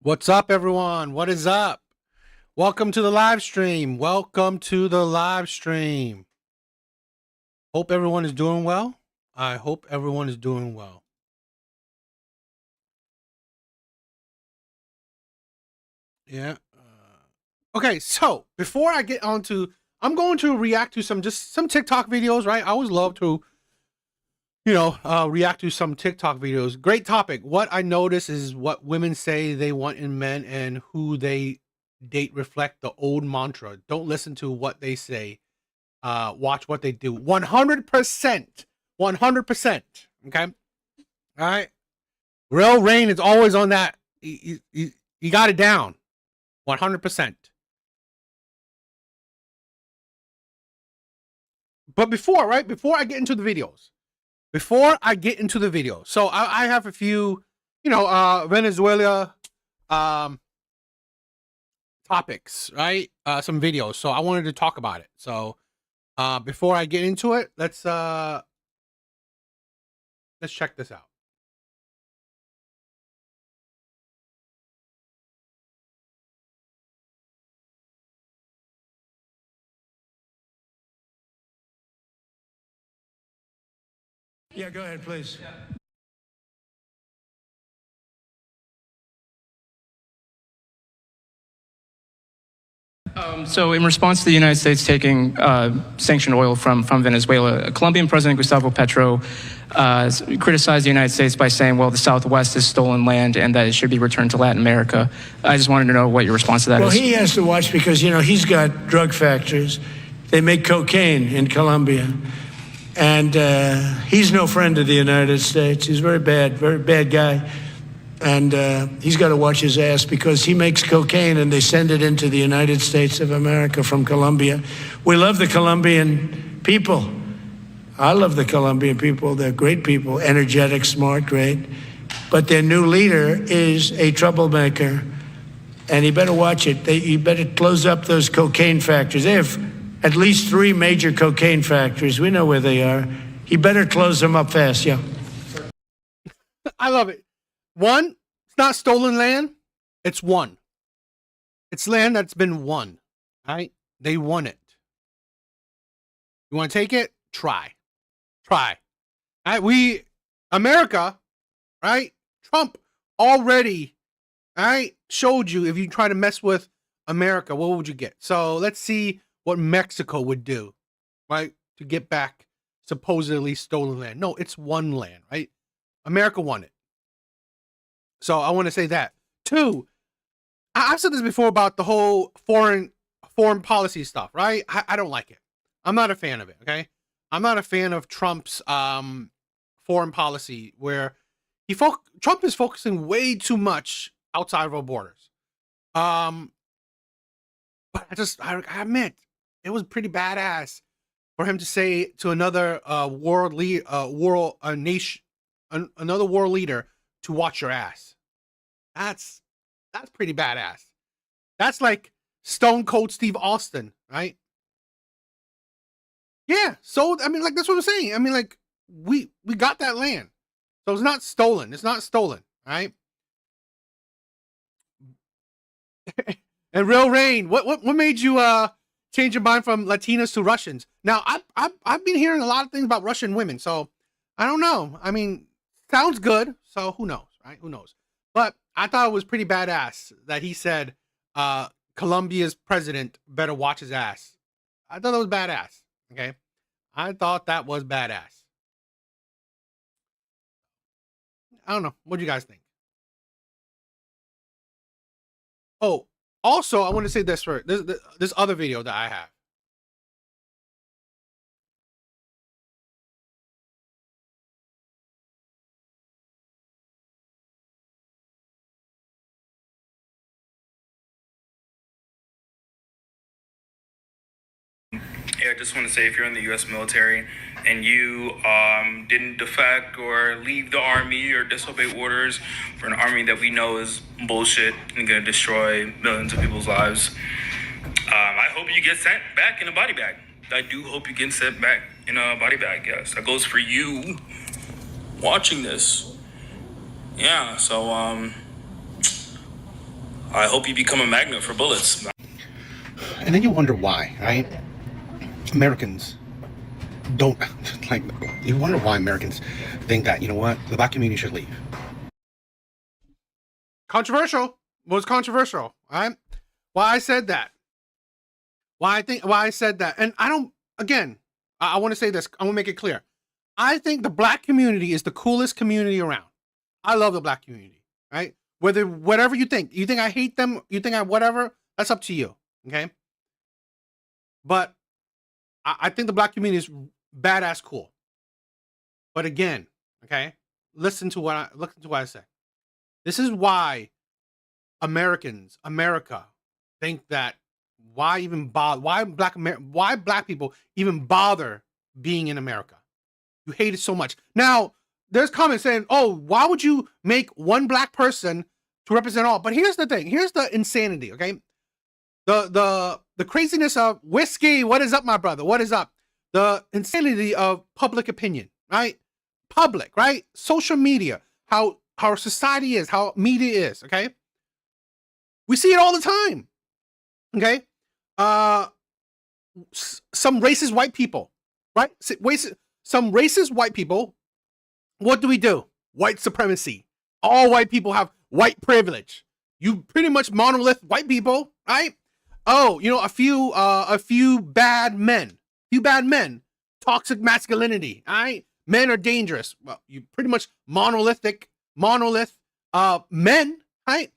What's up, everyone? What is up? Welcome to the live stream. Welcome to the live stream. Hope everyone is doing well. I hope everyone is doing well. Yeah. Okay, so before I get on to, I'm going to react to some TikTok videos, right? I always love to, react to some TikTok videos. Great topic. What I notice is what women say they want in men and who they date reflect the old mantra. Don't listen to what they say. Watch what they do. 100%. 100%. Okay. All right. Real Rain is always on that. You got it down. 100%. But before I get into the videos, so I have a few, Venezuela topics, right? Some videos. So I wanted to talk about it. So before I get into it, let's check this out. Yeah, go ahead, please. So in response to the United States taking sanctioned oil from Venezuela, Colombian President Gustavo Petro criticized the United States by saying, well, the Southwest is stolen land and that it should be returned to Latin America. I just wanted to know what your response to that is. Well, he has to watch because, he's got drug factories. They make cocaine in Colombia. And he's no friend of the United States. He's very bad guy. And he's got to watch his ass because he makes cocaine and they send it into the United States of America from Colombia. We love the Colombian people. I love the Colombian people. They're great people, energetic, smart, great. But their new leader is a troublemaker. And he better watch it. He better close up those cocaine factories. They have at least 3 major cocaine factories. We know where they are. He better close them up fast, yeah. I love it. One, it's not stolen land. It's won. It's land that's been won. Right? They won it. You want to take it? Try. All right? America, right? Trump already, all right, showed you if you try to mess with America, what would you get? So let's see what Mexico would do, right? To get back supposedly stolen land. No, it's won land, right? America won it. So I want to say that. 2, I've said this before about the whole foreign policy stuff, right? I don't like it. I'm not a fan of it, okay? I'm not a fan of Trump's foreign policy where Trump is focusing way too much outside of our borders. But I admit it was pretty badass for him to say to another world leader to watch your ass. That's pretty badass. That's like Stone Cold Steve Austin, right? Yeah. So I mean, like that's what I'm saying. I mean, like we got that land, so it's not stolen. It's not stolen, right? And Real Rain, what made you change your mind from Latinas to Russians? Now I've been hearing a lot of things about Russian women, so I don't know. I mean, sounds good. So who knows, right? Who knows? But I thought it was pretty badass that he said Colombia's president better watch his ass. I thought that was badass. Okay. I thought that was badass. I don't know. What do you guys think? Oh, also, I want to say this for this other video that I have. Yeah, I just want to say if you're in the U.S. military and you didn't defect or leave the army or disobey orders for an army that we know is bullshit and going to destroy millions of people's lives, I hope you get sent back in a body bag. I do hope you get sent back in a body bag, yes. That goes for you watching this. Yeah, so I hope you become a magnet for bullets. And then you wonder why, right? Americans don't like. You wonder why Americans think that, you know what, the black community should leave. Controversial. Was controversial. All right. Why I said that. Why I said that. And I don't. Again, I want to say this. I want to make it clear. I think the black community is the coolest community around. I love the black community. Right. Whatever you think I hate them. You think I whatever. That's up to you. Okay. But I think the black community is badass cool. But again, okay, listen to what I say. This is why America think that why black people even bother being in America. You hate it so much. Now, there's comments saying, "Oh, why would you make one black person to represent all?" But here's the thing. Here's the insanity, okay? The craziness of whiskey. What is up, my brother? What is up? The insanity of public opinion, right? Public, right? Social media, how our society is, how media is, okay? We see it all the time, okay? Some racist white people, right? Some racist white people, what do? White supremacy. All white people have white privilege. You pretty much monolith white people, right? Oh, you know, a few bad men. Toxic masculinity, all right? Men are dangerous. Well, you pretty much monolith men, right?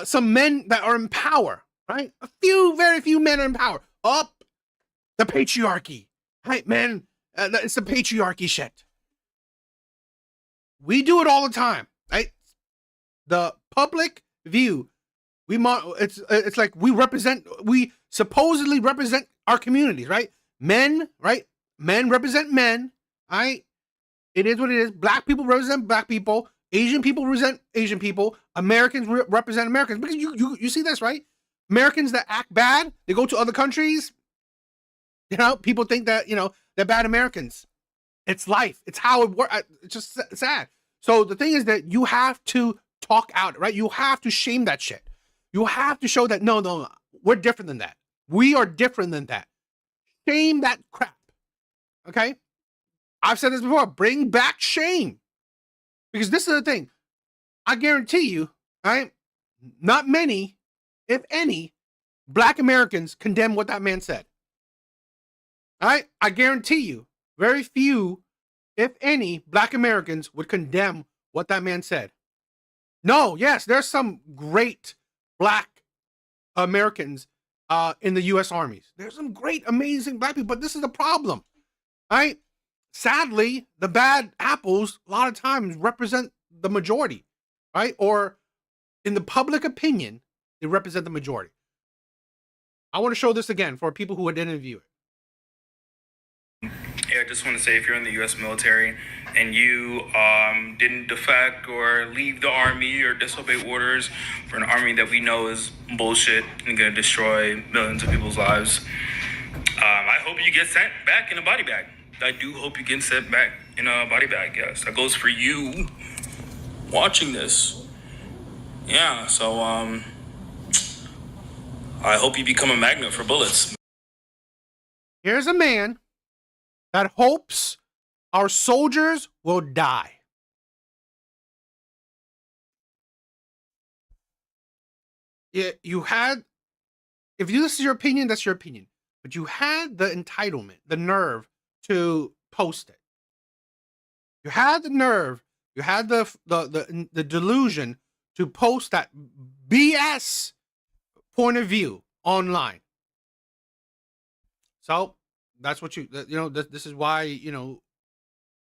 Some men that are in power, right? Very few men are in power. Up the patriarchy, right, man? It's the patriarchy shit. We do it all the time, right? The public view. It's like we supposedly represent our communities, right? Men, right? Men represent men, right? It is what it is. Black people represent black people. Asian people represent Asian people. Americans represent Americans. Because you see this, right? Americans that act bad, they go to other countries. You know, people think that, you know, they're bad Americans. It's life. It's how it works. It's just sad. So the thing is that you have to talk out, right? You have to shame that shit. You have to show that, no, we're different than that. We are different than that. Shame that crap. Okay? I've said this before. Bring back shame. Because this is the thing. I guarantee you, right? Not many, if any, black Americans condemn what that man said. All right? I guarantee you, very few, if any, black Americans would condemn what that man said. No, yes, there's some great black Americans in the U.S. armies. There's some great, amazing black people, but this is the problem, right? Sadly, the bad apples a lot of times represent the majority, right? Or in the public opinion, they represent the majority. I want to show this again for people who didn't view it. Yeah, I just want to say, if you're in the U.S. military and you didn't defect or leave the army or disobey orders for an army that we know is bullshit and going to destroy millions of people's lives, I hope you get sent back in a body bag. I do hope you get sent back in a body bag, yes. That goes for you watching this. Yeah, so I hope you become a magnet for bullets. Here's a man that hopes our soldiers will die. You had, if this is your opinion, that's your opinion. But you had the entitlement, the nerve to post it. You had the nerve, you had the delusion to post that BS point of view online. So that's what this is why,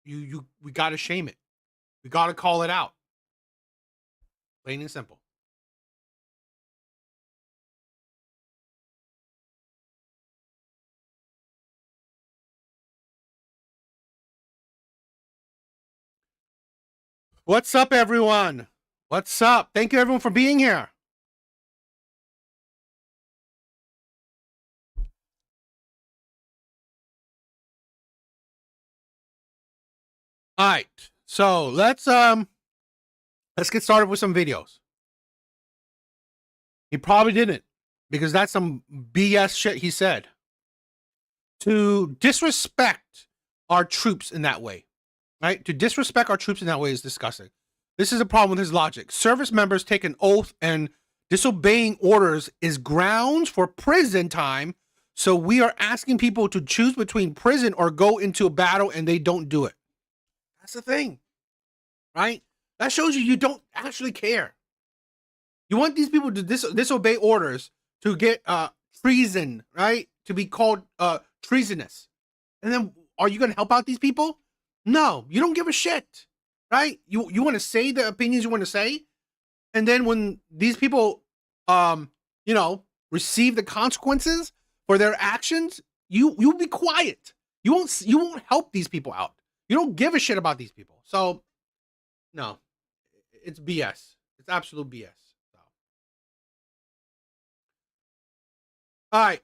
we got to shame it. We got to call it out. Plain and simple. What's up, everyone? What's up? Thank you, everyone, for being here. All right, so let's get started with some videos. He probably didn't, because that's some BS shit he said. To disrespect our troops in that way, right? To disrespect our troops in that way is disgusting. This is a problem with his logic. Service members take an oath and disobeying orders is grounds for prison time. So we are asking people to choose between prison or go into a battle, and they don't do it. That's the thing, right? That shows you don't actually care. You want these people to disobey orders to get treason, right? To be called treasonous. And then are you going to help out these people? No, you don't give a shit, right? You want to say the opinions you want to say. And then when these people, receive the consequences for their actions, you'll be quiet. You won't help these people out. You don't give a shit about these people. So, no, it's BS. It's absolute BS. So. All right.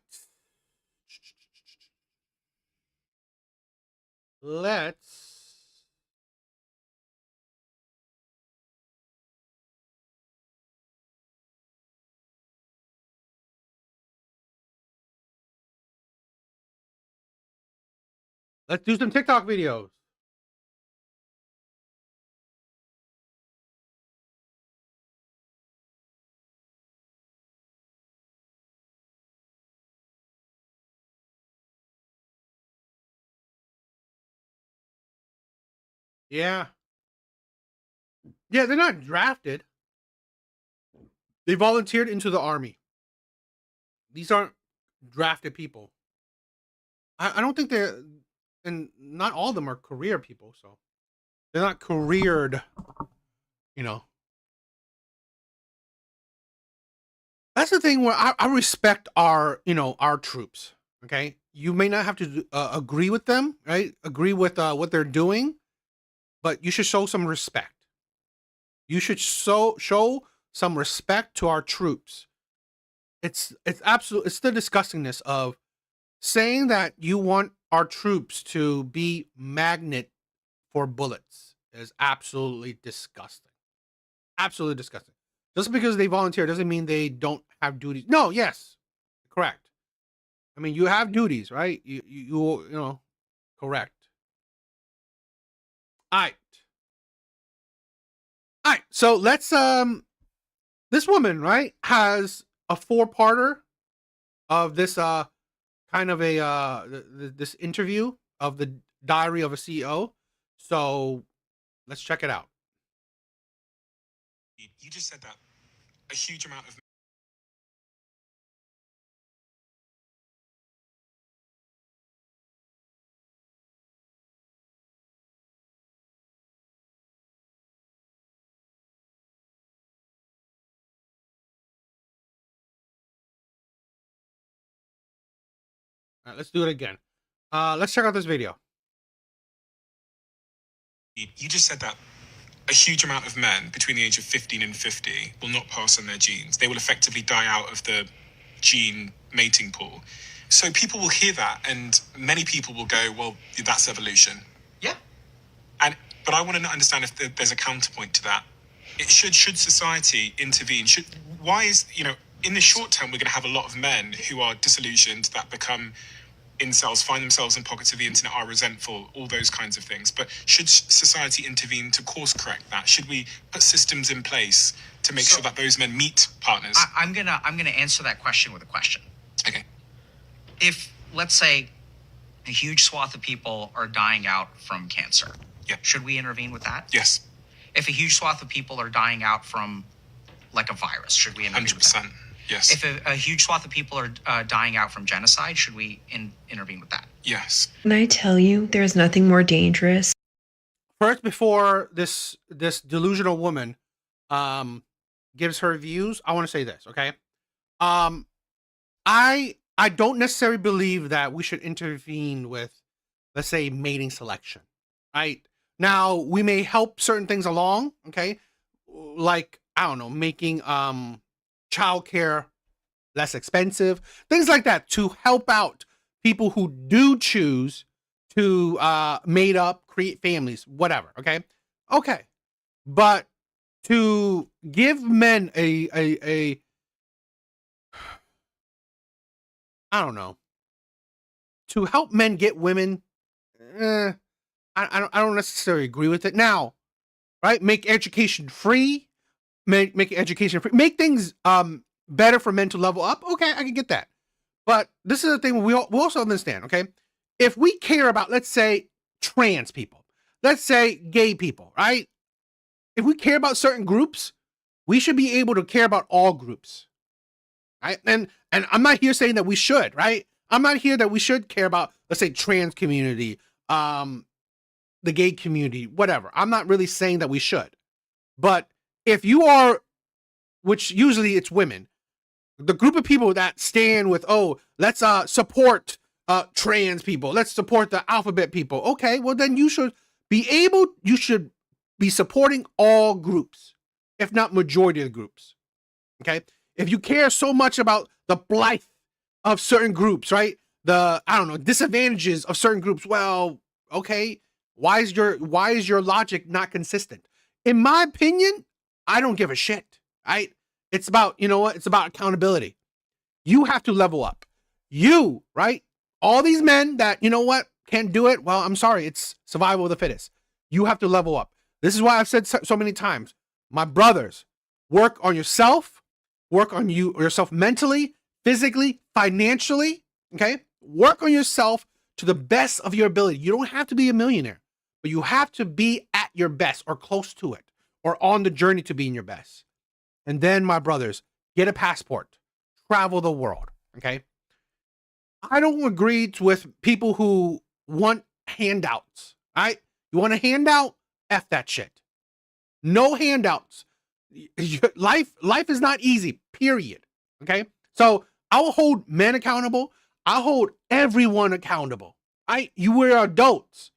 Let's do some TikTok videos. Yeah. Yeah, they're not drafted. They volunteered into the army. These aren't drafted people. I don't think they're, and not all of them are career people, so they're not careered, That's the thing where I respect our troops. Okay, you may not have to agree with them, right? Agree with what they're doing, but you should show some respect. You should show some respect to our troops. It's the disgustingness of saying that you want our troops to be magnet for bullets is absolutely disgusting. Absolutely disgusting. Just because they volunteer doesn't mean they don't have duties. No, yes, correct. I mean, you have duties, right? You correct. All right. All right. So let's this woman, right, has a 4-parter of this kind of a this interview of the diary of a CEO. So let's check it out. You just said that a huge amount of All right, let's do it again. Let's check out this video. you just said that a huge amount of men between the age of 15 and 50 will not pass on their genes. They will effectively die out of the gene mating pool. So people will hear that, and many people will go, well, that's evolution. Yeah. But I want to understand if there's a counterpoint to that. Should society intervene? Why is, in the short term, we're going to have a lot of men who are disillusioned, that become incels, find themselves in pockets of the internet, are resentful, all those kinds of things. But should society intervene to course correct that? Should we put systems in place to make sure that those men meet partners? I'm gonna answer that question with a question. Okay. If, let's say, a huge swath of people are dying out from cancer, should we intervene with that? Yes. If a huge swath of people are dying out from, like, a virus, should we intervene 100%. with that? Yes. If a huge swath of people are dying out from genocide, should we intervene with that? Yes. Can I tell you, there's nothing more dangerous? First, before this delusional woman gives her views, I want to say this, okay? I don't necessarily believe that we should intervene with, let's say, mating selection, right? Now, we may help certain things along, okay? Like, I don't know, making childcare less expensive, things like that, to help out people who do choose to mate up, create families, whatever. Okay, but to give men a I don't know, to help men get women. I don't necessarily agree with it. Now, right? Make education free. Make education free. Make things better for men to level up. Okay, I can get that. But this is the thing we also understand. Okay, if we care about, let's say, trans people, let's say gay people, right? If we care about certain groups, we should be able to care about all groups, right? And I'm not here saying that we should, right? I'm not here that we should care about, let's say, trans community, the gay community, whatever. I'm not really saying that we should. But if you are, which usually it's women, the group of people that stand with, oh, let's support trans people, let's support the alphabet people. Okay, well then you should be supporting all groups, if not majority of the groups. Okay, if you care so much about the blight of certain groups, right? The, I don't know, disadvantages of certain groups. Well, okay, why is your logic not consistent? In my opinion, I don't give a shit. Right? It's about, you know what? It's about accountability. You have to level up. You, right? All these men that, you know what, can't do it. Well, I'm sorry. It's survival of the fittest. You have to level up. This is why I've said so many times, my brothers, work on yourself, work on yourself mentally, physically, financially. Okay. Work on yourself to the best of your ability. You don't have to be a millionaire, but you have to be at your best or close to it or on the journey to being your best. And then, my brothers, get a passport, travel the world. Okay. I don't agree with people who want handouts. All right. You want a handout? F that shit. No handouts. Life is not easy, period. Okay. So I'll hold men accountable. I'll hold everyone accountable. You were adults.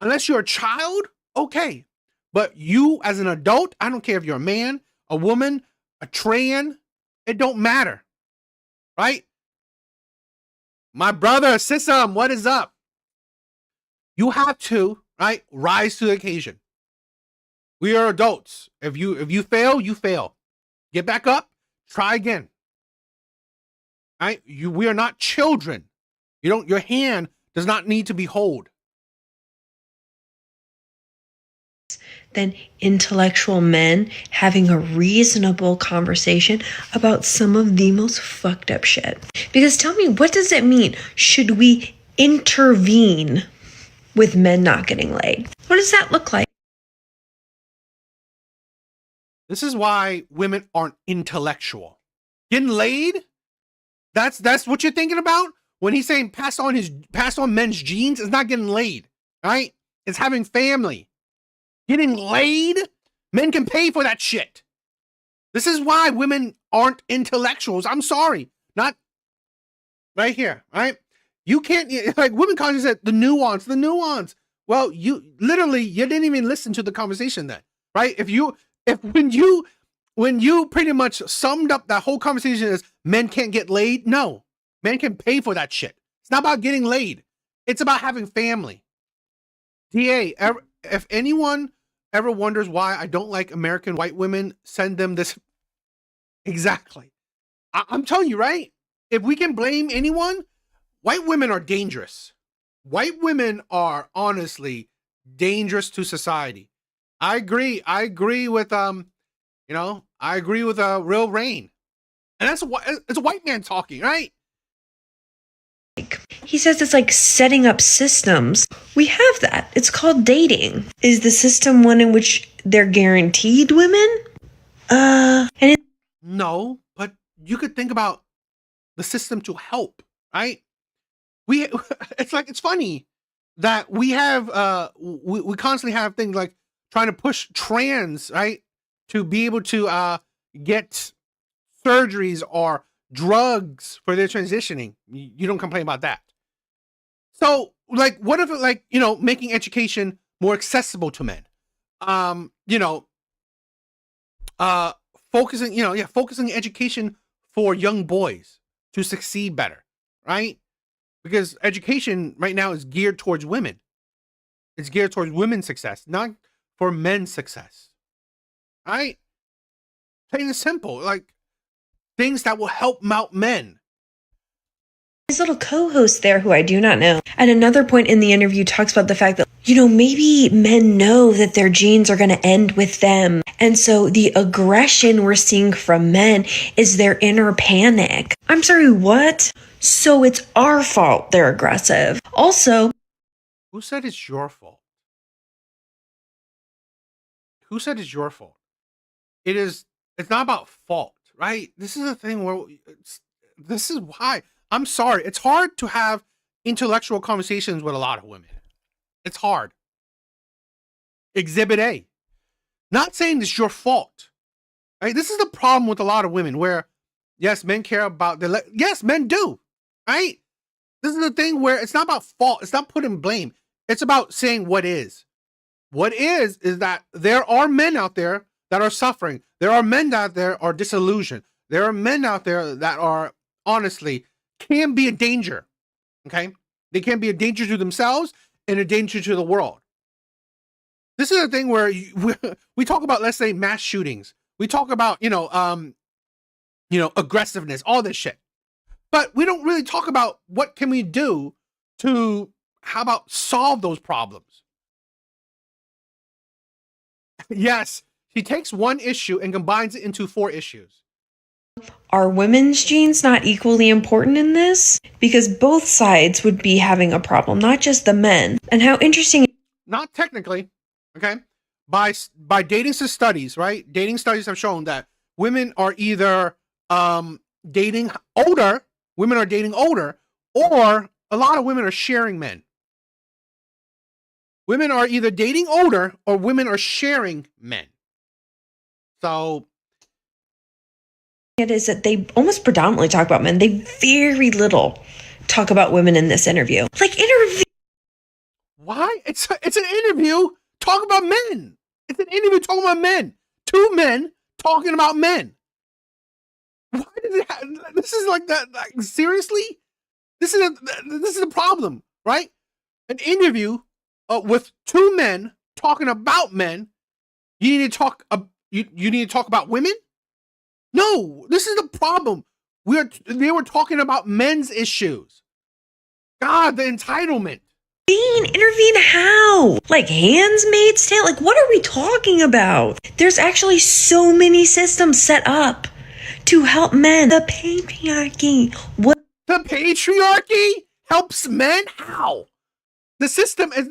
Unless you're a child, okay. But you as an adult, I don't care if you're a man, a woman, a trans, it don't matter. Right? My brother, Sissam, what is up? You have to, right, rise to the occasion. We are adults. If you fail, you fail. Get back up, try again. Right? We are not children. Your hand does not need to be held. Than intellectual men having a reasonable conversation about some of the most fucked up shit. Because tell me, what does it mean? Should we intervene with men not getting laid? What does that look like? This is why women aren't intellectual. Getting laid? That's what you're thinking about? When he's saying pass on men's genes, it's not getting laid, right? It's having family. Getting laid? Men can pay for that shit. This is why women aren't intellectuals. I'm sorry. Not right here, right? You can't, like, women constantly said the nuance. Well, you didn't even listen to the conversation then, right? When you pretty much summed up that whole conversation as men can't get laid, no, men can pay for that shit. It's not about getting laid. It's about having family. DA, if anyone ever wonders why I don't like American white women, send them this. Exactly. I'm telling you, right? If we can blame anyone, white women are dangerous. White women are honestly dangerous to society. I agree. I agree with Real Rain. And it's a white man talking, right? He says it's like setting up systems. We have that. It's called dating. Is the system one in which they're guaranteed women? No, but you could think about the system to help, right? It's funny that we have we constantly have things like trying to push trans, right, to be able to get surgeries or drugs for their transitioning. You don't complain about that. So, like, what if, like, making education more accessible to men? Focusing education for young boys to succeed better, right? Because education right now is geared towards women. It's geared towards women's success, not for men's success. Right? Plain and simple, like things that will help out men. his little co-host there, who I do not know, at another point in the interview talks about the fact that, maybe men know that their genes are going to end with them. And so the aggression we're seeing from men is their inner panic. I'm sorry, what? So it's our fault they're aggressive. Also, who said it's your fault? Who said it's your fault? It's not about fault, right? This is a thing where this is why I'm sorry. It's hard to have intellectual conversations with a lot of women. It's hard. Exhibit A. Not saying it's your fault. Right? This is the problem with a lot of women where, yes, men care about yes, men do. Right? This is the thing where it's not about fault. It's not putting blame. It's about saying what is. What is that there are men out there that are suffering. There are men out there are disillusioned. There are men out there that are honestly can be a danger. Okay? They can be a danger to themselves and a danger to the world. This is a thing where we talk about, let's say, mass shootings. We talk about, aggressiveness, all this shit. But we don't really talk about what can we do to, how about solve those problems? Yes, he takes one issue and combines it into 4 issues. are women's genes not equally important in this? Because both sides would be having a problem, not just the men. And how interesting. Not technically, okay? By dating studies, right? Dating studies have shown that women are either dating older, or a lot of women are sharing men. Women are either dating older or women are sharing men. So it is that they almost predominantly talk about men. They very little talk about women in this interview. Why? It's an interview talking about men. It's an interview talking about men. 2 men talking about men. Why does it this is like that? Like, seriously? This is a problem, right? An interview with 2 men talking about men. You need to talk. You need to talk about women. No, this is the problem. They were talking about men's issues. God, the entitlement. Intervene how? Like Handmaid's Tale? Like, what are we talking about? There's actually so many systems set up to help men. The patriarchy. What? The patriarchy helps men? How? The system is,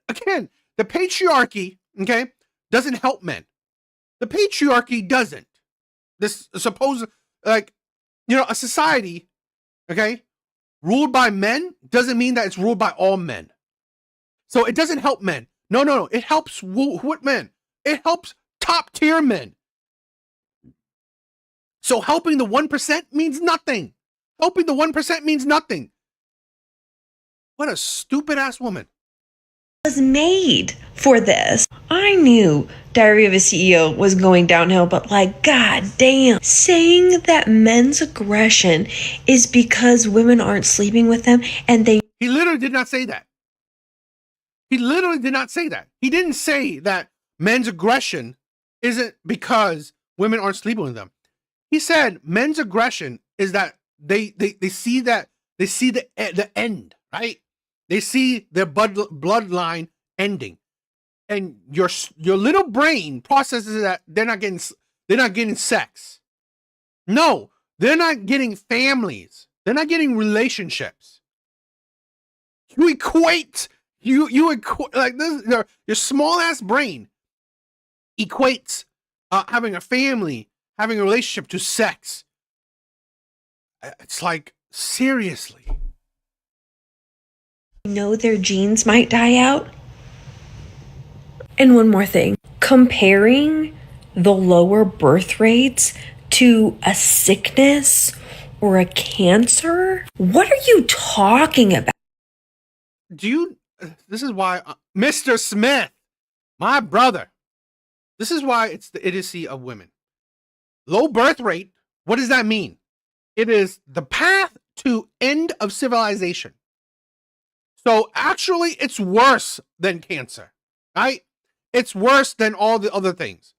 again, the patriarchy, okay, doesn't help men. The patriarchy doesn't. This supposed, a society, okay, ruled by men doesn't mean that it's ruled by all men. So it doesn't help men. No. It helps what men? It helps top tier men. So helping the 1% means nothing. Helping the 1% means nothing. What a stupid ass woman. Was made for this. I knew Diary of a CEO was going downhill, but god damn. Saying that men's aggression is because women aren't sleeping with them and they. He literally did not say that. He literally did not say that. He didn't say that men's aggression isn't because women aren't sleeping with them. He said men's aggression is that they see the end, right? They see their bloodline ending, and your little brain processes that they're not getting sex. No, they're not getting families. They're not getting relationships. You equate. You equate like this. Your small ass brain equates having a family, having a relationship to sex. It's like, seriously. Know their genes might die out. And one more thing, comparing the lower birth rates to a sickness or a cancer. What are you talking about? This is why Mr. Smith, my brother, this is why it's the idiocy of women. Low birth rate, what does that mean? It is the path to end of civilization. So actually, it's worse than cancer, right? It's worse than all the other things.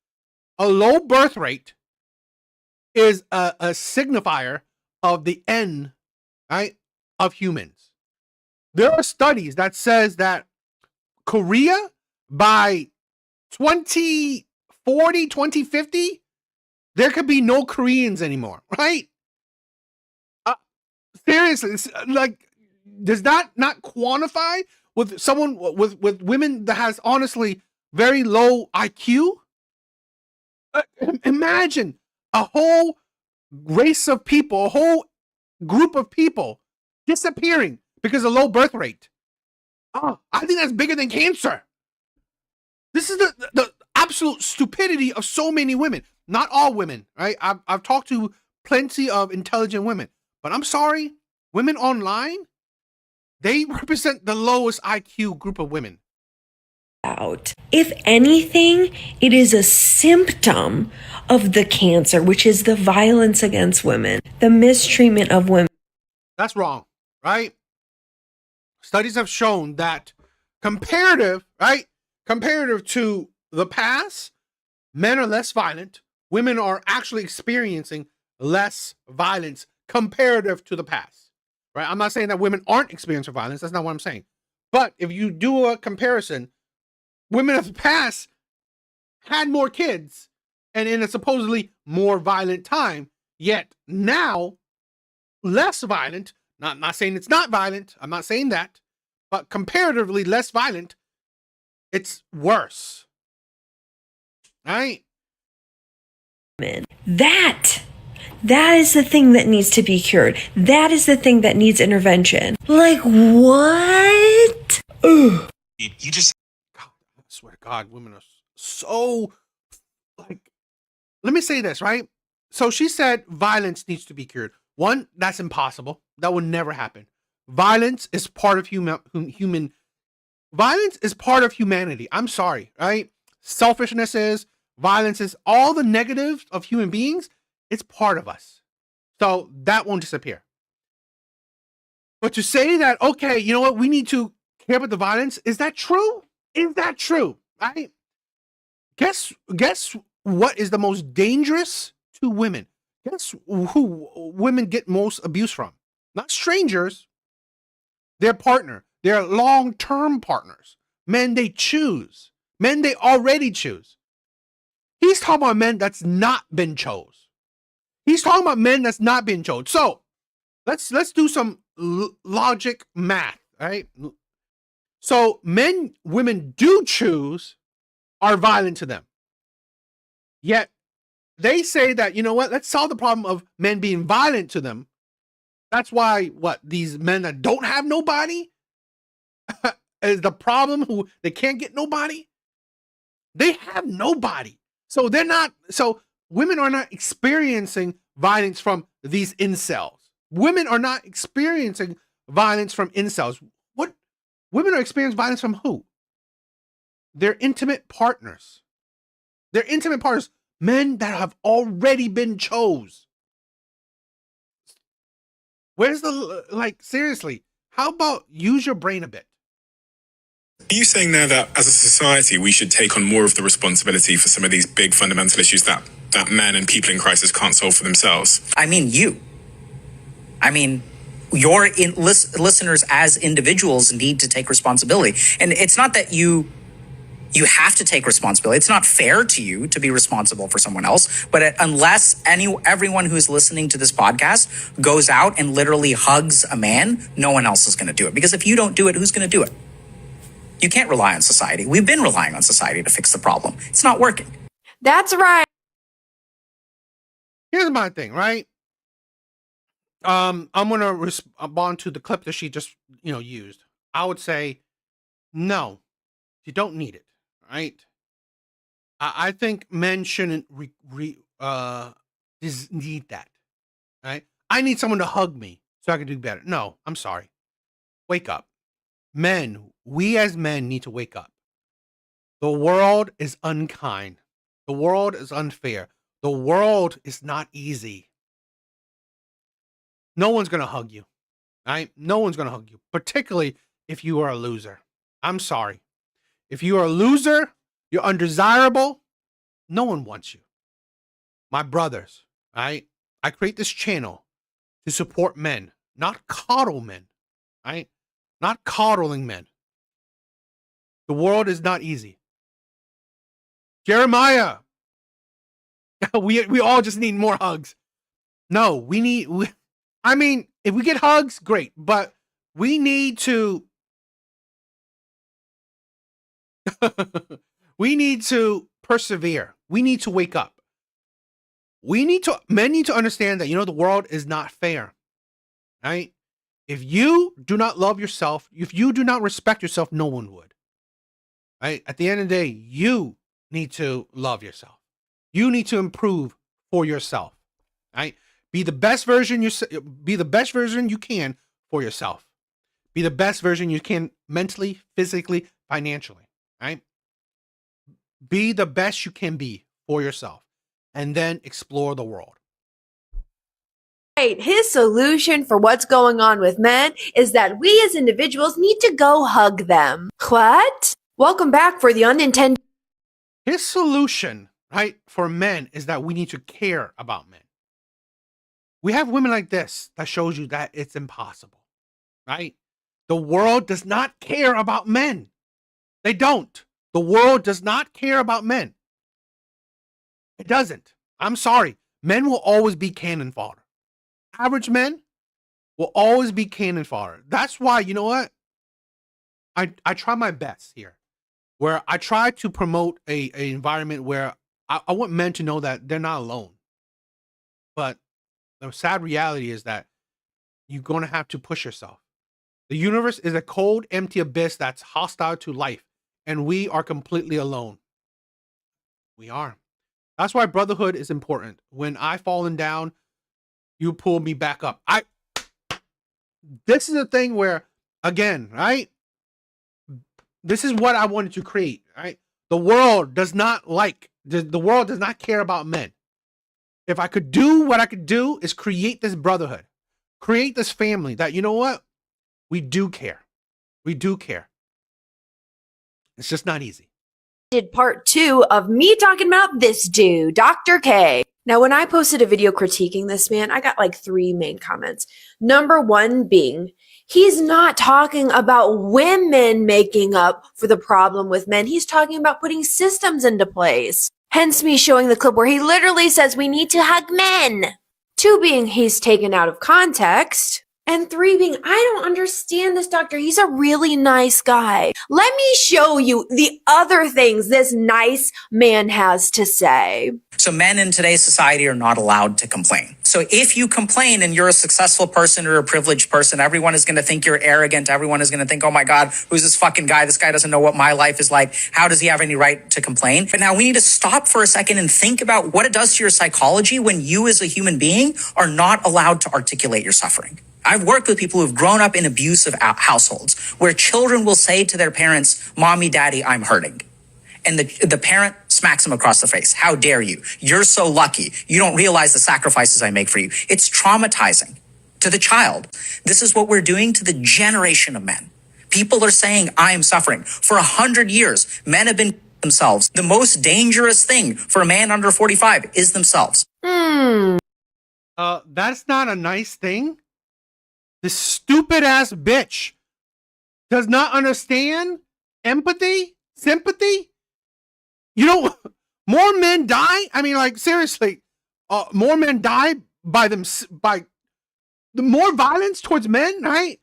A low birth rate is a signifier of the end, right, of humans. There are studies that says that Korea by 2040, 2050, there could be no Koreans anymore, right? Seriously, like, does that not quantify with someone with women that has honestly very low IQ? Imagine a whole race of people, a whole group of people disappearing because of low birth rate. Oh, I think that's bigger than cancer. This is the absolute stupidity of so many women. Not all women, right? I've talked to plenty of intelligent women, but I'm sorry, women online, they represent the lowest IQ group of women. Out. If anything, it is a symptom of the cancer, which is the violence against women, the mistreatment of women. That's wrong, right? Studies have shown that comparative to the past, men are less violent. Women are actually experiencing less violence comparative to the past, right? I'm not saying that women aren't experiencing violence. That's not what I'm saying. But if you do a comparison, women of the past had more kids and in a supposedly more violent time, yet now less violent. Not saying it's not violent. I'm not saying that. But comparatively less violent, it's worse. Right? That is the thing that needs to be cured. That is the thing that needs intervention. Like, what? Ugh. You just God, I swear to God, women are so, like, let me say this, right? So she said violence needs to be cured. One, that's impossible. That will never happen. Violence is part of human. Violence is part of humanity. I'm sorry, right? Selfishness is, violence is, all the negatives of human beings. It's part of us. So that won't disappear. But to say that, okay, you know what, we need to care about the violence, is that true? Is that true? Right? Guess what is the most dangerous to women? Guess who women get most abuse from? Not strangers. Their partner. Their long-term partners. Men they choose. Men they already choose. He's talking about men that's not been chose. He's talking about men that's not been chose. So let's do some logic math, right? So men women do choose are violent to them. Yet they say that, you know what, let's solve the problem of men being violent to them. That's why these men that don't have nobody is the problem, who they can't get nobody. They have nobody. So women are not experiencing violence from these incels. Women are not experiencing violence from incels. What women are experiencing violence from who? Their intimate partners. Their intimate partners, men that have already been chose. Where's the, seriously, how about use your brain a bit? Are you saying there that as a society we should take on more of the responsibility for some of these big fundamental issues that men and people in crisis can't solve for themselves? I mean, your listeners as individuals need to take responsibility. And it's not that you have to take responsibility. It's not fair to you to be responsible for someone else. But unless everyone who's listening to this podcast goes out and literally hugs a man, no one else is going to do it. Because if you don't do it, who's going to do it? You can't rely on society. We've been relying on society to fix the problem. It's not working. That's right. Here's my thing, right? I'm gonna respond to the clip that she just, used. I would say, no, you don't need it, right? I think men shouldn't need that, right? I need someone to hug me so I can do better. No, I'm sorry. Wake up. Men, we as men need to wake up. The world is unkind. The world is unfair. The world is not easy. No one's going to hug you, right? No one's going to hug you, particularly if you are a loser. I'm sorry. If you are a loser, you're undesirable, no one wants you. My brothers, right? I create this channel to support men, not coddle men. right? Not coddling men. The world is not easy. Jeremiah, we all just need more hugs. No, I mean, if we get hugs, great, but we need to we need to persevere. We need to wake up. Men need to understand that, the world is not fair, right? If you do not love yourself, if you do not respect yourself, no one would, right? At the end of the day, you need to love yourself. You need to improve for yourself, right? Be the best version you can for yourself. Be the best version you can mentally, physically, financially, right? Be the best you can be for yourself, and then explore the world. Right. His solution for what's going on with men is that we as individuals need to go hug them. What? Welcome back for the unintended. His solution, right, for men is that we need to care about men. We have women like this that shows you that it's impossible, right? The world does not care about men. They don't. The world does not care about men. It doesn't. I'm sorry. Men will always be cannon fodder. Average men will always be cannon fodder. That's why, you know what? I try my best here, where I try to promote a environment where I want men to know that they're not alone. But the sad reality is that you're going to have to push yourself. The universe is a cold, empty abyss that's hostile to life, and we are completely alone. We are. That's why brotherhood is important. When I've fallen down, you pull me back up. This is a thing where, again, right? This is what I wanted to create, right? The world does not care about men. If I could do what I could do is create this brotherhood, create this family that, you know what? We do care. We do care. It's just not easy. Did part 2 of me talking about this dude, Dr. K. Now, when I posted a video critiquing this man, I got like 3 main comments. Number 1 being, he's not talking about women making up for the problem with men. He's talking about putting systems into place. Hence me showing the clip where he literally says we need to hug men. 2 being he's taken out of context. And 3 being, I don't understand this doctor. He's a really nice guy. Let me show you the other things this nice man has to say. So men in today's society are not allowed to complain. So if you complain and you're a successful person or a privileged person, everyone is going to think you're arrogant. Everyone is going to think, oh my God, who's this fucking guy? This guy doesn't know what my life is like. How does he have any right to complain? But now we need to stop for a second and think about what it does to your psychology when you as a human being are not allowed to articulate your suffering. I've worked with people who've grown up in abusive households where children will say to their parents, Mommy, Daddy, I'm hurting. And the parent smacks them across the face. How dare you? You're so lucky. You don't realize the sacrifices I make for you. It's traumatizing to the child. This is what we're doing to the generation of men. People are saying, I am suffering. For 100 years, men have been themselves. The most dangerous thing for a man under 45 is themselves. That's not a nice thing. This stupid ass bitch does not understand empathy, sympathy. More men die. I mean, like, seriously, more men die by the more violence towards men, right?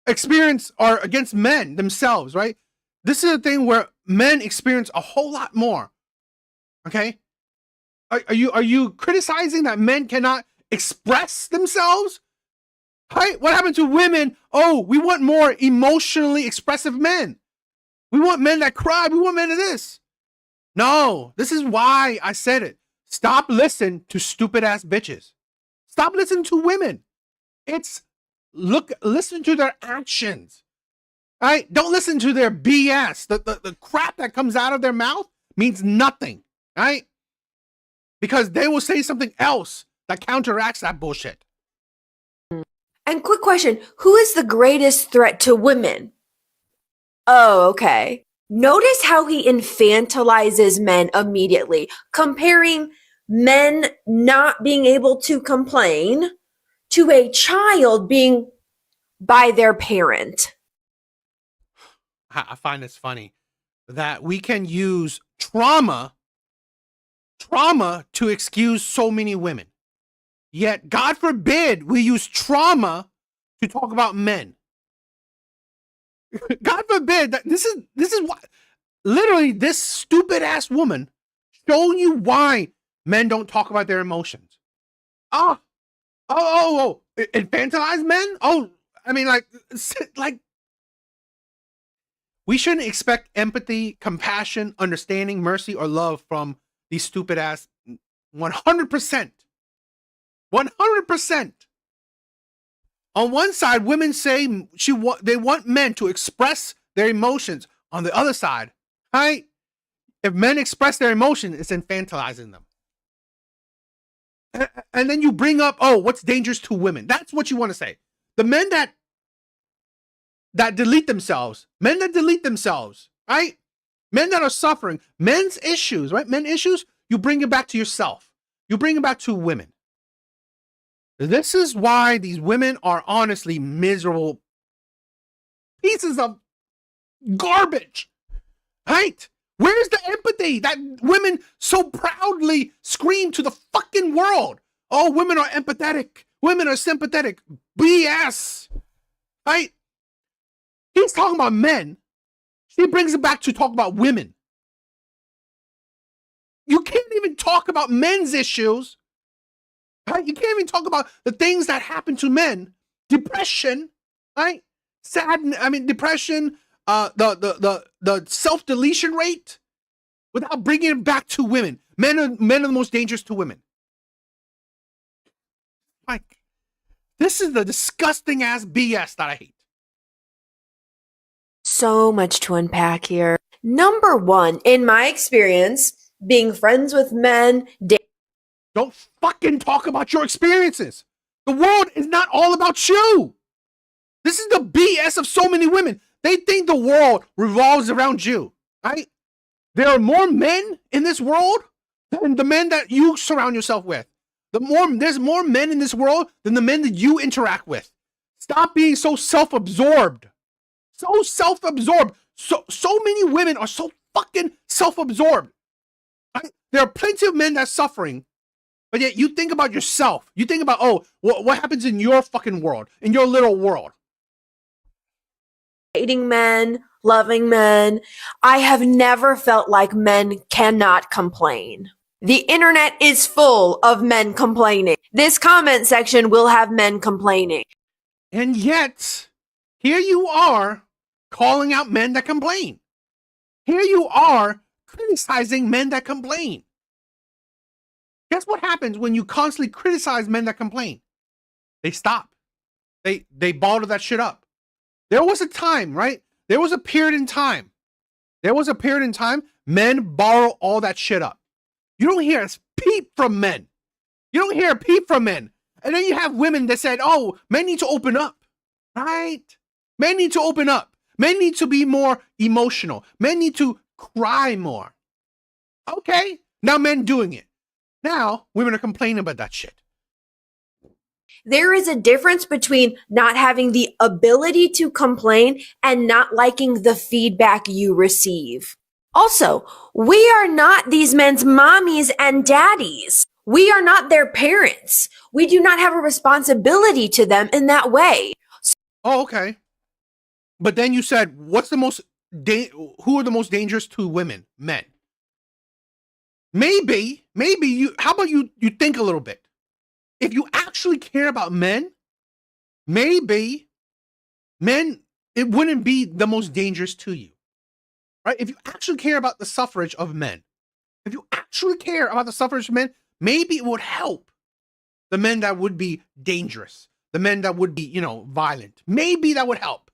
Experience or against men themselves, right? This is a thing where men experience a whole lot more. Okay, are you criticizing that men cannot express themselves? Right? What happened to women? Oh, we want more emotionally expressive men. We want men that cry. We want men of this. No, this is why I said it. Stop listening to stupid ass bitches. Stop listening to women. Listen to their actions. All right? Don't listen to their BS. The crap that comes out of their mouth means nothing. Right? Because they will say something else that counteracts that bullshit. And quick question, who is the greatest threat to women? Oh, okay. Notice how he infantilizes men immediately, comparing men not being able to complain to a child being by their parent. I find this funny that we can use trauma to excuse so many women. Yet, God forbid, we use trauma to talk about men. God forbid that this is what literally this stupid ass woman showing you why men don't talk about their emotions. Infantilize men? Oh, I mean, like we shouldn't expect empathy, compassion, understanding, mercy, or love from these stupid ass 100%. 100%. On one side, women say they want men to express their emotions. On the other side, right? If men express their emotion, it's infantilizing them. And then you bring up, what's dangerous to women? That's what you want to say. The men that delete themselves, right? Men that are suffering, men's issues, right? Men issues, you bring it back to yourself. You bring it back to women. This is why these women are honestly miserable pieces of garbage, right? Where's the empathy that women so proudly scream to the fucking world? Oh, women are empathetic. Women are sympathetic. BS, right? He's talking about men. She brings it back to talk about women. You can't even talk about men's issues. Right? You can't even talk about the things that happen to men. Depression, right? Depression, the self-deletion rate, without bringing it back to women. Men are the most dangerous to women. Like, this is the disgusting ass BS that I hate. So much to unpack here. Number one, in my experience, being friends with men, don't fucking talk about your experiences. The world is not all about you. This is the BS of so many women. They think the world revolves around you, right? There are more men in this world than the men that you surround yourself with. There's more men in this world than the men that you interact with. Stop being so self-absorbed. So self-absorbed. So many women are so fucking self-absorbed. Right? There are plenty of men that are suffering, but yet you think about yourself. You think about, what happens in your fucking world, in your little world. Dating men, loving men, I have never felt like men cannot complain. The internet is full of men complaining. This comment section will have men complaining. And yet, here you are calling out men that complain. Here you are criticizing men that complain. Guess what happens when you constantly criticize men that complain? They stop. They bottle that shit up. There was a time, right? There was a period in time. Men bottle all that shit up. You don't hear a peep from men. And then you have women that said, men need to open up, right? Men need to open up. Men need to be more emotional. Men need to cry more. Okay, now men doing it. Now women are complaining about that shit. There is a difference between not having the ability to complain and not liking the feedback you receive. Also, we are not these men's mommies and daddies. We are not their parents. We do not have a responsibility to them in that way. Okay. But then you said, who are the most dangerous to women? Men. Maybe how about you think a little bit? If you actually care about men, maybe men, it wouldn't be the most dangerous to you, right? If you actually care about the suffrage of men, maybe it would help the men that would be dangerous, the men that would be, violent. Maybe that would help.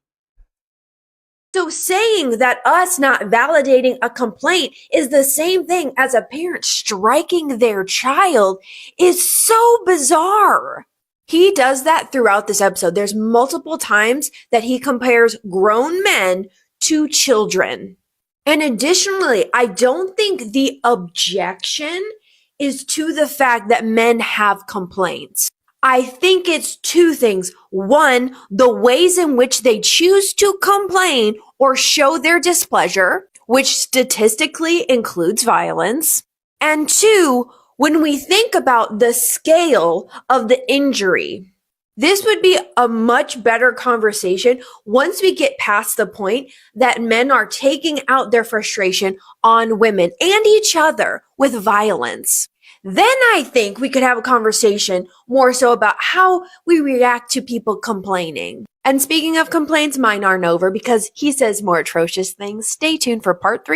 So saying that us not validating a complaint is the same thing as a parent striking their child is so bizarre. He does that throughout this episode. There's multiple times that he compares grown men to children. And additionally, I don't think the objection is to the fact that men have complaints. I think it's two things. One, the ways in which they choose to complain or show their displeasure, which statistically includes violence. And two, when we think about the scale of the injury, this would be a much better conversation once we get past the point that men are taking out their frustration on women and each other with violence. Then I think we could have a conversation more so about how we react to people complaining. And speaking of complaints, mine aren't over because he says more atrocious things. Stay tuned for part 3.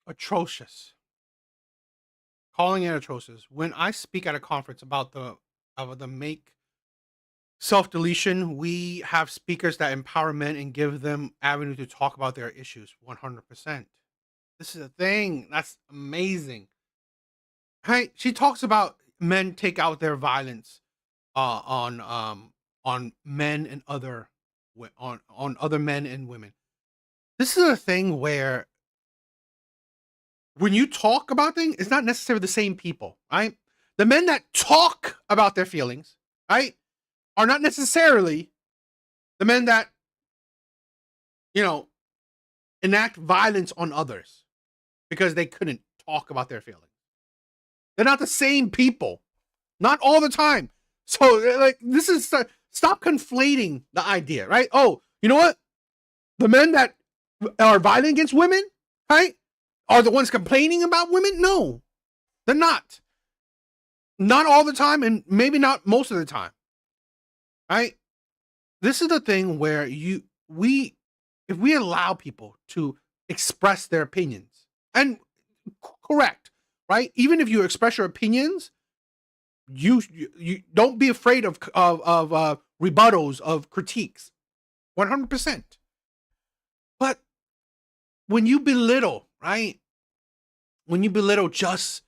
Atrocious. Calling it atrocious. When I speak at a conference about the make self-deletion, we have speakers that empower men and give them avenue to talk about their issues 100%. This is a thing. That's amazing. Right? She talks about men take out their violence on men and on other men and women. This is a thing where when you talk about things, it's not necessarily the same people, right? The men that talk about their feelings, right, are not necessarily the men that, enact violence on others because they couldn't talk about their feelings. They're not the same people. Not all the time. So, this is... Stop conflating the idea, right? Oh, you know what? The men that are violent against women, right, are the ones complaining about women? No, they're not. Not all the time, and maybe not most of the time, right? This is the thing where if we allow people to express their opinions, and correct, right? Even if you express your opinions, you don't be afraid of rebuttals, of critiques, 100%. But when you belittle, right? When you belittle just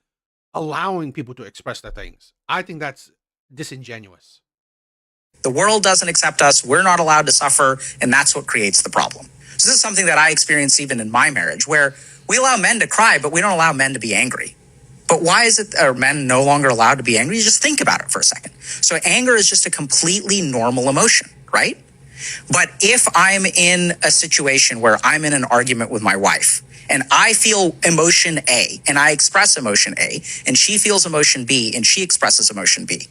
allowing people to express their things, I think that's disingenuous. The world doesn't accept us. We're not allowed to suffer. And that's what creates the problem. So this is something that I experienced even in my marriage, where we allow men to cry, but we don't allow men to be angry. But why is it are men no longer allowed to be angry? You just think about it for a second. So anger is just a completely normal emotion, right? But if I'm in a situation where I'm in an argument with my wife and I feel emotion A and I express emotion A and she feels emotion B and she expresses emotion B,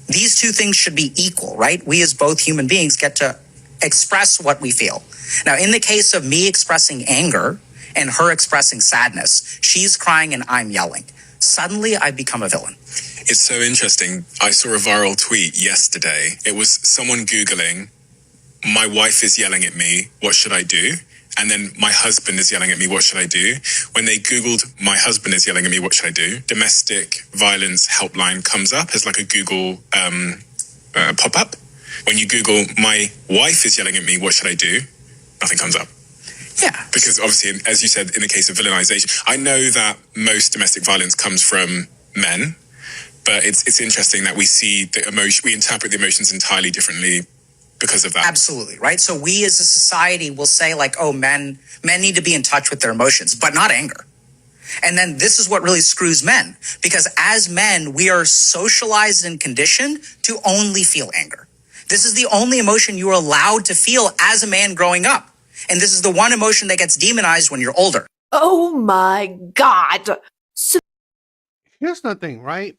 these two things should be equal, right? We as both human beings get to express what we feel. Now, in the case of me expressing anger and her expressing sadness, she's crying and I'm yelling. Suddenly, I become a villain. It's so interesting. I saw a viral tweet yesterday. It was someone Googling, my wife is yelling at me, what should I do? And then my husband is yelling at me, what should I do? When they Googled, my husband is yelling at me, what should I do? Domestic violence helpline comes up as like a Google pop-up. When you Google, my wife is yelling at me, what should I do? Nothing comes up. Yeah. Because obviously, as you said, in the case of villainization, I know that most domestic violence comes from men, but it's interesting that we see the emotion, we interpret the emotions entirely differently because of that. Absolutely, right? So we as a society will say like, oh, men need to be in touch with their emotions, but not anger. And then this is what really screws men, because as men, we are socialized and conditioned to only feel anger. This is the only emotion you are allowed to feel as a man growing up. And this is the one emotion that gets demonized when you're older. Oh my God. Here's the thing, right?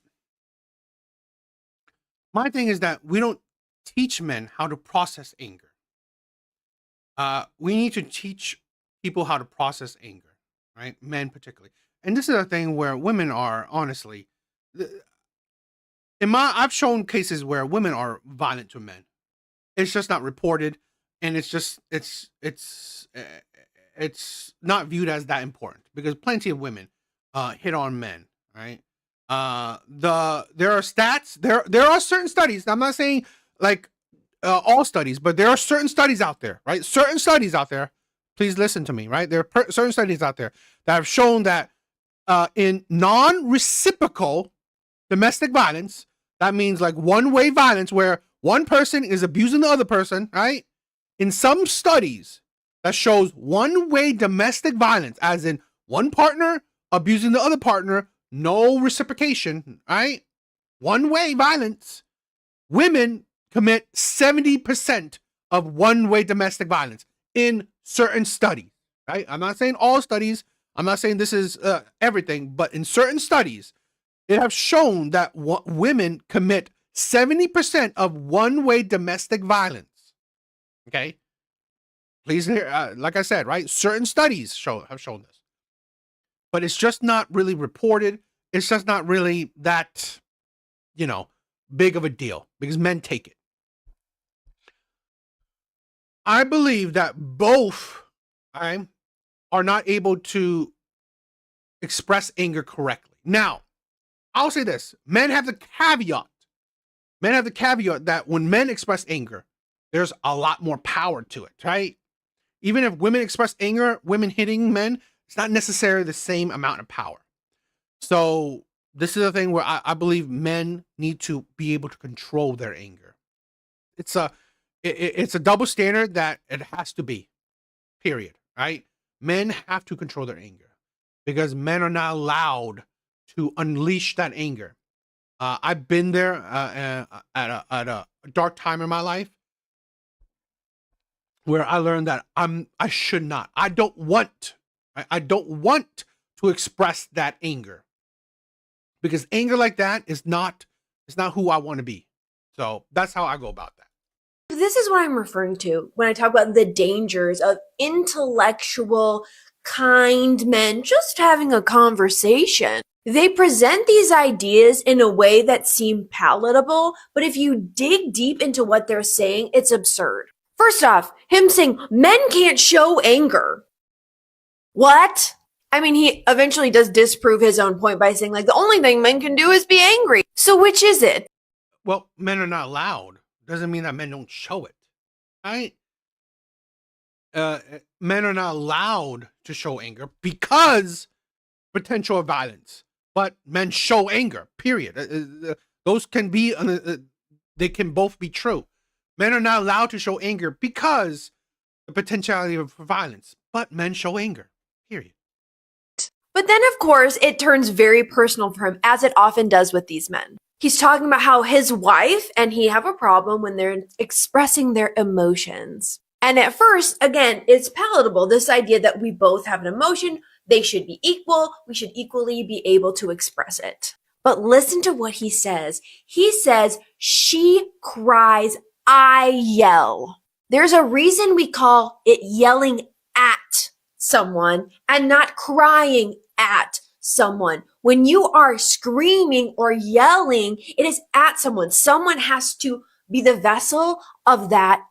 My thing is that we don't teach men how to process anger. We need to teach people how to process anger, right? Men particularly. And this is a thing where women are, honestly, I've shown cases where women are violent to men. It's just not reported. And it's not viewed as that important because plenty of women hit on men, right? There are stats. There are certain studies. I'm not saying like all studies, but there are certain studies out there, right? Certain studies out there. Please listen to me, right? There are certain studies out there that have shown that in non-reciprocal domestic violence, that means like one-way violence where one person is abusing the other person, right? In some studies that shows one-way domestic violence, as in one partner abusing the other partner, no reciprocation, right? One-way violence. women commit 70% of one-way domestic violence in certain studies, right? I'm not saying all studies. I'm not saying this is everything, but in certain studies, it have shown that women commit 70% of one-way domestic violence. Okay? Please, like I said, right? Certain studies have shown this. But it's just not really reported. It's just not really that, big of a deal because men take it. I believe that both are not able to express anger correctly. Now, I'll say this. Men have the caveat that when men express anger, there's a lot more power to it, right? Even if women express anger, women hitting men, it's not necessarily the same amount of power. So this is a thing where I believe men need to be able to control their anger. It's a double standard that it has to be, period, right? Men have to control their anger because men are not allowed to unleash that anger. I've been there at a dark time in my life where I learned that I should not. I don't want to express that anger because anger like that is not who I want to be. So that's how I go about that. This is what I'm referring to when I talk about the dangers of intellectual, kind men just having a conversation. They present these ideas in a way that seem palatable, but if you dig deep into what they're saying, it's absurd. First off, him saying men can't show anger. What? I mean, he eventually does disprove his own point by saying, like, the only thing men can do is be angry. So which is it? Well, men are not allowed. Doesn't mean that men don't show it, right? Men are not allowed to show anger because potential of violence, but men show anger, period. Those can be, they can both be true. Men are not allowed to show anger because the potentiality of violence, but men show anger, period. But then, of course, it turns very personal for him, as it often does with these men. He's talking about how his wife and he have a problem when they're expressing their emotions. And at first, again, it's palatable, this idea that we both have an emotion, they should be equal, we should equally be able to express it. But listen to what he says. He says, she cries, I yell. There's a reason we call it yelling at someone and not crying at someone. When you are screaming or yelling, it is at someone. Someone has to be the vessel of that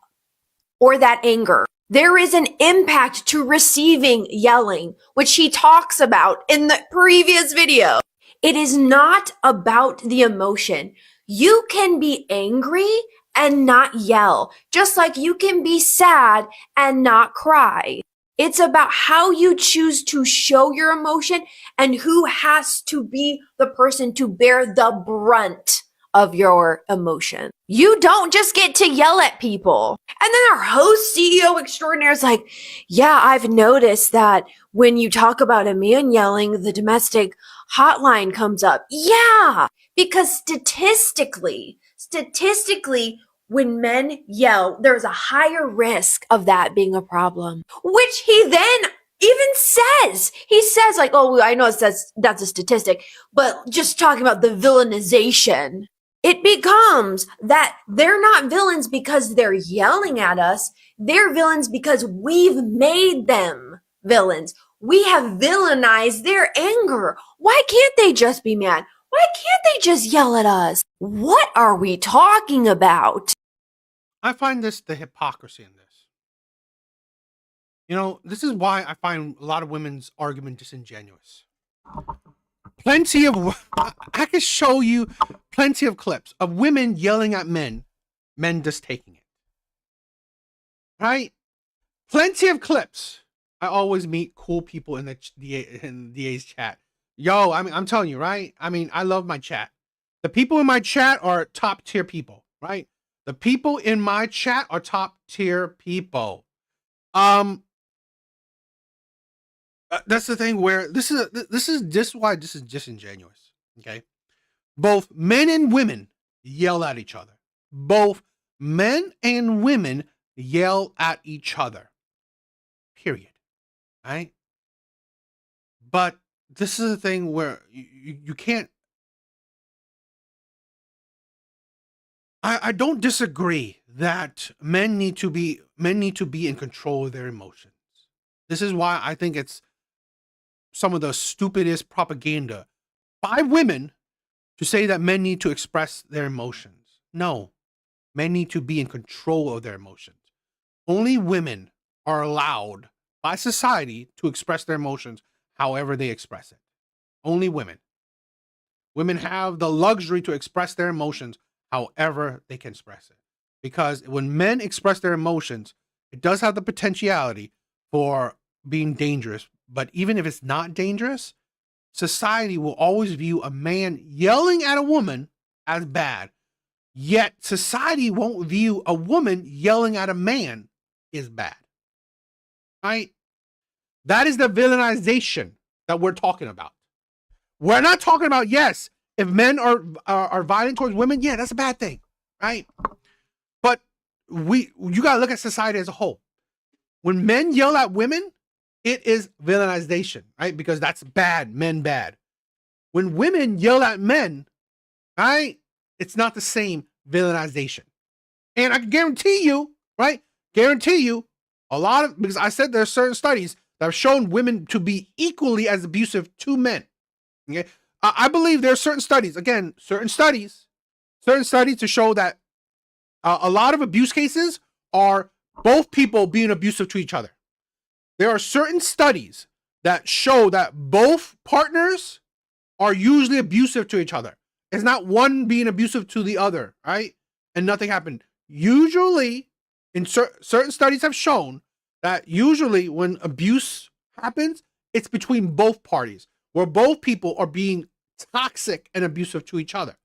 or that anger. There is an impact to receiving yelling, which he talks about in the previous video. It is not about the emotion. You can be angry and not yell, just like you can be sad and not cry. It's about how you choose to show your emotion and who has to be the person to bear the brunt of your emotion. You don't just get to yell at people. And then our host CEO extraordinaire is like, yeah, I've noticed that when you talk about a man yelling, the domestic hotline comes up. Yeah, because statistically, when men yell, there's a higher risk of that being a problem, which he then even says. He says, like, oh, I know that's a statistic, but just talking about the villainization, it becomes that they're not villains because they're yelling at us. They're villains because we've made them villains. We have villainized their anger. Why can't they just be mad? Why can't they just yell at us? What are we talking about? I find the hypocrisy in this. This is why I find a lot of women's argument disingenuous. I can show you plenty of clips of women yelling at men just taking it. Right? Plenty of clips. I always meet cool people in the DA's chat. Yo, I'm telling you, right? I love my chat. The people in my chat are top tier people, right? The people in my chat are top tier people. That's the thing where this is why this is disingenuous. Okay, both men and women yell at each other. both men and women yell at each other. Period. Right? But this is a thing where you can't. I don't disagree that men need to be in control of their emotions. This is why I think it's some of the stupidest propaganda by women to say that men need to express their emotions. No, men need to be in control of their emotions. Only women are allowed by society to express their emotions however they express it. Only women. Women have the luxury to express their emotions however they can express it. Because when men express their emotions, it does have the potentiality for being dangerous. But even if it's not dangerous, society will always view a man yelling at a woman as bad. Yet society won't view a woman yelling at a man as bad. Right? That is the villainization that we're talking about. We're not talking about, yes, if men are violent towards women, yeah, that's a bad thing, right? But you gotta look at society as a whole. When men yell at women, it is villainization, right? Because that's bad, men bad. When women yell at men, right, it's not the same villainization. And I can guarantee you, right? Because I said there are certain studies that have shown women to be equally as abusive to men. Okay, I believe there are certain studies to show that a lot of abuse cases are both people being abusive to each other. There are certain studies that show that both partners are usually abusive to each other. It's not one being abusive to the other, right? And nothing happened. Usually, in certain studies have shown that usually when abuse happens, it's between both parties, where both people are being toxic and abusive to each other.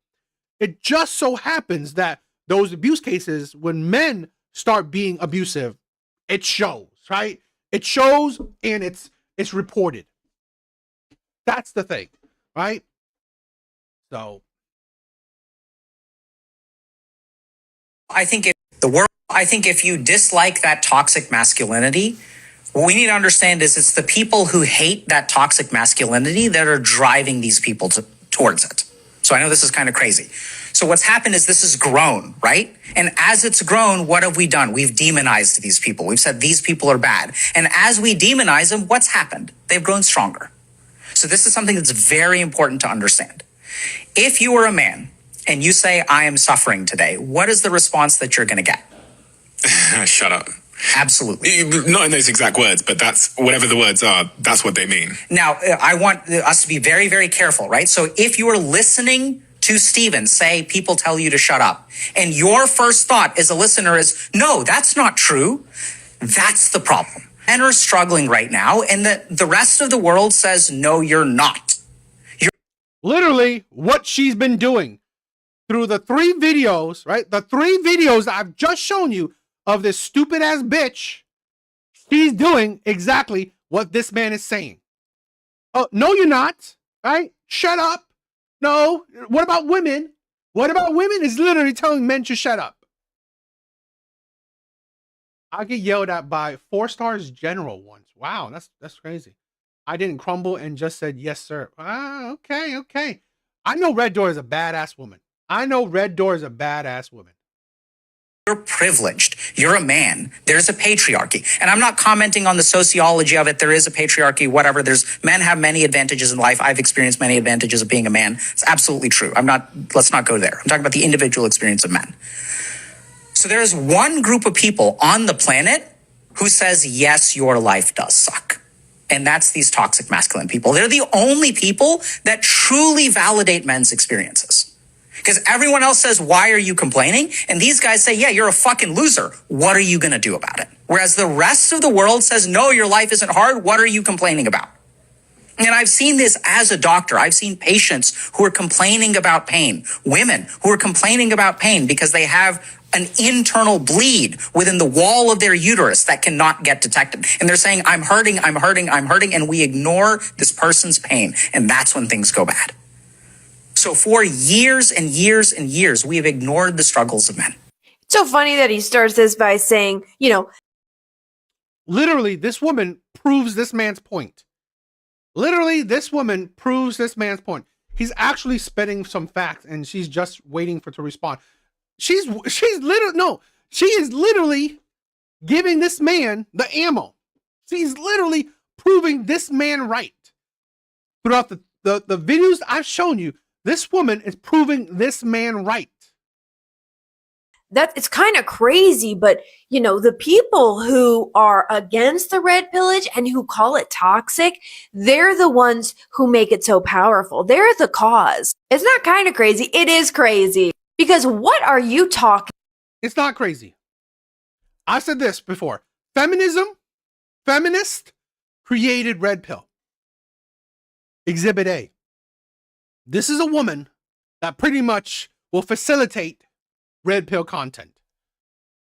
It just so happens that those abuse cases, when men start being abusive, it shows, right? It shows and it's reported. That's the thing, right? So I think if you dislike that toxic masculinity, what we need to understand is it's the people who hate that toxic masculinity that are driving these people towards it. So I know this is kind of crazy. So what's happened is this has grown, right? And as it's grown, what have we done? We've demonized these people. We've said these people are bad. And as we demonize them, what's happened? They've grown stronger. So this is something that's very important to understand. If you are a man and you say, I am suffering today, what is the response that you're going to get? Shut up. Absolutely. Not in those exact words, but that's whatever the words are, that's what they mean. Now, I want us to be very, very careful, right? So if you are listening to Steven say people tell you to shut up, and your first thought as a listener is, no, that's not true, that's the problem. Men are struggling right now, and the rest of the world says, no, you're not. Literally what she's been doing through the 3 videos, right? The 3 videos that I've just shown you of this stupid ass bitch, she's doing exactly what this man is saying. Oh, no, you're not, right? Shut up. No. What about women? What about women is literally telling men to shut up. I get yelled at by 4 stars general once. Wow, that's crazy. I didn't crumble and just said, yes, sir. Ah, okay. I know Red Door is a badass woman. You're privileged. You're a man. There's a patriarchy. And I'm not commenting on the sociology of it. There is a patriarchy, whatever. Men have many advantages in life. I've experienced many advantages of being a man. It's absolutely true. Let's not go there. I'm talking about the individual experience of men. So there's one group of people on the planet who says, yes, your life does suck. And that's these toxic masculine people. They're the only people that truly validate men's experiences. Because everyone else says, why are you complaining? And these guys say, yeah, you're a fucking loser. What are you going to do about it? Whereas the rest of the world says, no, your life isn't hard. What are you complaining about? And I've seen this as a doctor. I've seen patients who are complaining about pain, women who are complaining about pain because they have an internal bleed within the wall of their uterus that cannot get detected. And they're saying, I'm hurting. And we ignore this person's pain. And that's when things go bad. So for years and years and years, we have ignored the struggles of men. It's so funny that he starts this by saying, you know, Literally, this woman proves this man's point. Literally, this woman proves this man's point. He's actually spitting some facts, and she's just waiting for to respond. She is literally giving this man the ammo. She's literally proving this man right. Throughout the videos I've shown you, this woman is proving this man right. that it's kind of crazy, but you know, the people who are against the red pillage and who call it toxic, they're the ones who make it so powerful. They're the cause. It's not kind of crazy. It is crazy. Because what are you talking? It's not crazy. I said this before. Feminist created Red Pill. Exhibit A. This is a woman that pretty much will facilitate Red Pill content.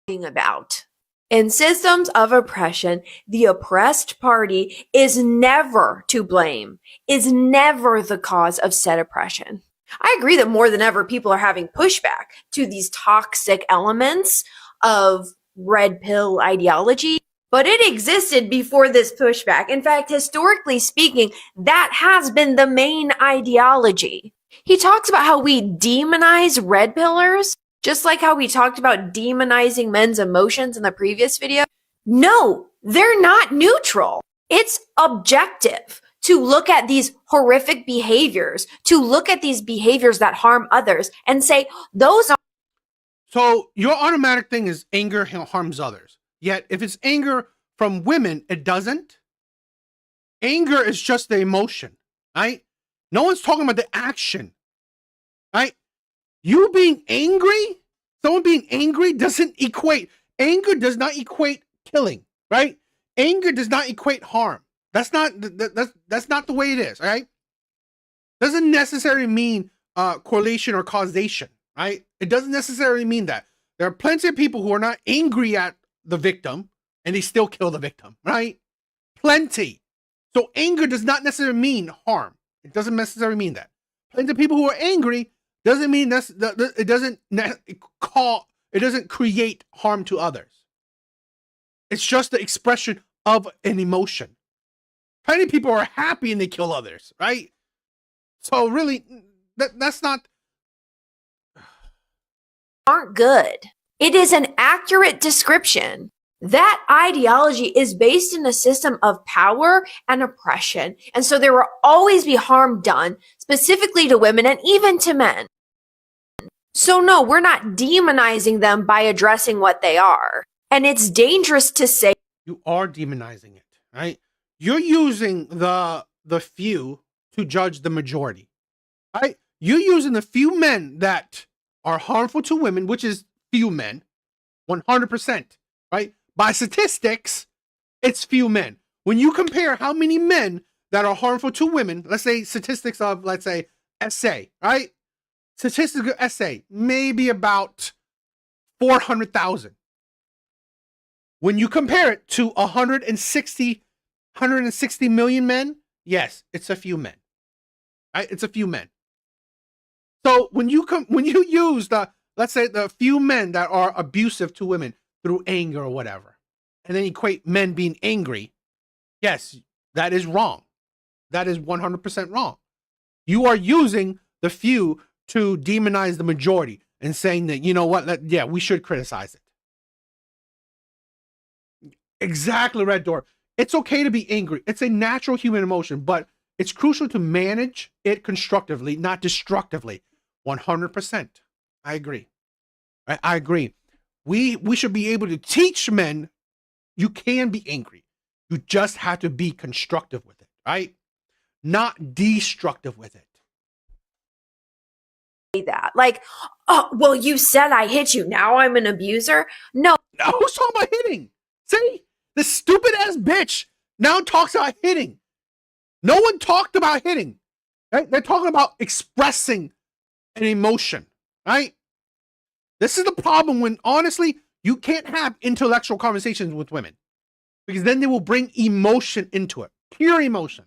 About. In systems of oppression, the oppressed party is never to blame, is never the cause of said oppression. I agree that more than ever, people are having pushback to these toxic elements of red pill ideology, but it existed before this pushback. In fact, historically speaking, that has been the main ideology. He talks about how we demonize red pillars, just like how we talked about demonizing men's emotions in the previous video. No, they're not neutral. It's objective to look at these horrific behaviors, to look at these behaviors that harm others and say, those are. So your automatic thing is anger harms others. Yet if it's anger from women, it doesn't. Anger is just the emotion, right? No one's talking about the action, right? You being angry, someone being angry doesn't equate. Anger does not equate killing, right? Anger does not equate harm. That's not the way it is, right? Doesn't necessarily mean correlation or causation, right? It doesn't necessarily mean that. There are plenty of people who are not angry at the victim and they still kill the victim, right? Plenty. So anger does not necessarily mean harm. It doesn't necessarily mean that. Plenty of people who are angry doesn't mean it doesn't create harm to others. It's just the expression of an emotion. Plenty of people are happy and they kill others, right? So really, that's not. Aren't good. It is an accurate description. That ideology is based in a system of power and oppression. And so there will always be harm done, specifically to women and even to men. So no, we're not demonizing them by addressing what they are. And it's dangerous to say. You are demonizing it, right? You're using the few to judge the majority, right? You're using the few men that are harmful to women, which is few men, 100%, right? By statistics, it's few men. When you compare how many men that are harmful to women, let's say statistics of, let's say, SA, right? Statistics of SA, maybe about 400,000. When you compare it to 160 million men, yes, it's a few men, right? It's a few men. So when you use let's say the few men that are abusive to women through anger or whatever, and then equate men being angry, yes, that is wrong. That is 100% wrong. You are using the few to demonize the majority and saying that, you know what, yeah, we should criticize it. Exactly, Red Door. It's okay to be angry. It's a natural human emotion, but it's crucial to manage it constructively, not destructively. 100%. I agree. I agree. We should be able to teach men you can be angry. You just have to be constructive with it, right? Not destructive with it. That like, oh, well, you said I hit you. Now I'm an abuser. No. Who's talking about hitting? See? The stupid ass bitch now talks about hitting. No one talked about hitting. Right? They're talking about expressing an emotion, right? This is the problem when, honestly, you can't have intellectual conversations with women because then they will bring emotion into it. Pure emotion,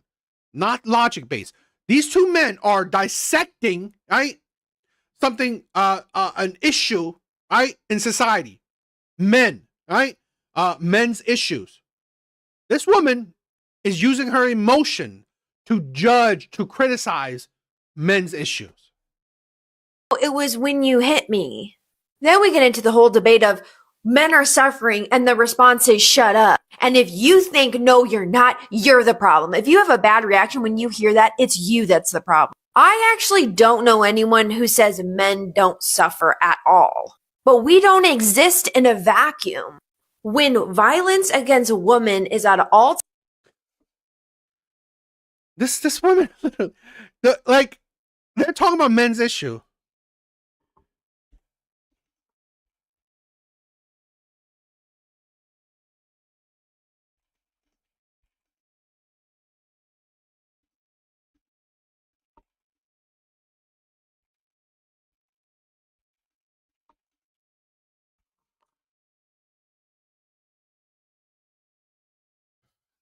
not logic based. These two men are dissecting, right, something, an issue, right, in society. Men, right, men's issues. This woman is using her emotion to judge, to criticize men's issues. It was when you hit me. Then we get into the whole debate of men are suffering and the response is shut up. And if you think, no, you're not, you're the problem. If you have a bad reaction when you hear that, it's you that's the problem. I actually don't know anyone who says men don't suffer at all. But we don't exist in a vacuum. When violence against a woman is at all This woman, like, they're talking about men's issue.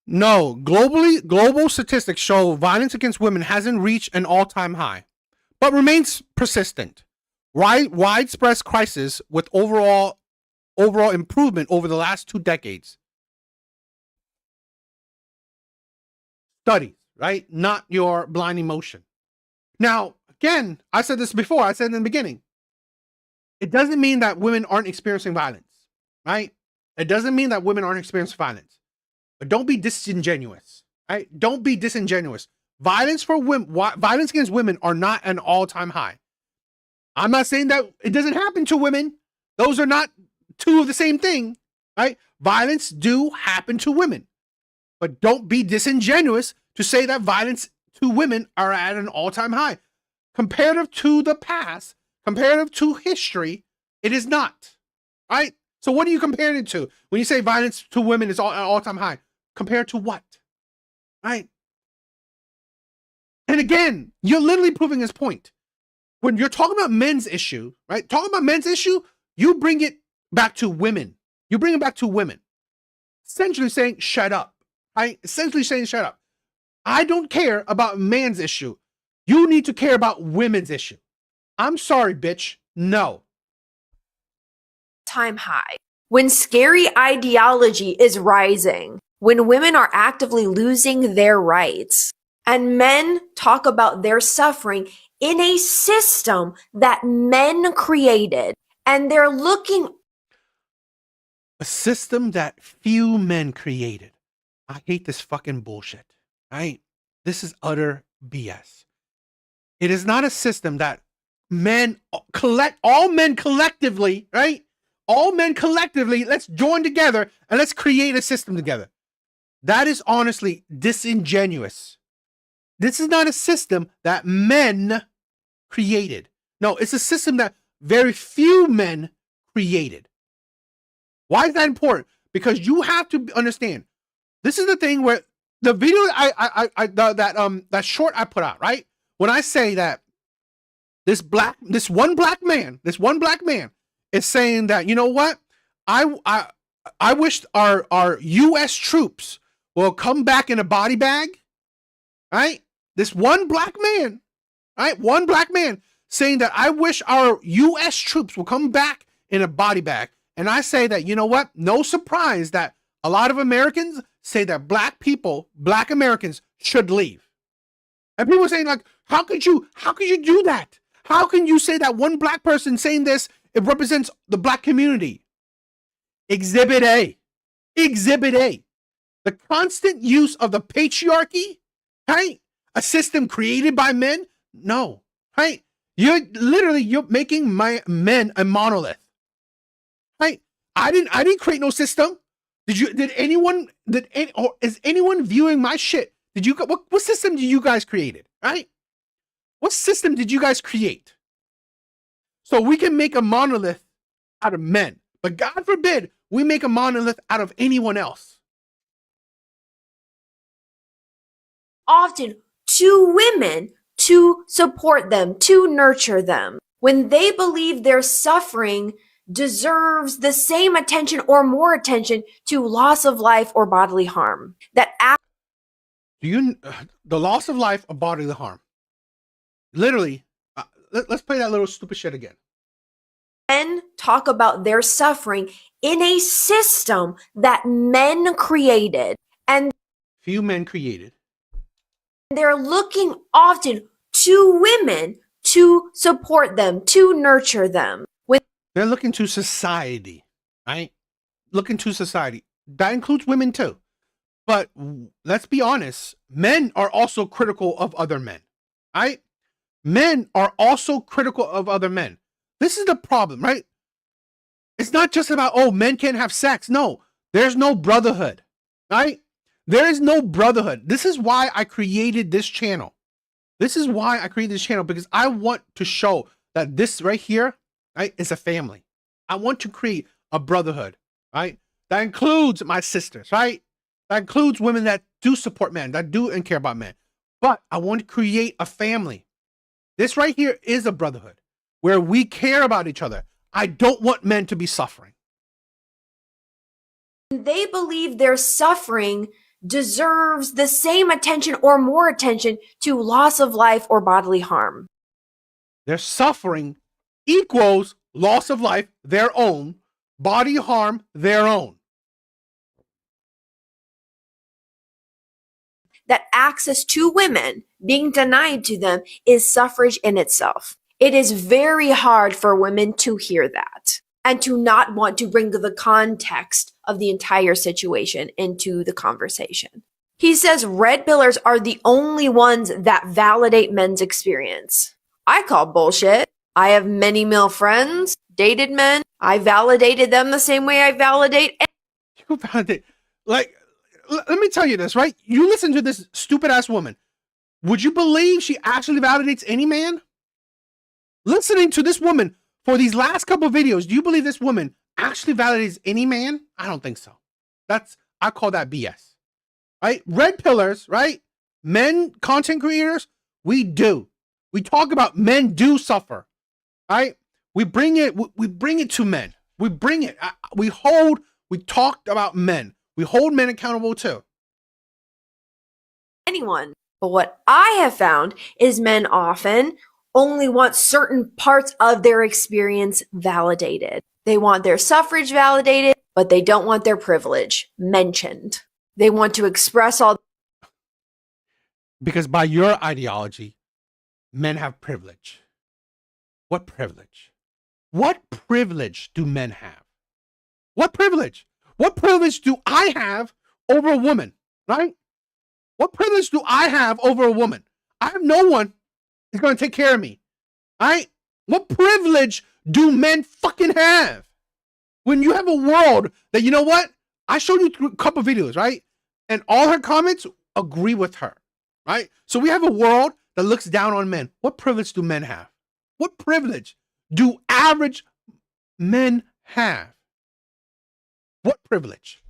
No, global statistics show violence against women hasn't reached an all-time high, but remains persistent. Widespread crisis with overall improvement over the last 2 decades. Studies, right? Not your blind emotion. Now, again, I said this before, I said in the beginning. It doesn't mean that women aren't experiencing violence, right? It doesn't mean that women aren't experiencing violence. But don't be disingenuous, right? Don't be disingenuous. Violence against women are not an all-time high. I'm not saying that it doesn't happen to women. Those are not two of the same thing, right? Violence do happen to women. But don't be disingenuous to say that violence to women are at an all-time high. Comparative to the past, comparative to history, it is not, right? So what are you comparing it to? When you say violence to women is all-time high, compared to what? Right? And again, you're literally proving his point. When you're talking about men's issue, right? Talking about men's issue, you bring it back to women. You bring it back to women. Essentially saying, shut up. Right? Essentially saying, shut up. I don't care about man's issue. You need to care about women's issue. I'm sorry, bitch. No. time high. When scary ideology is rising, when women are actively losing their rights, and men talk about their suffering in a system that men created, and they're looking. A system that few men created. I hate this fucking bullshit, right? This is utter BS. It is not a system that all men collectively, right? All men collectively, let's join together and let's create a system together. That is honestly disingenuous. This is not a system that men created. No, it's a system that very few men created. Why is that important? Because you have to understand. This is the thing where the video that short I put out, right? When I say that this one black man is saying that, you know what? I wish our US troops will come back in a body bag, right? This one black man, right? One black man saying that I wish our US troops will come back in a body bag. And I say that, you know what? No surprise that a lot of Americans say that black Americans should leave. And people are saying, like, how could you do that? How can you say that one black person saying this, it represents the black community? Exhibit A. The constant use of the patriarchy, right? A system created by men? No, right? You're making my men a monolith. Right? I didn't create no system. Is anyone viewing my shit? What system did you guys created? Right? What system did you guys create? So we can make a monolith out of men, but God forbid we make a monolith out of anyone else. Often to women to support them, to nurture them, when they believe their suffering deserves the same attention or more attention to loss of life or bodily harm. The loss of life or bodily harm. Literally, let's play that little stupid shit again. Men talk about their suffering in a system that men created, and Few men created. they're looking often to women to support them, to nurture them. They're looking to society, right? Looking to society. That includes women too. But let's be honest, men are also critical of other men, right? Men are also critical of other men. This is the problem, right? It's not just about, oh, men can't have sex. No, there's no brotherhood, right? There is no brotherhood. This is why I created this channel. This is why I created this channel, because I want to show that this right here, right, is a family. I want to create a brotherhood, right? That includes my sisters, right? That includes women that do support men, that do and care about men. But I want to create a family. This right here is a brotherhood where we care about each other. I don't want men to be suffering. They believe their suffering deserves the same attention or more attention to loss of life or bodily harm. Their suffering equals loss of life, their own, body harm, their own. That access to women being denied to them is suffrage in itself. It is very hard for women to hear that and to not want to bring the context of the entire situation into the conversation. He says red pillars are the only ones that validate men's experience. I call bullshit. I have many male friends, dated men. I validated them the same way I validate. You validate, like, let me tell you this, right? You listen to this stupid ass woman. Would you believe she actually validates any man? Listening to this woman for these last couple of videos, do you believe this woman actually validates any man? I don't think so. I call that BS. Right? Red pillars, right? Men, content creators, we do. We talk about men do suffer. Right? We bring it to men. We bring it. We talked about men. We hold men accountable too. Anyone. But what I have found is men often only want certain parts of their experience validated. They want their suffrage validated, but they don't want their privilege mentioned. They want to express all. Because by your ideology, men have privilege. What privilege? What privilege do men have? What privilege? What privilege do I have over a woman, right? What privilege do I have over a woman? I have no one who's going to take care of me, right? What privilege do men fucking have? When you have a world that, you know what? I showed you a couple of videos, right? And all her comments agree with her, right? So we have a world that looks down on men. What privilege do men have? What privilege do average men have? What privilege?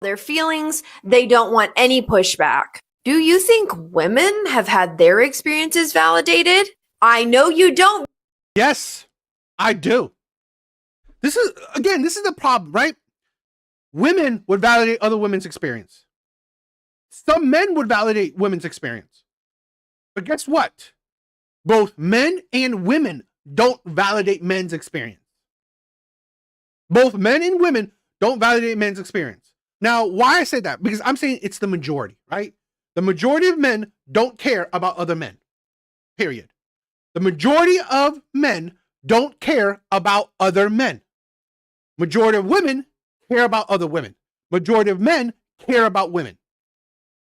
Their feelings, they don't want any pushback. Do you think women have had their experiences validated? I know you don't. Yes, I do. This is the problem, right? Women would validate other women's experience. Some men would validate women's experience. But guess what? Both men and women don't validate men's experience. Both men and women don't validate men's experience. Now, why I say that? Because I'm saying it's the majority, right? The majority of men don't care about other men, period. The majority of men don't care about other men. Majority of women care about other women. Majority of men care about women.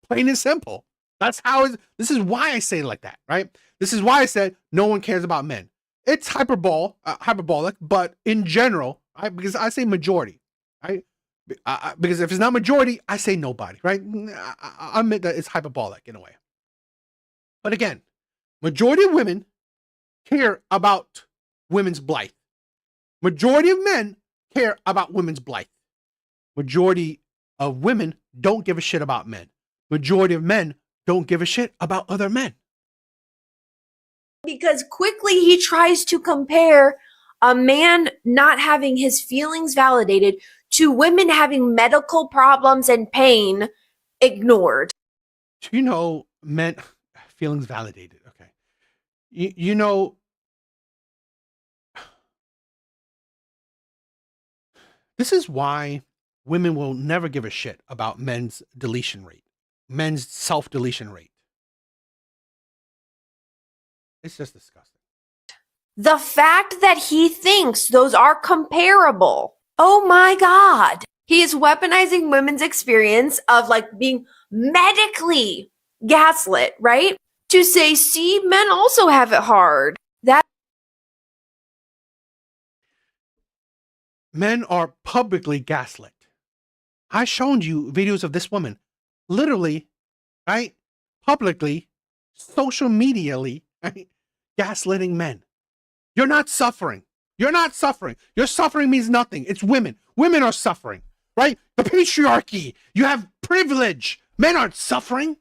Plain and simple. This is why I say it like that, right? This is why I said no one cares about men. It's hyperbolic, but in general, right? Because I say majority, right? Because if it's not majority, I say nobody, right? I admit that it's hyperbolic in a way. But again, majority of women care about women's blight. Majority of men care about women's blight. Majority of women don't give a shit about men. Majority of men don't give a shit about other men. Because quickly he tries to compare a man not having his feelings validated to women having medical problems and pain ignored. Do you know men feelings validated? Okay. you know, this is why women will never give a shit about men's deletion rate, men's self-deletion rate. It's just disgusting. The fact that he thinks those are comparable. Oh my God. He is weaponizing women's experience of like being medically gaslit, right? To say, see, men also have it hard. That Men are publicly gaslit. I shown you videos of this woman, literally, right? Publicly, social medially, right? Gaslighting men. You're not suffering. You're not suffering. Your suffering means nothing. It's women. Women are suffering, right? The patriarchy. You have privilege. Men aren't suffering.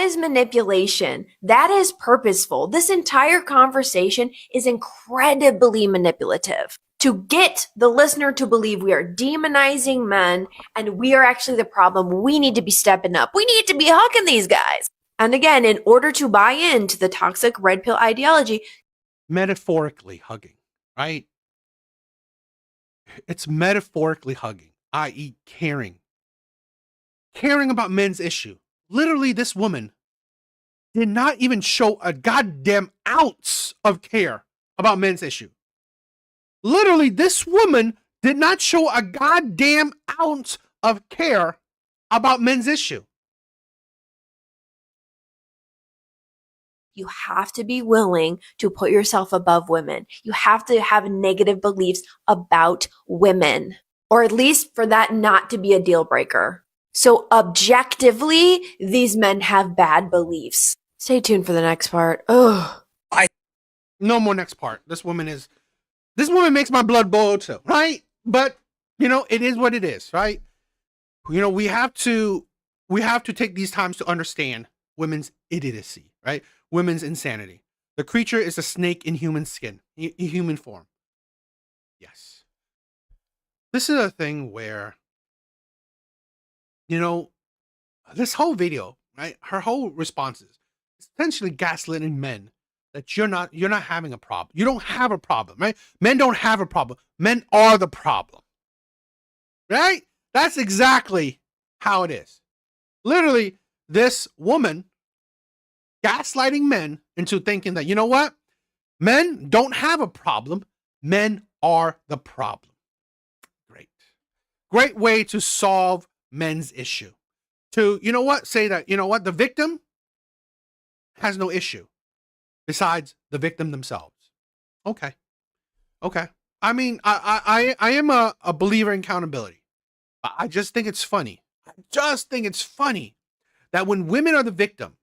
is manipulation. That is purposeful. This entire conversation is incredibly manipulative to get the listener to believe we are demonizing men and we are actually the problem. We need to be stepping up. We need to be hugging these guys. And again, in order to buy into the toxic red pill ideology, Metaphorically hugging, right? It's metaphorically hugging, i.e. caring. Caring about men's issue. Literally, this woman did not even show a goddamn ounce of care about men's issue. Literally, this woman did not show a goddamn ounce of care about men's issue. you have to be willing to put yourself above women. You have to have negative beliefs about women, or at least for that not to be a deal breaker. So objectively, these men have bad beliefs. Stay tuned for the next part. Ugh. No more next part. This woman makes my blood boil too, right? But, it is what it is, right? We have to take these times to understand women's idiocy, right? Women's insanity. The creature is a snake in human skin, in human form. Yes. This is a thing where, this whole video, right? Her whole response is essentially gaslighting men that you're not having a problem. You don't have a problem, right? Men don't have a problem. Men are the problem. Right? That's exactly how it is. Literally, this woman gaslighting men into thinking that, you know what? Men don't have a problem. Men are the problem. Great. Great way to solve men's issue. To, say that, the victim has no issue besides the victim themselves. Okay. I mean, I am a believer in accountability. I just think it's funny. That when women are the victim,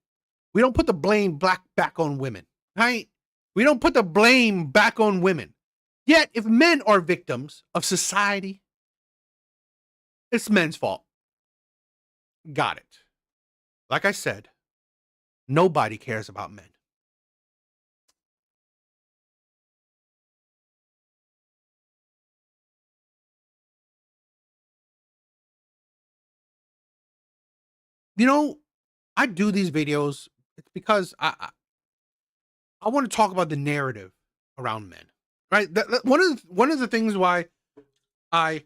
we don't put the blame back on women, right? We don't put the blame back on women. Yet, if men are victims of society, it's men's fault. Got it. Like I said, nobody cares about men. I do these videos. It's because I want to talk about the narrative around men, right? One of the things why I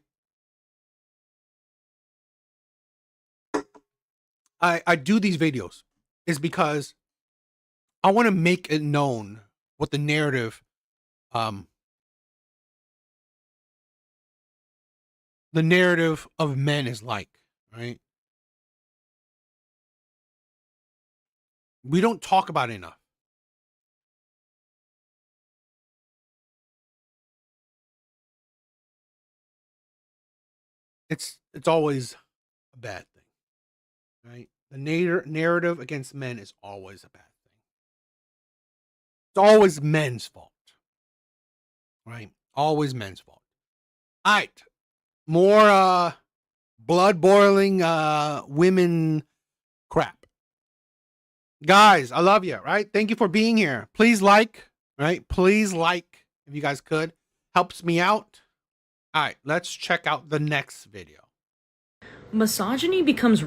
do these videos is because I want to make it known what the narrative of men is like, right? We don't talk about it enough. It's always a bad thing, right? The narrative against men is always a bad thing. It's always men's fault, right? Always men's fault. All right, more blood boiling women crap. Guys, I love you, right? Thank you for being here. Please like, right? Please like, if you guys could. Helps me out. All right, let's check out the next video. Misogyny becomes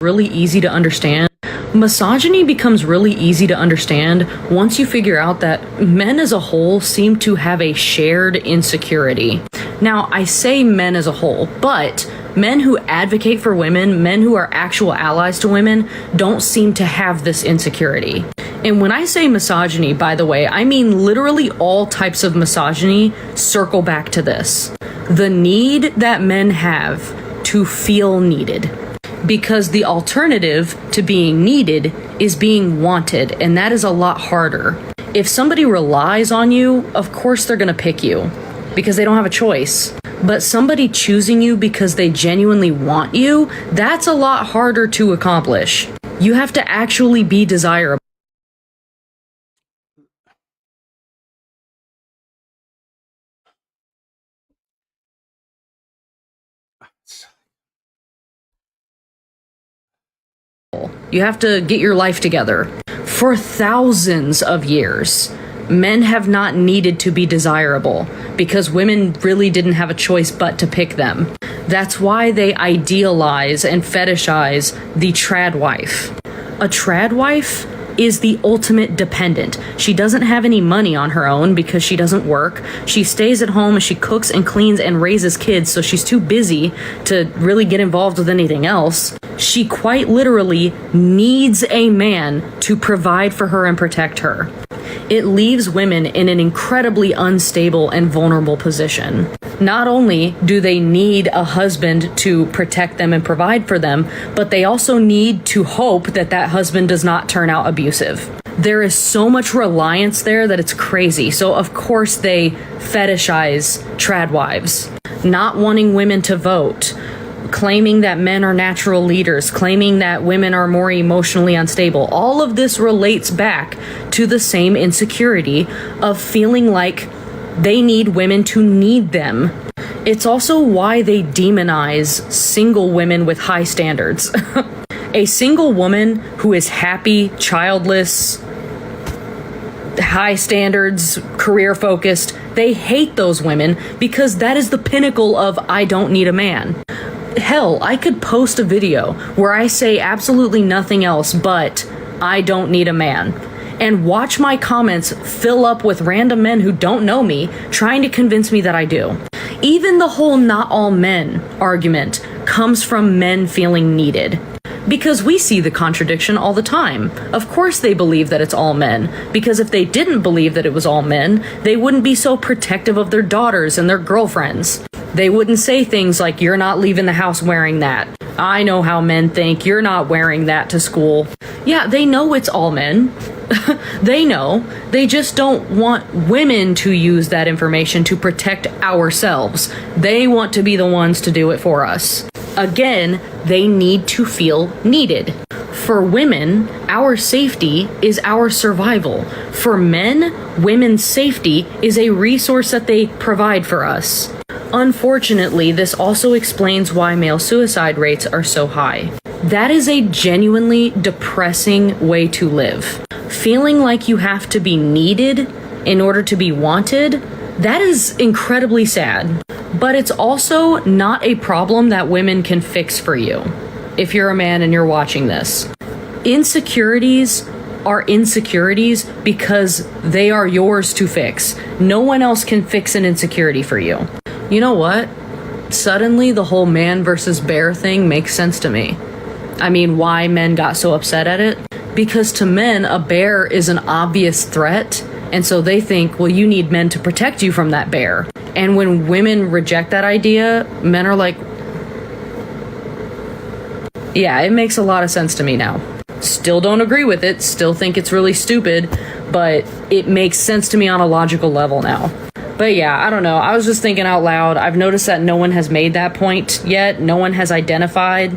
really easy to understand. Misogyny becomes really easy to understand once you figure out that men as a whole seem to have a shared insecurity. Now, I say men as a whole, but men who advocate for women, men who are actual allies to women, don't seem to have this insecurity. And when I say misogyny, by the way, I mean literally all types of misogyny circle back to this. The need that men have to feel needed. Because the alternative to being needed is being wanted, and that is a lot harder. If somebody relies on you, of course they're gonna pick you, because they don't have a choice. But somebody choosing you because they genuinely want you, that's a lot harder to accomplish. You have to actually be desirable. You have to get your life together. For thousands of years, men have not needed to be desirable because women really didn't have a choice but to pick them. That's why they idealize and fetishize the trad wife. A trad wife is the ultimate dependent. She doesn't have any money on her own because she doesn't work. She stays at home and she cooks and cleans and raises kids, so she's too busy to really get involved with anything else. She quite literally needs a man to provide for her and protect her. It leaves women in an incredibly unstable and vulnerable position. Not only do they need a husband to protect them and provide for them, but they also need to hope that that husband does not turn out abusive. There is so much reliance there that it's crazy. So of course they fetishize trad wives, not wanting women to vote, claiming that men are natural leaders, claiming that women are more emotionally unstable. All of this relates back to the same insecurity of feeling like they need women to need them. It's also why they demonize single women with high standards. A single woman who is happy, childless, high standards, career focused, they hate those women because that is the pinnacle of I don't need a man. Hell, I could post a video where I say absolutely nothing else but I don't need a man, and watch my comments fill up with random men who don't know me trying to convince me that I do. Even the whole not all men argument comes from men feeling needed. Because we see the contradiction all the time. Of course they believe that it's all men, because if they didn't believe that it was all men, they wouldn't be so protective of their daughters and their girlfriends. They wouldn't say things like, you're not leaving the house wearing that. I know how men think, you're not wearing that to school. Yeah, they know it's all men. They know. They just don't want women to use that information to protect ourselves. They want to be the ones to do it for us. Again, they need to feel needed. For women, our safety is our survival. For men, women's safety is a resource that they provide for us. Unfortunately, this also explains why male suicide rates are so high. That is a genuinely depressing way to live. Feeling like you have to be needed in order to be wanted, that is incredibly sad. But it's also not a problem that women can fix for you. If you're a man and you're watching this, insecurities are insecurities because they are yours to fix. No one else can fix an insecurity for you. You know what? Suddenly the whole man versus bear thing makes sense to me. I mean, why men got so upset at it? Because to men, a bear is an obvious threat, and so they think, well, you need men to protect you from that bear. And when women reject that idea, men are like, yeah, it makes a lot of sense to me now. Still don't agree with it, still think it's really stupid, but it makes sense to me on a logical level now. But yeah, I don't know. I was just thinking out loud. I've noticed that no one has made that point yet. No one has identified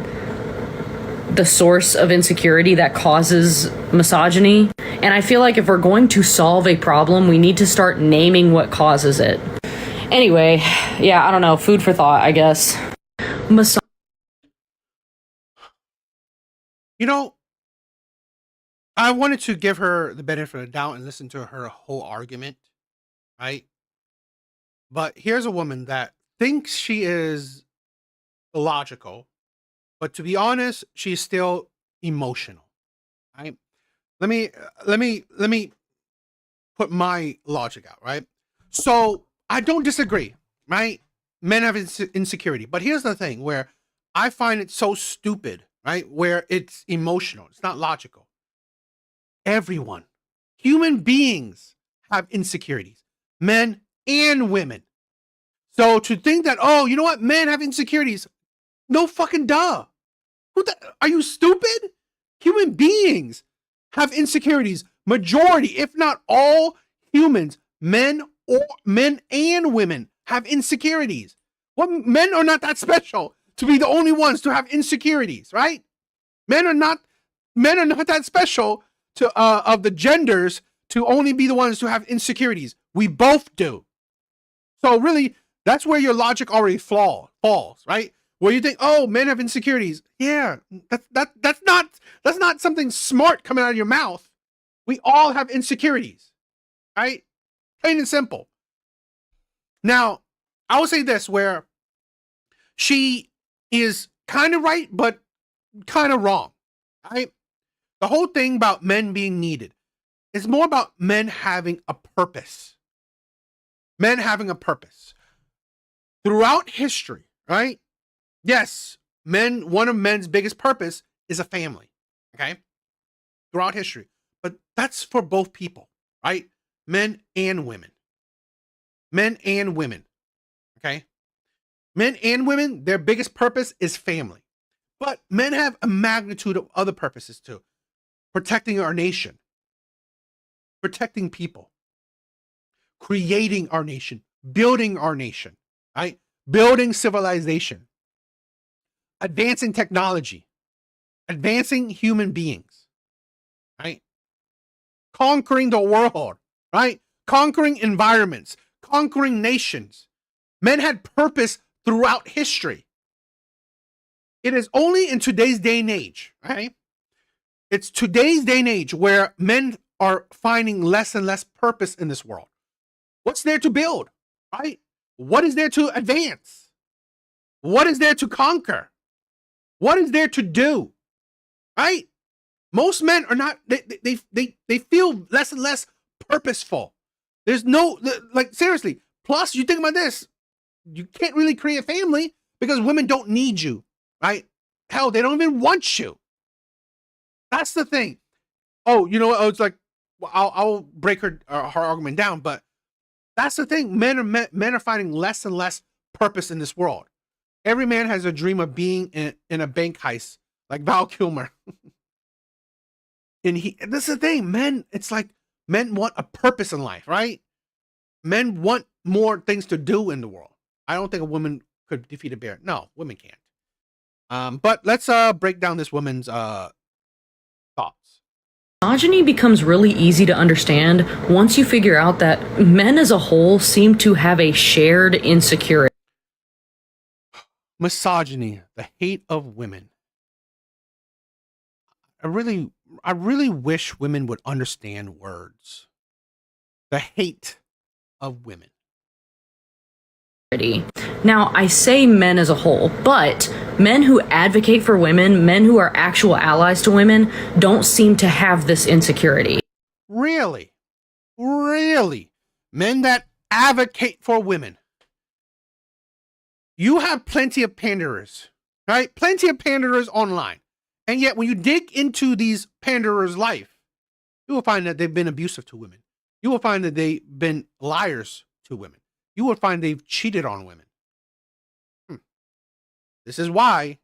the source of insecurity that causes misogyny. And I feel like if we're going to solve a problem, we need to start naming what causes it. Anyway, yeah, I don't know. Food for thought, I guess. You know, I wanted to give her the benefit of the doubt and listen to her whole argument, right? But here's a woman that thinks she is illogical, But to be honest, she's still emotional. Right? Let me put my logic out, right? So I don't disagree, right? Men have insecurity, but here's the thing where I find it so stupid, right? Where it's emotional, it's not logical. Everyone, human beings have insecurities, men and women. So to think that, oh, you know what, men have insecurities, no fucking duh. Are you stupid? Human beings have insecurities. Majority, if not all humans, men and women have insecurities. Well, men are not that special to be the only ones to have insecurities, right? Men are not that special to of the genders to only be the ones to have insecurities. We both do. So really, that's where your logic already falls, right? Where you think, oh, men have insecurities. Yeah, that's not something smart coming out of your mouth. We all have insecurities, right? Plain and simple. Now, I will say this, where she is kind of right, but kind of wrong, right? The whole thing about men being needed is more about men having a purpose. Men having a purpose. Throughout history, right? Yes, one of men's biggest purpose is a family, okay? Throughout history. But that's for both people, right? Men and women. Men and women, okay? Men and women, their biggest purpose is family. But men have a magnitude of other purposes too. Protecting our nation. Protecting people. Creating our nation. Building our nation, right? Building civilization. Advancing technology. Advancing human beings, right? Conquering the world, right? Conquering environments. Conquering nations. Men had purpose throughout history. It is only in today's day and age, right? It's today's day and age where men are finding less and less purpose in this world. What's there to build, right? What is there to advance? What is there to conquer? What is there to do, right? Most men are not, they feel less and less purposeful. There's no, like, seriously. Plus, you think about this, you can't really create a family because women don't need you, right? Hell, they don't even want you. That's the thing. Oh, you know what? Oh, it's like, well, I'll break her argument down, but that's the thing. Men are finding less and less purpose in this world. Every man has a dream of being in a bank heist, like Val Kilmer. And this is the thing, men. It's like men want a purpose in life, right? Men want more things to do in the world. I don't think a woman could defeat a bear. No, women can't. But let's break down this woman's thoughts. Misogyny becomes really easy to understand once you figure out that men as a whole seem to have a shared insecurity. Misogyny, the hate of women. I really wish women would understand words. The hate of women. Now, I say men as a whole, but men who advocate for women, men who are actual allies to women, don't seem to have this insecurity. Really? Really? Men that advocate for women. You have plenty of panderers, right? Plenty of panderers online. And yet when you dig into these panderers' life, you will find that they've been abusive to women. You will find that they've been liars to women. You will find they've cheated on women. This is why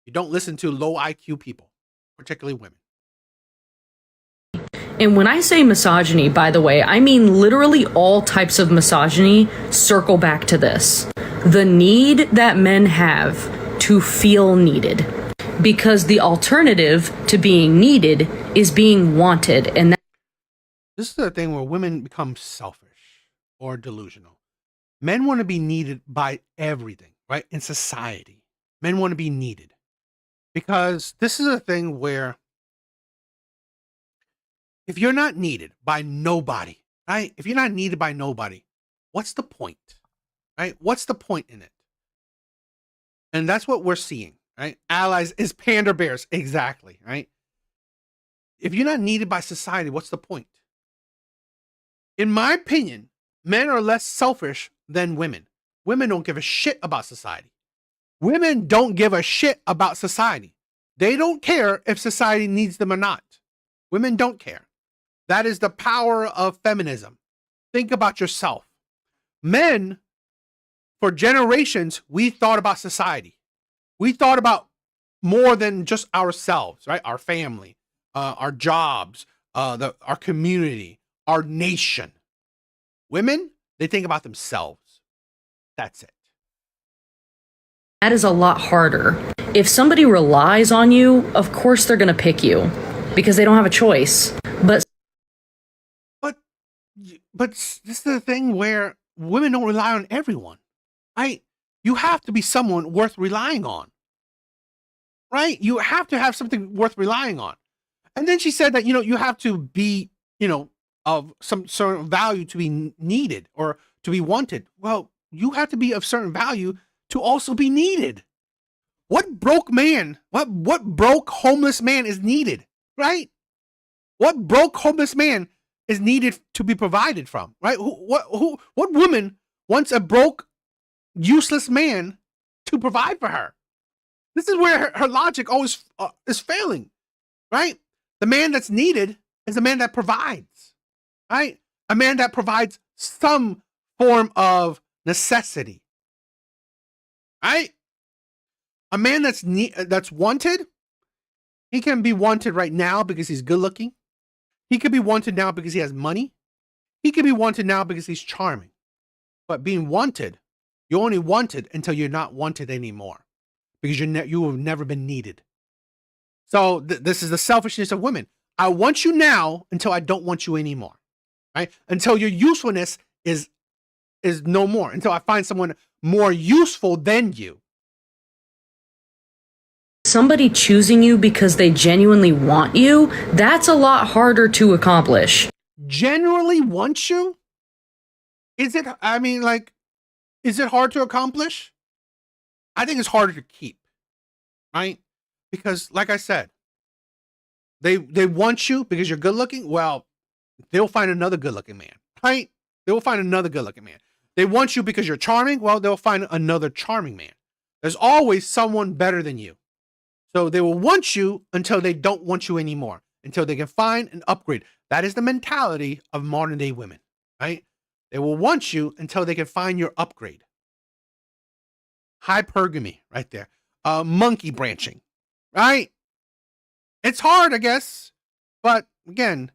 you don't listen to low IQ people, particularly women. And when I say misogyny, by the way, I mean literally all types of misogyny circle back to this. The need that men have to feel needed. Because the alternative to being needed is being wanted. And this is the thing where women become selfish or delusional. Men want to be needed by everything, right? In society, men want to be needed. Because this is a thing where if you're not needed by nobody, right? If you're not needed by nobody, what's the point, right? What's the point in it? And that's what we're seeing, right? Allies is panda bears. Exactly, right? If you're not needed by society, what's the point? In my opinion, men are less selfish than women. Women don't give a shit about society. Women don't give a shit about society. They don't care if society needs them or not. Women don't care. That is the power of feminism. Think about yourself. Men, for generations, we thought about society. We thought about more than just ourselves, right? Our family, our jobs, our community, our nation. Women, they think about themselves. That's it. That is a lot harder. If somebody relies on you, of course they're going to pick you because they don't have a choice. But this is the thing where women don't rely on everyone, right? You have to be someone worth relying on, right? You have to have something worth relying on. And then she said that, you have to be, of some sort of value to be needed or to be wanted. Well, you have to be of certain value to also be needed. What broke homeless man is needed, right? What broke homeless man is needed to be provided from, right? What woman wants a broke, useless man to provide for her? This is where her logic always is failing, right? The man that's needed is the man that provides, right? A man that provides some form of necessity, right? A man that's wanted, he can be wanted right now because he's good looking. He could be wanted now because he has money. He could be wanted now because he's charming. But being wanted, you're only wanted until you're not wanted anymore because you have never been needed. So this is the selfishness of women. I want you now until I don't want you anymore, right? Until your usefulness is no more, until I find someone more useful than you. Somebody choosing you because they genuinely want you, that's a lot harder to accomplish. Genuinely want you? Is it hard to accomplish? I think it's harder to keep, right? Because like I said, they want you because you're good looking. Well, they'll find another good looking man, right? They will find another good looking man. They want you because you're charming. Well, they'll find another charming man. There's always someone better than you. So they will want you until they don't want you anymore, until they can find an upgrade. That is the mentality of modern day women, right? They will want you until they can find your upgrade. Hypergamy right there. Monkey branching, right? It's hard, I guess. But again,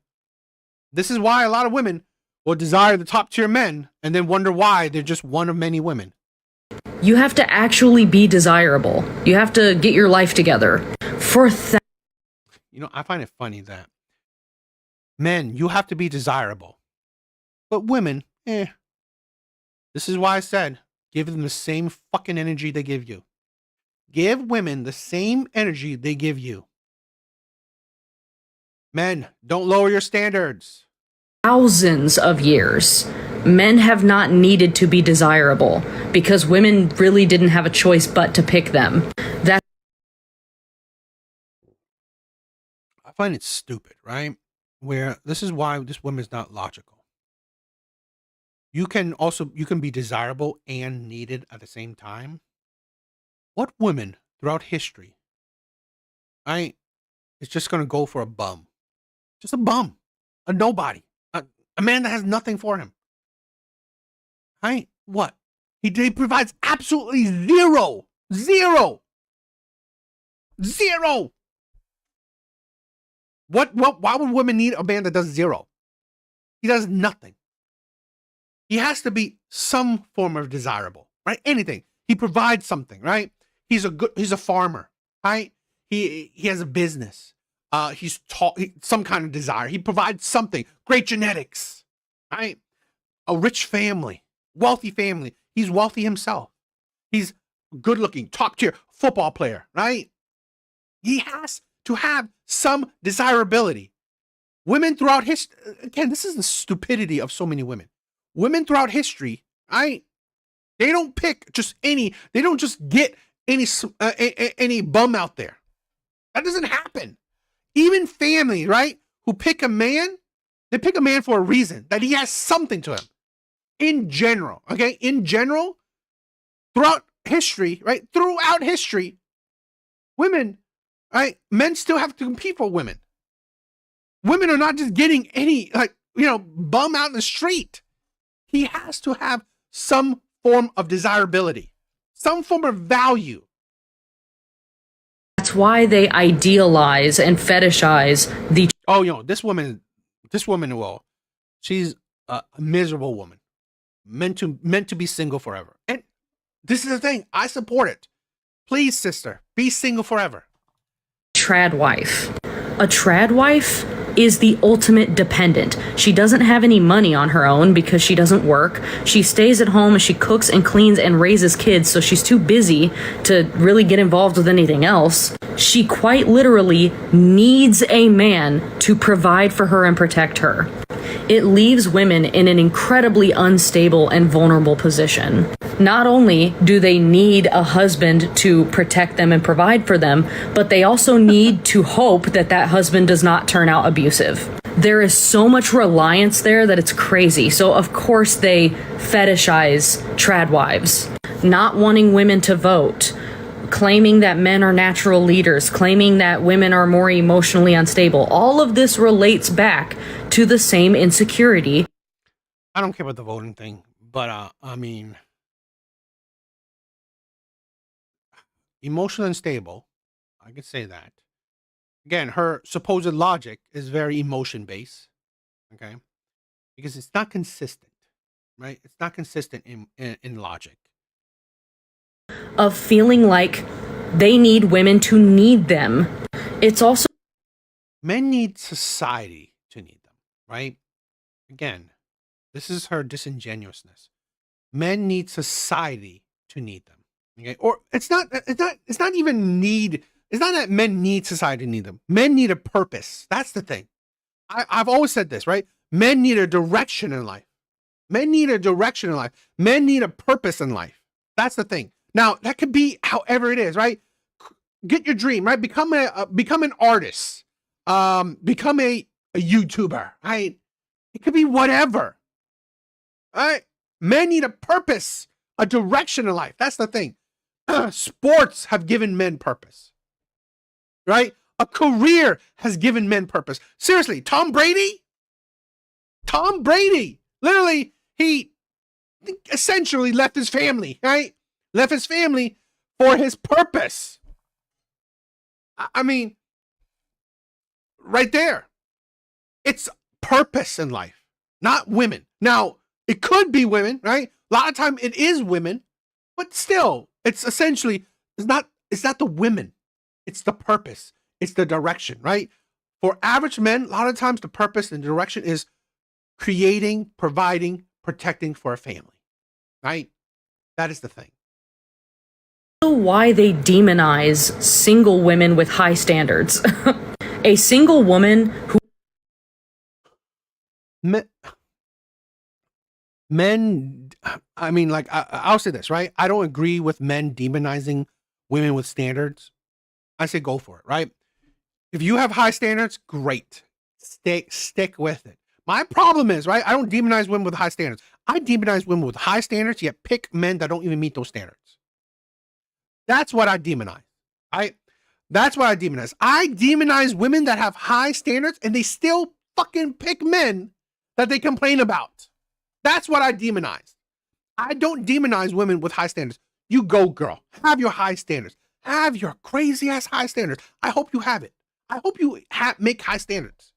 this is why a lot of women will desire the top tier men and then wonder why they're just one of many women. You have to actually be desirable. You have to get your life together. I find it funny that men, you have to be desirable. But women, This is why I said, give them the same fucking energy they give you. Give women the same energy they give you. Men, don't lower your standards. Thousands of years, men have not needed to be desirable because women really didn't have a choice but to pick them. I find it stupid, right? Where this is why this woman's not logical. You can be desirable and needed at the same time. What woman throughout history, right, is just going to go for a bum? Just a bum, a nobody, a man that has nothing for him. Right? What? He provides absolutely zero. Why would women need a man that does zero? He does nothing. He has to be some form of desirable, right? Anything. He provides something, right? He's a farmer, right? He has a business. He's some kind of desire. He provides something. Great genetics, right? A rich family, wealthy family. He's wealthy himself. He's good looking, top tier football player, right? He has to have some desirability. Women throughout history, again, this is the stupidity of so many women. Women throughout history, right? They don't pick just they don't just get any bum out there. That doesn't happen. Even family, right, who pick a man, they pick a man for a reason, that he has something to him. In general, okay? In general, throughout history, right? Throughout history, women, right? Men still have to compete for women. Women are not just getting any, like, bum out in the street. He has to have some form of desirability, some form of value. That's why they idealize and fetishize the This woman, well, she's a miserable woman, meant to be single forever. And this is the thing, I support it. Please, sister, be single forever. trad wife. A trad wife is the ultimate dependent. She doesn't have any money on her own because she doesn't work. She stays at home and she cooks and cleans and raises kids, so she's too busy to really get involved with anything else. She quite literally needs a man to provide for her and protect her. It leaves women in an incredibly unstable and vulnerable position. Not only do they need a husband to protect them and provide for them, but they also need to hope that that husband does not turn out abusive. There is so much reliance there that it's crazy. So of course they fetishize trad wives, not wanting women to vote, claiming that men are natural leaders, claiming that women are more emotionally unstable. All of this relates back to the same insecurity. I don't care about the voting thing, but emotionally unstable, I could say that. Again, her supposed logic is very emotion based, okay? Because it's not consistent, right? It's not consistent in logic. Of feeling like they need women to need them. It's also Men need society to need them, right? Again, this is her disingenuousness. Men need society to need them. Okay? Or it's not even need. It's not that men need society to need them. Men need a purpose. That's the thing. I've always said this, right? Men need a direction in life. Men need a direction in life. Men need a purpose in life. That's the thing. Now, that could be however it is, right? Get your dream, right? Become an artist. Become a YouTuber, right? It could be whatever. Right? Men need a purpose, a direction in life. That's the thing. Sports have given men purpose. Right? A career has given men purpose. Seriously, Tom Brady, literally, he essentially left his family, right? Left his family for his purpose. I mean, right there. It's purpose in life, not women. Now, it could be women, right? A lot of time it is women, but still, it's essentially, it's not the women. It's the purpose. It's the direction, right? For average men, a lot of times the purpose and the direction is creating, providing, protecting for a family, right? That is the thing. why they demonize single women with high standards. A single woman who Men, I mean, like, I'll say this, right? I don't agree with men demonizing women with standards. I say go for it, right? If you have high standards, great. Stick with it. My problem is, right? I don't demonize women with high standards. I demonize women with high standards, yet pick men that don't even meet those standards. That's what I demonize. That's what I demonize. I demonize women that have high standards and they still fucking pick men that they complain about. That's what I demonize. I don't demonize women with high standards. You go, girl. Have your high standards. Have your crazy ass high standards. I hope you have it. I hope you make high standards.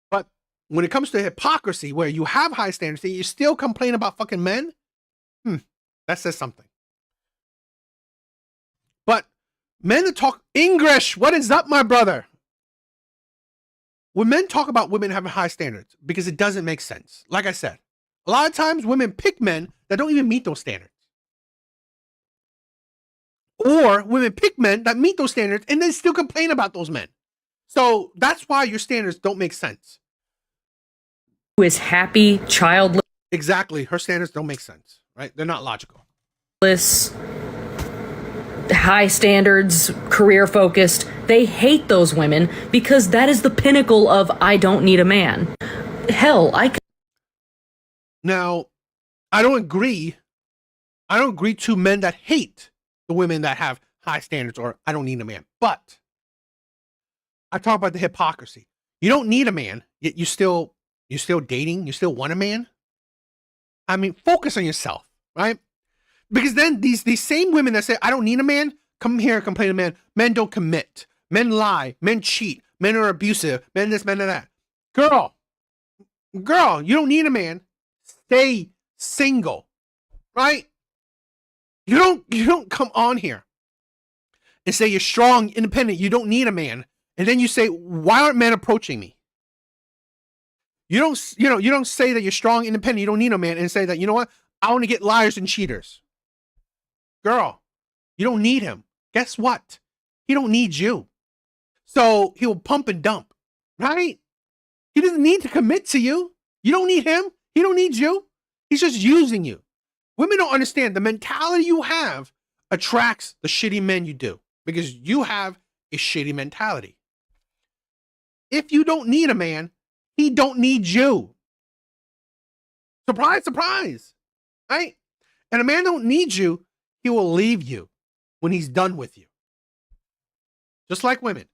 But when it comes to hypocrisy, where you have high standards and you still complain about fucking men, that says something. But men that talk English, what is up, my brother? When men talk about women having high standards, because it doesn't make sense. Like I said, a lot of times women pick men that don't even meet those standards. Or women pick men that meet those standards and then still complain about those men. So that's why your standards don't make sense. who is happy, childless, Exactly. Her standards don't make sense, right? They're not logical. high standards, career focused. They hate those women because that is the pinnacle of I don't need a man. Hell, Now, I don't agree. I don't agree to men that hate the women that have high standards or I don't need a man. But I talk about the hypocrisy. You don't need a man, yet you're still dating, you still want a man. I mean, focus on yourself, right? Because then these same women that say, I don't need a man, come here and complain to men. Men don't commit. Men lie. Men cheat. Men are abusive. Men this, men that. Girl, you don't need a man. Stay single, right? You don't come on here and say you're strong, independent, you don't need a man. And then you say, why aren't men approaching me? You don't say that you're strong, independent, you don't need a man, and say that, you know what? I want to get liars and cheaters. Girl, you don't need him. Guess what? He don't need you. So he'll pump and dump, right? He doesn't need to commit to you. You don't need him. He don't need you. He's just using you. Women don't understand the mentality you have attracts the shitty men you do because you have a shitty mentality. If you don't need a man, he don't need you. Surprise, surprise, right? And a man don't need you. He will leave you when he's done with you. Just like women.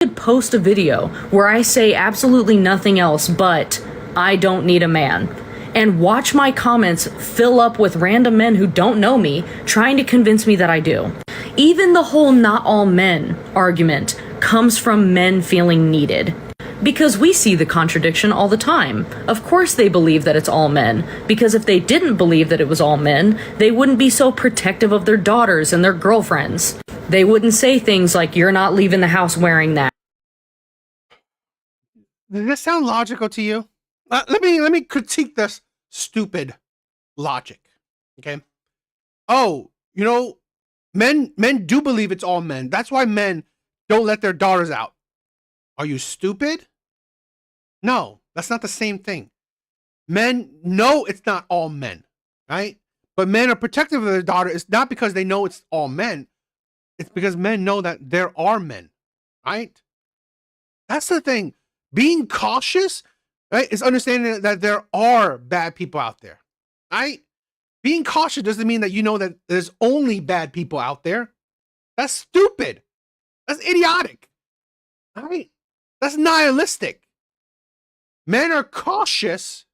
I could post a video where I say absolutely nothing else but I don't need a man, and watch my comments fill up with random men who don't know me trying to convince me that I do. Even the whole not all men argument comes from men feeling needed. Because we see the contradiction all the time. Of course they believe that it's all men, because if they didn't believe that it was all men, they wouldn't be so protective of their daughters and their girlfriends. They wouldn't say things like, you're not leaving the house wearing that. Does this sound logical to you? Let me critique this stupid logic. Okay. Oh, men do believe it's all men. That's why men don't let their daughters out. Are you stupid? No, that's not the same thing. Men know it's not all men, right? But men are protective of their daughter. It's not because they know it's all men. It's because men know that there are men, right? That's the thing. Being cautious, right, is understanding that there are bad people out there, right? Being cautious doesn't mean that you know that there's only bad people out there. That's stupid. That's idiotic, right? That's nihilistic. Men are cautious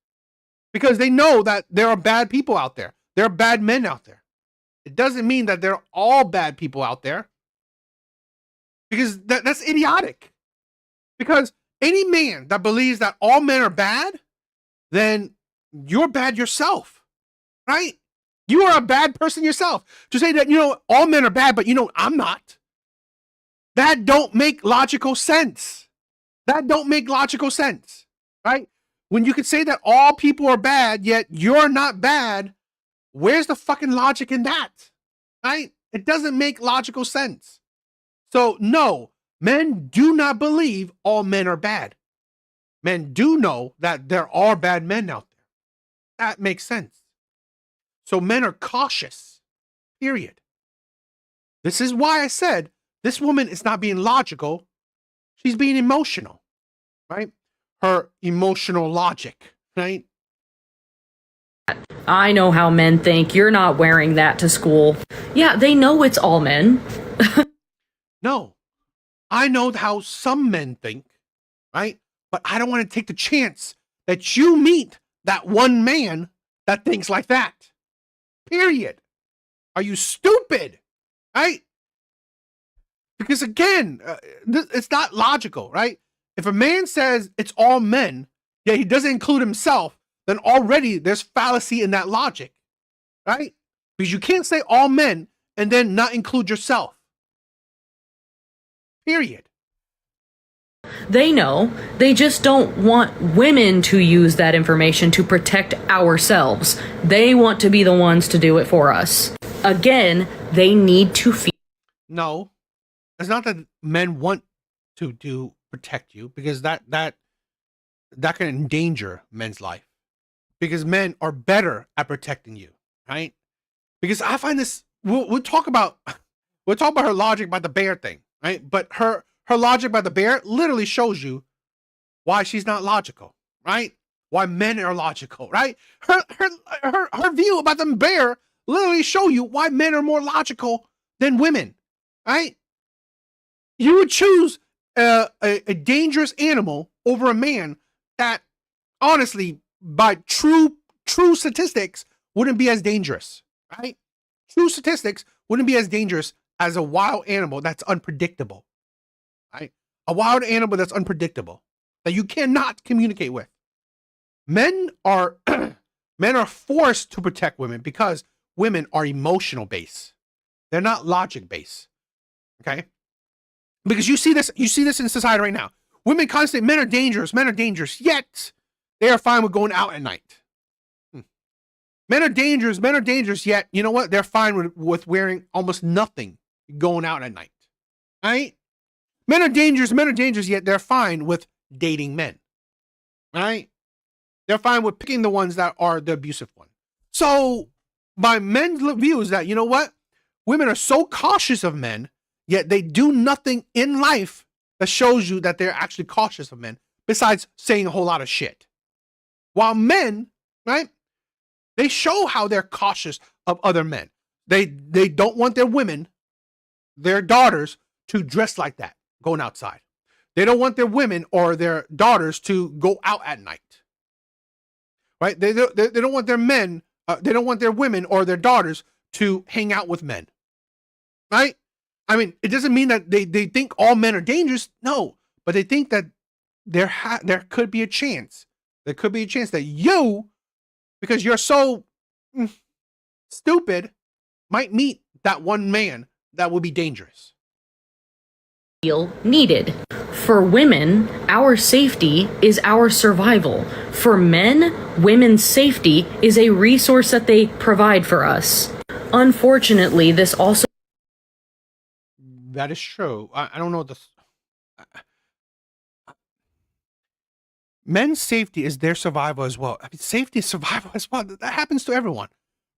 because they know that there are bad people out there. There are bad men out there. It doesn't mean that they're all bad people out there. Because that's idiotic. Because any man that believes that all men are bad, then you're bad yourself, right? You are a bad person yourself. To say that, all men are bad, but I'm not. That don't make logical sense. That don't make logical sense, right? When you could say that all people are bad, yet you're not bad, where's the fucking logic in that, right? It doesn't make logical sense. So no, men do not believe all men are bad. Men do know that there are bad men out there. That makes sense. So men are cautious, period. This is why I said this woman is not being logical. She's being emotional, right? Her emotional logic, right? I know how men think. You're not wearing that to school. Yeah, they know it's all men. No, I know how some men think, right? But I don't want to take the chance that you meet that one man that thinks like that. Period. Are you stupid? Right? Because again, it's not logical, right? If a man says it's all men, yet he doesn't include himself, then already there's fallacy in that logic, right? Because you can't say all men and then not include yourself. Period. They know. They just don't want women to use that information to protect ourselves. They want to be the ones to do it for us. Again, they need to feel. No, it's not that men want to protect you, because that can endanger men's life. Because men are better at protecting you, right? Because I find this. We'll talk about We'll talk about her logic about the bear thing, right? But her logic about the bear literally shows you why she's not logical, right? Why men are logical, right? Her view about the bear literally show you why men are more logical than women, right? You would choose a dangerous animal over a man that, honestly, by true statistics, wouldn't be as dangerous, right? True statistics wouldn't be as dangerous as a wild animal that's unpredictable, right? A wild animal that's unpredictable, that you cannot communicate with. Men are forced to protect women because women are emotional based. They're not logic based. Okay? Because you see this in society right now. Women constantly, men are dangerous, yet they are fine with going out at night. Men are dangerous, yet you know what? They're fine with wearing almost nothing going out at night. Right? Men are dangerous, yet they're fine with dating men. Right? They're fine with picking the ones that are the abusive one. So my men's view is that, you know what? Women are so cautious of men, yet they do nothing in life that shows you that they're actually cautious of men, besides saying a whole lot of shit. While men, right, they show how they're cautious of other men. They don't want their women, their daughters, to dress like that, going outside. They don't want their women or their daughters to go out at night. Right? They don't want their men, they don't want their women or their daughters to hang out with men. Right? I mean, it doesn't mean that they think all men are dangerous. No, but they think that there could be a chance. There could be a chance that you, because you're so stupid, might meet that one man that will be dangerous. Feel needed. For women, our safety is our survival. For men, women's safety is a resource that they provide for us. Unfortunately, this also... That is true. I don't know this. Men's safety is their survival as well. I mean, safety is survival as well. That happens to everyone,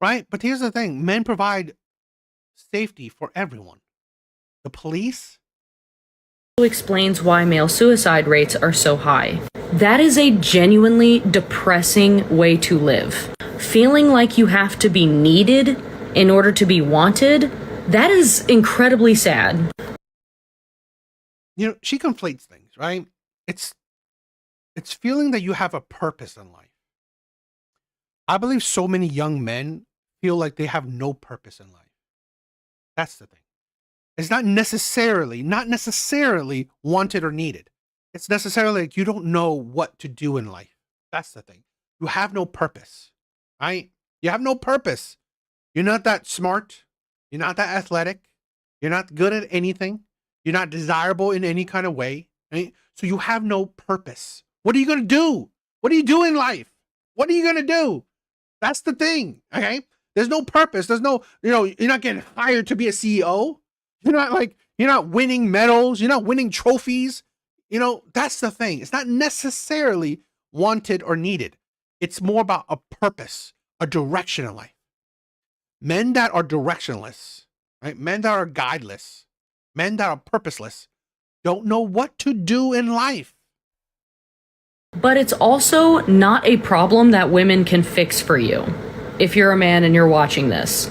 right? But here's the thing. Men provide safety for everyone. The police explains why male suicide rates are so high. That is a genuinely depressing way to live. Feeling like you have to be needed in order to be wanted, that is incredibly sad. You know, she conflates things, right? It's feeling that you have a purpose in life. I believe so many young men feel like they have no purpose in life. That's the thing. It's not necessarily wanted or needed. It's necessarily like you don't know what to do in life. That's the thing. You have no purpose, right? You have no purpose. You're not that smart. You're not that athletic. You're not good at anything. You're not desirable in any kind of way, right? So you have no purpose. What are you going to do? What do you do in life? What are you going to do? That's the thing, okay? There's no purpose. There's no, you're not getting hired to be a CEO. You're not winning medals. You're not winning trophies. That's the thing. It's not necessarily wanted or needed. It's more about a purpose, a direction in life. Men that are directionless, right? Men that are guideless, men that are purposeless, don't know what to do in life. But it's also not a problem that women can fix for you. If you're a man and you're watching this,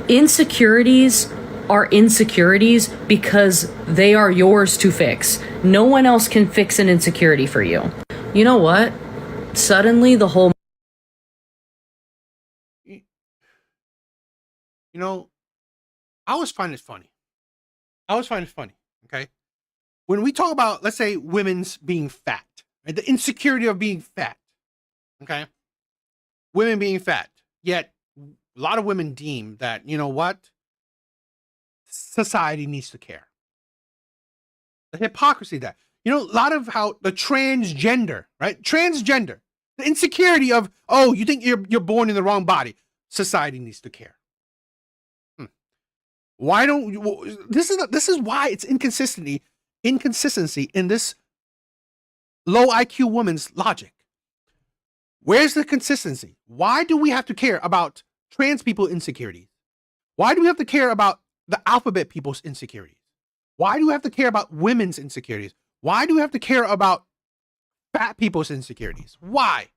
insecurities are insecurities because they are yours to fix. No one else can fix an insecurity for you. You know what? Suddenly the whole... I always find it funny. Okay? When we talk about, let's say, women's being fat, right? The insecurity of being fat, okay? Women being fat. Yet, a lot of women deem that, you know what? Society needs to care. The hypocrisy that, a lot of how the transgender, right? Transgender, the insecurity of, oh, you think you're born in the wrong body. Society needs to care. Why don't you, this is why it's inconsistency in this low IQ woman's logic. Where's the consistency? Why do we have to care about trans people insecurities? Why do we have to care about the alphabet people's insecurities? Why do we have to care about women's insecurities? Why do we have to care about fat people's insecurities? Why?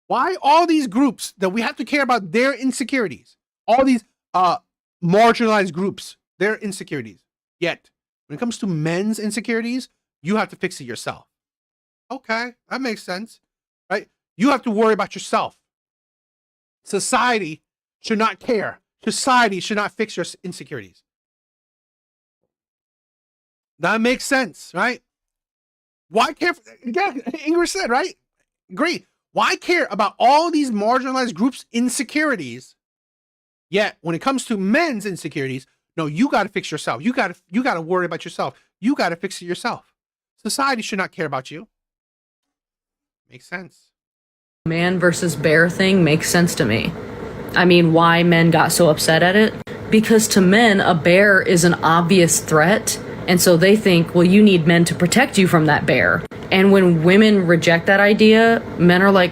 Why all these groups that we have to care about their insecurities? All these marginalized groups, their insecurities. Yet, when it comes to men's insecurities, you have to fix it yourself. Okay, that makes sense, right? You have to worry about yourself. Society should not care. Society should not fix your insecurities. That makes sense, right? Why care? Yeah, Ingrid said, right? Agree. Why care about all these marginalized groups' insecurities? Yet, when it comes to men's insecurities, no, you got to fix yourself. You got to worry about yourself. You got to fix it yourself. Society should not care about you. Makes sense. Man versus bear thing makes sense to me. I mean, why men got so upset at it? Because to men, a bear is an obvious threat. And so they think, well, you need men to protect you from that bear. And when women reject that idea, men are like,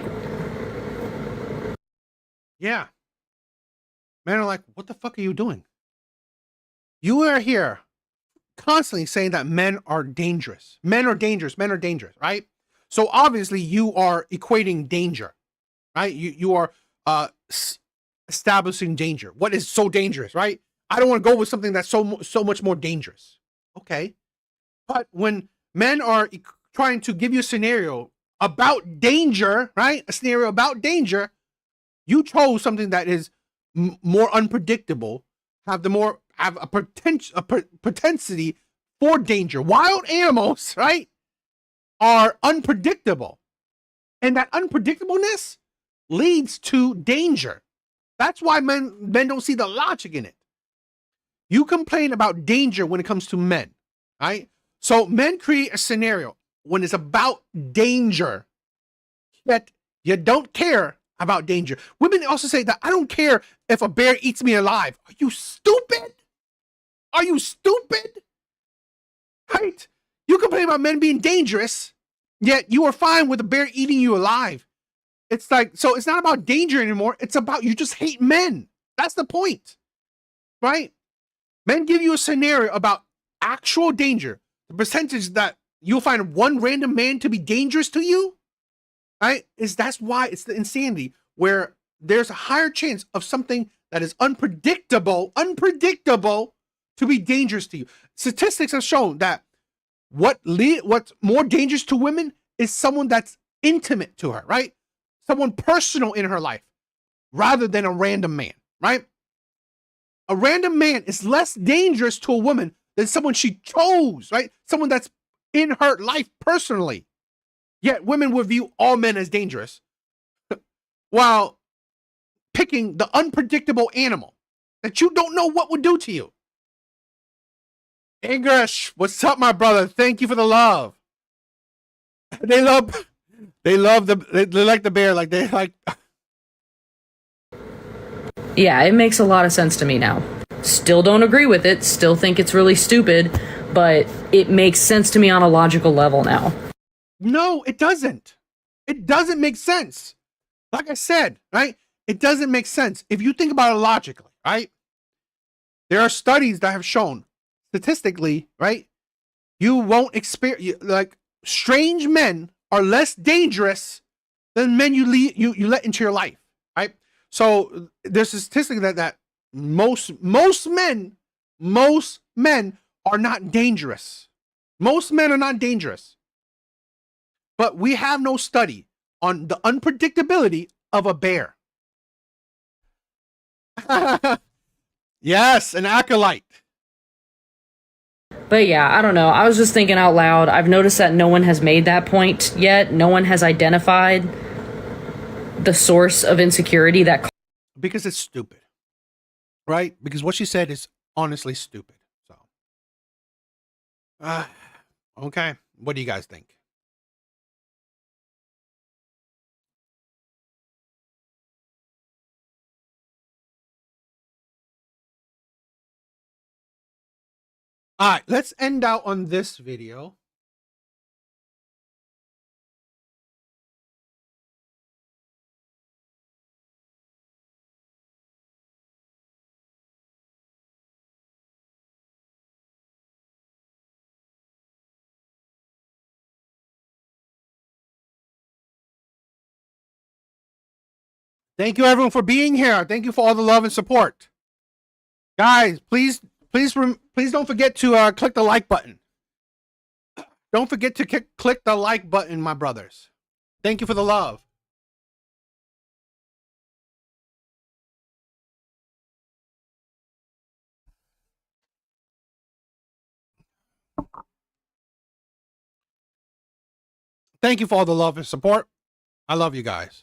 yeah. Men are like, what the fuck are you doing? You are here constantly saying that men are dangerous. Men are dangerous. Men are dangerous, right? So obviously you are equating danger, right? You are establishing danger. What is so dangerous, right? I don't want to go with something that's so much more dangerous. Okay. But when men are trying to give you a scenario about danger, right? A scenario about danger, you chose something that is more unpredictable, have a potentiality for danger. Wild animals, right, are unpredictable. And that unpredictableness leads to danger. That's why men don't see the logic in it. You complain about danger when it comes to men, right? So men create a scenario when it's about danger, yet you don't care about danger. Women also say that I don't care if a bear eats me alive. Are you stupid? Are you stupid? Right? You complain about men being dangerous, yet you are fine with a bear eating you alive. It's like, so it's not about danger anymore. It's about you just hate men. That's the point, right? Men give you a scenario about actual danger. The percentage that you'll find one random man to be dangerous to you, right? That's why it's the insanity where there's a higher chance of something that is unpredictable to be dangerous to you. Statistics have shown that what's more dangerous to women is someone that's intimate to her, right? Someone personal in her life rather than a random man, right? A random man is less dangerous to a woman than someone she chose, right? Someone that's in her life personally. Yet women would view all men as dangerous while picking the unpredictable animal that you don't know what would do to you. English, what's up, my brother? Thank you for the love. They like the bear, like they like. yeah, it makes a lot of sense to me now. Still don't agree with it, still think it's really stupid, but it makes sense to me on a logical level now. No, it doesn't. It doesn't make sense. Like I said, right? It doesn't make sense. If you think about it logically, right? There are studies that have shown statistically, right? You won't experience, like, strange men are less dangerous than men you let into your life, right? So there's a statistic that most men are not dangerous. Most men are not dangerous. But we have no study on the unpredictability of a bear. Yes, an acolyte. But yeah, I don't know. I was just thinking out loud. I've noticed that no one has made that point yet. No one has identified the source of insecurity that. Because it's stupid. Right? Because what she said is honestly stupid. So, okay. What do you guys think? All right, let's end out on this video. Thank you everyone for being here. Thank you for all the love and support. Guys, please don't forget to click the like button. Don't forget to click the like button, my brothers. Thank you for the love. Thank you for all the love and support. I love you guys.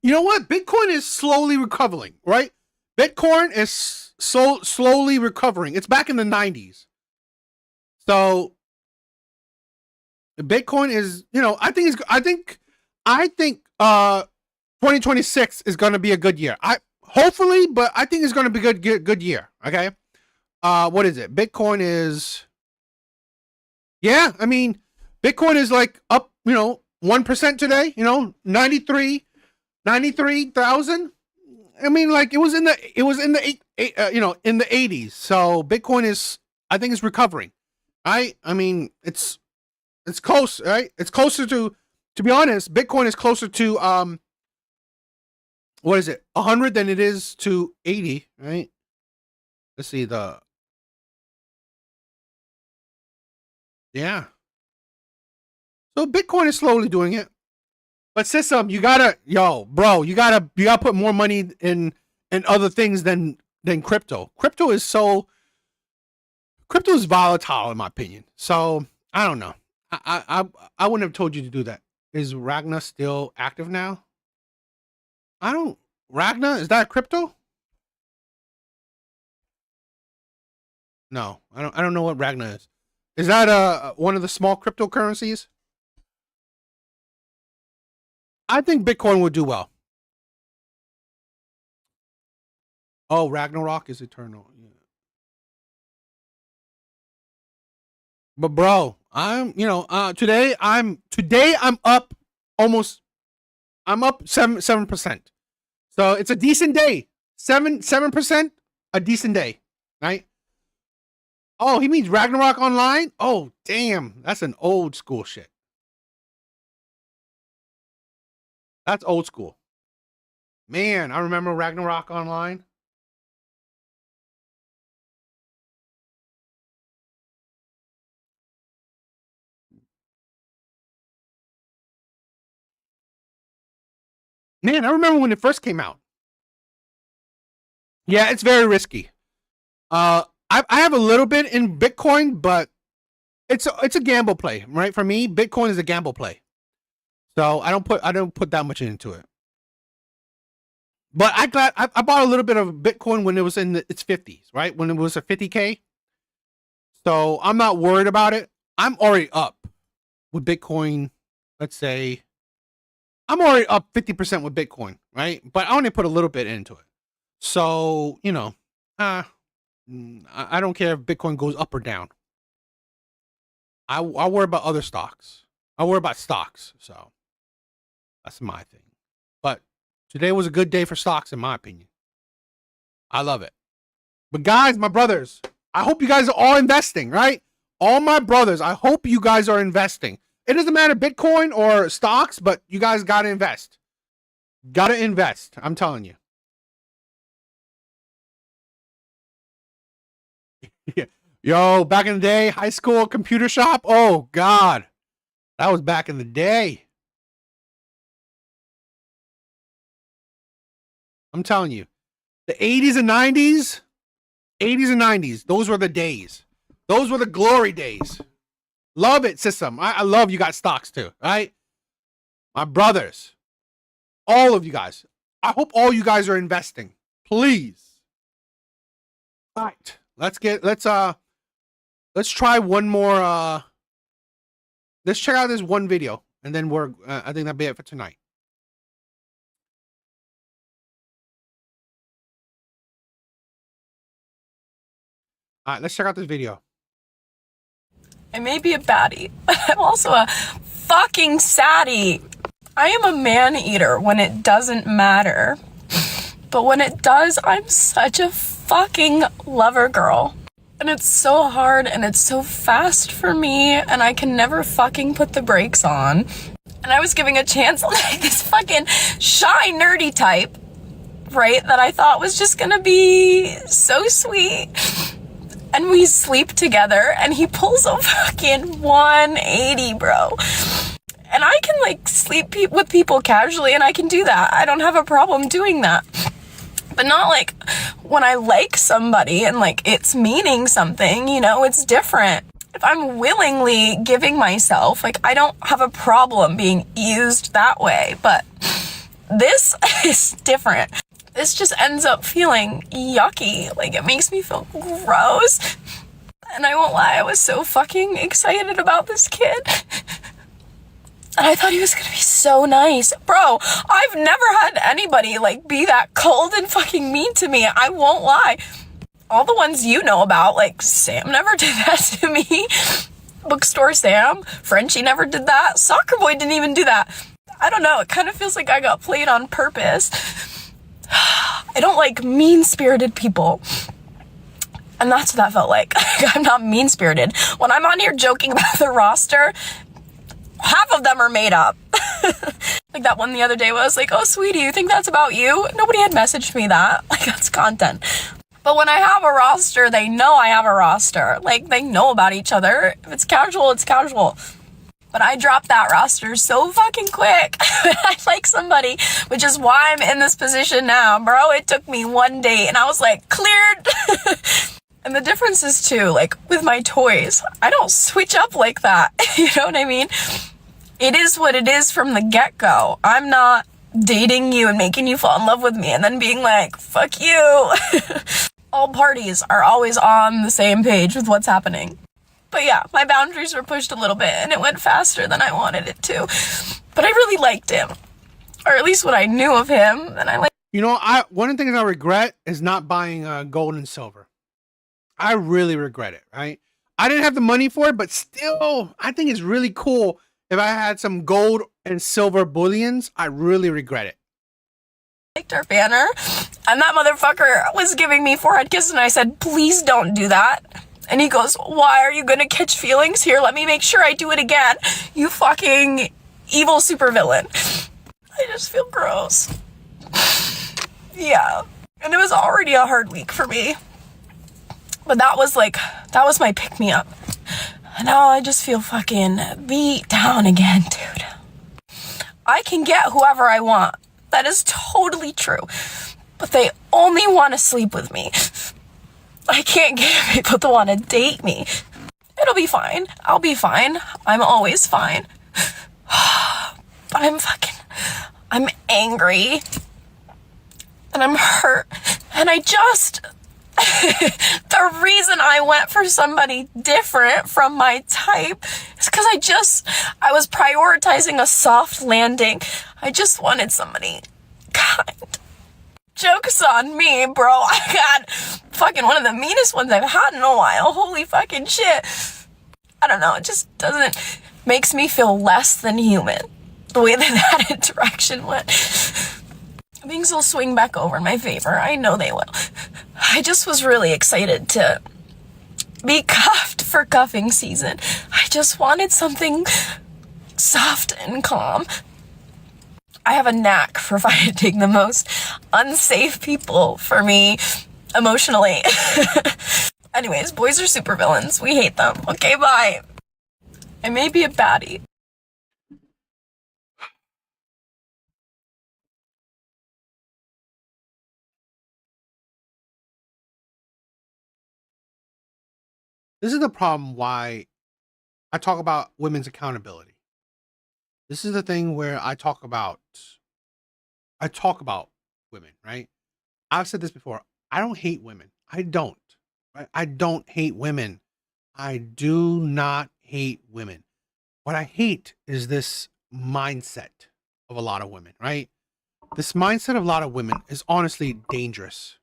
You know what? Bitcoin is slowly recovering, right? Bitcoin is so slowly recovering. It's back in the 90s. So Bitcoin is, I think 2026 is going to be a good year. Hopefully, but I think it's going to be a good year, okay? What is it? Bitcoin is, Bitcoin is like up, 1% today, 93,000. I mean, like it was in the in the 80s. So Bitcoin is, I think, is recovering. I mean, it's close, right? It's closer to be honest, Bitcoin is closer to what is it? 100 than it is to 80, right? Let's see yeah. So Bitcoin is slowly doing it. But System, you gotta put more money in other things than crypto. Crypto is volatile in my opinion. So I don't know. I wouldn't have told you to do that. Is Ragna still active now? Ragna, is that crypto? No, I don't know what Ragna is. Is that one of the small cryptocurrencies? I think Bitcoin would do well. Oh, Ragnarok is eternal. Yeah. But bro, today I'm up almost. I'm up 7%. So it's a decent day. 7%, a decent day, right? Oh, he means Ragnarok Online? Oh, damn. That's an old school shit. That's old school. Man, I remember Ragnarok Online. Man, I remember when it first came out. Yeah, it's very risky. I have a little bit in Bitcoin, but it's a gamble play, right? For me, Bitcoin is a gamble play. So I don't put that much into it. But I bought a little bit of Bitcoin when it was in its 50s, right? When it was a 50K. So I'm not worried about it. I'm already up with Bitcoin. Let's say I'm already up 50% with Bitcoin, right? But I only put a little bit into it. So, I don't care if Bitcoin goes up or down. I worry about other stocks. I worry about stocks. So that's my thing. But today was a good day for stocks, in my opinion. I love it. But guys, my brothers, I hope you guys are all investing, right? All my brothers, I hope you guys are investing. It doesn't matter Bitcoin or stocks, but you guys got to invest. Got to invest. I'm telling you. Yo, back in the day, high school computer shop. Oh, God. That was back in the day. I'm telling you. The 80s and 90s. 80s and 90s. Those were the days. Those were the glory days. Love it, System. I love you got stocks too, right? My brothers. All of you guys. I hope all you guys are investing. Please. All right. Let's try one more. Let's check out this one video, and then I think that'll be it for tonight. All right, let's check out this video. I may be a baddie, but I'm also a fucking saddie. I am a man eater when it doesn't matter. But when it does, I'm such a fucking lover girl. And it's so hard and it's so fast for me, and I can never fucking put the brakes on. And I was giving a chance like this fucking shy nerdy type, right, that I thought was just gonna be so sweet. And we sleep together and he pulls a fucking 180, bro. And I can like sleep with people casually, and I can do that. I don't have a problem doing that. But not like when I like somebody and like it's meaning something, you know, it's different. If I'm willingly giving myself, like I don't have a problem being used that way. But this is different. This just ends up feeling yucky. Like it makes me feel gross. And I won't lie, I was so fucking excited about this kid. And I thought he was gonna be so nice. Bro, I've never had anybody like be that cold and fucking mean to me. I won't lie. All the ones you know about, like Sam never did that to me. Bookstore Sam, Frenchie never did that. Soccer Boy didn't even do that. I don't know, it kind of feels like I got played on purpose. I don't like mean-spirited people. And that's what that felt like. I'm not mean-spirited. When I'm on here joking about the roster, half of them are made up. Like that one the other day where I was like, oh, sweetie, you think that's about you? Nobody had messaged me that. Like, that's content. But when I have a roster, they know I have a roster. Like, they know about each other. If it's casual, it's casual. But I dropped that roster so fucking quick. I like somebody, which is why I'm in this position now, bro. It took me one date, and I was like, cleared. And the difference is too, like with my toys, I don't switch up like that. You know what I mean? It is what it is from the get-go. I'm not dating you and making you fall in love with me and then being like, fuck you. All parties are always on the same page with what's happening. But yeah, my boundaries were pushed a little bit and it went faster than I wanted it to. But I really liked him. Or at least what I knew of him. And I like. You know, one of the things I regret is not buying gold and silver. I really regret it, right? I didn't have the money for it, but still, I think it's really cool if I had some gold and silver bullions. I really regret it. Liked our banner, and that motherfucker was giving me forehead kisses, and I said, please don't do that. And he goes, why are you gonna catch feelings? Here, let me make sure I do it again. You fucking evil supervillain. I just feel gross. Yeah. And it was already a hard week for me. But that was my pick-me-up. And now I just feel fucking beat down again, dude. I can get whoever I want. That is totally true. But they only want to sleep with me. I can't get people to want to date me. It'll be fine. I'll be fine. I'm always fine. But I'm angry. And I'm hurt. And the reason I went for somebody different from my type is because I was prioritizing a soft landing. I just wanted somebody kind. Joke's on me, bro. I got fucking one of the meanest ones I've had in a while. Holy fucking shit. I don't know. It just makes me feel less than human. The way that interaction went. Things will swing back over in my favor. I know they will. I just was really excited to be cuffed for cuffing season. I just wanted something soft and calm. I have a knack for finding the most unsafe people for me emotionally. Anyways, boys are supervillains. We hate them. Okay, bye. I may be a baddie. This is the problem why I talk about women's accountability. This is the thing where I talk about women, right? I've said this before. I don't hate women. I don't. Right? I don't hate women. I do not hate women. What I hate is this mindset of a lot of women, right? This mindset of a lot of women is honestly dangerous.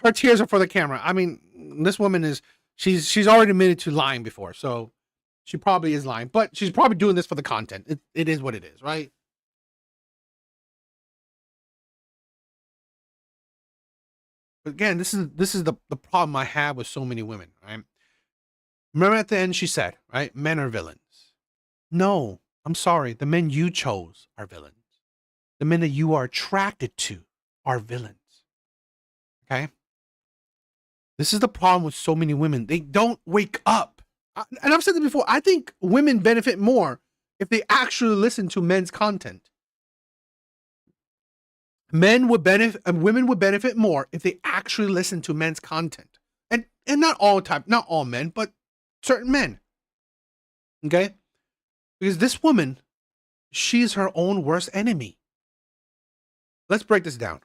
Her tears are for the camera. I mean, this woman she's already admitted to lying before, so she probably is lying, but she's probably doing this for the content. It is what it is, right? again, this is the problem I have with so many women, right? Remember at the end she said, right? Men are villains. No, I'm sorry. The men you chose are villains. The men that you are attracted to are villains. Okay? This is the problem with so many women. They don't wake up. And I've said this before. I think women benefit more if they actually listen to men's content. Women would benefit more if they actually listen to men's content. And not all men, but certain men. Okay? Because this woman, she's her own worst enemy. Let's break this down.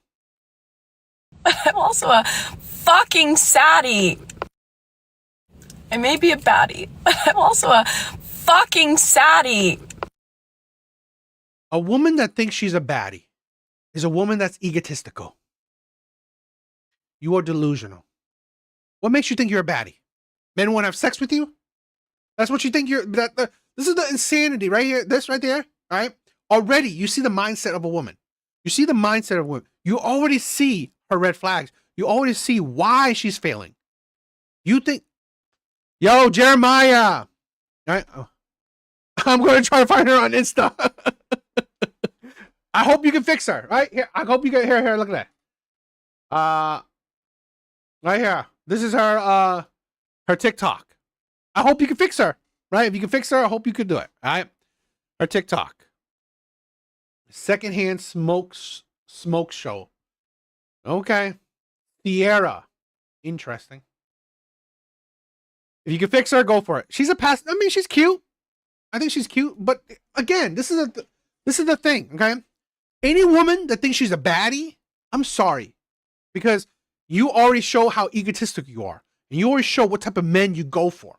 I'm also a fucking saddie. I may be a baddie, but I'm also a fucking saddie. A woman that thinks she's a baddie is a woman that's egotistical. You are delusional. What makes you think you're a baddie? Men want to have sex with you? That's what you think you're... This is the insanity right here. This right there, all right? Already, you see the mindset of a woman. You see the mindset of a woman. You already see her red flags. You already see why she's failing. You think... Yo, Jeremiah! All right? Oh. I'm going to try to find her on Insta. I hope you can fix her, right? Here, I hope you can... Here, look at that. Right here. This is her TikTok. I hope you can fix her, right? If you can fix her, I hope you could do it, all right? Her TikTok. Secondhand smoke show. Okay. Sierra. Interesting. If you can fix her, go for it. She's she's cute. I think she's cute. But again, this is the thing, okay? Any woman that thinks she's a baddie, I'm sorry. Because you already show how egotistic you are. And you already show what type of men you go for.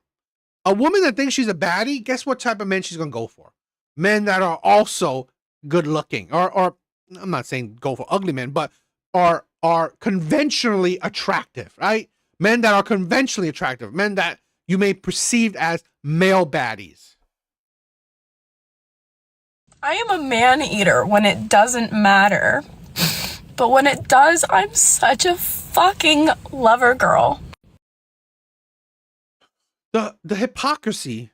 A woman that thinks she's a baddie, guess what type of men she's going to go for? Men that are also good looking. Or I'm not saying go for ugly men, but are conventionally attractive, right? Men that are conventionally attractive. Men that you may perceive as male baddies. I am a man eater when it doesn't matter. But when it does, I'm such a fucking lover girl. The hypocrisy,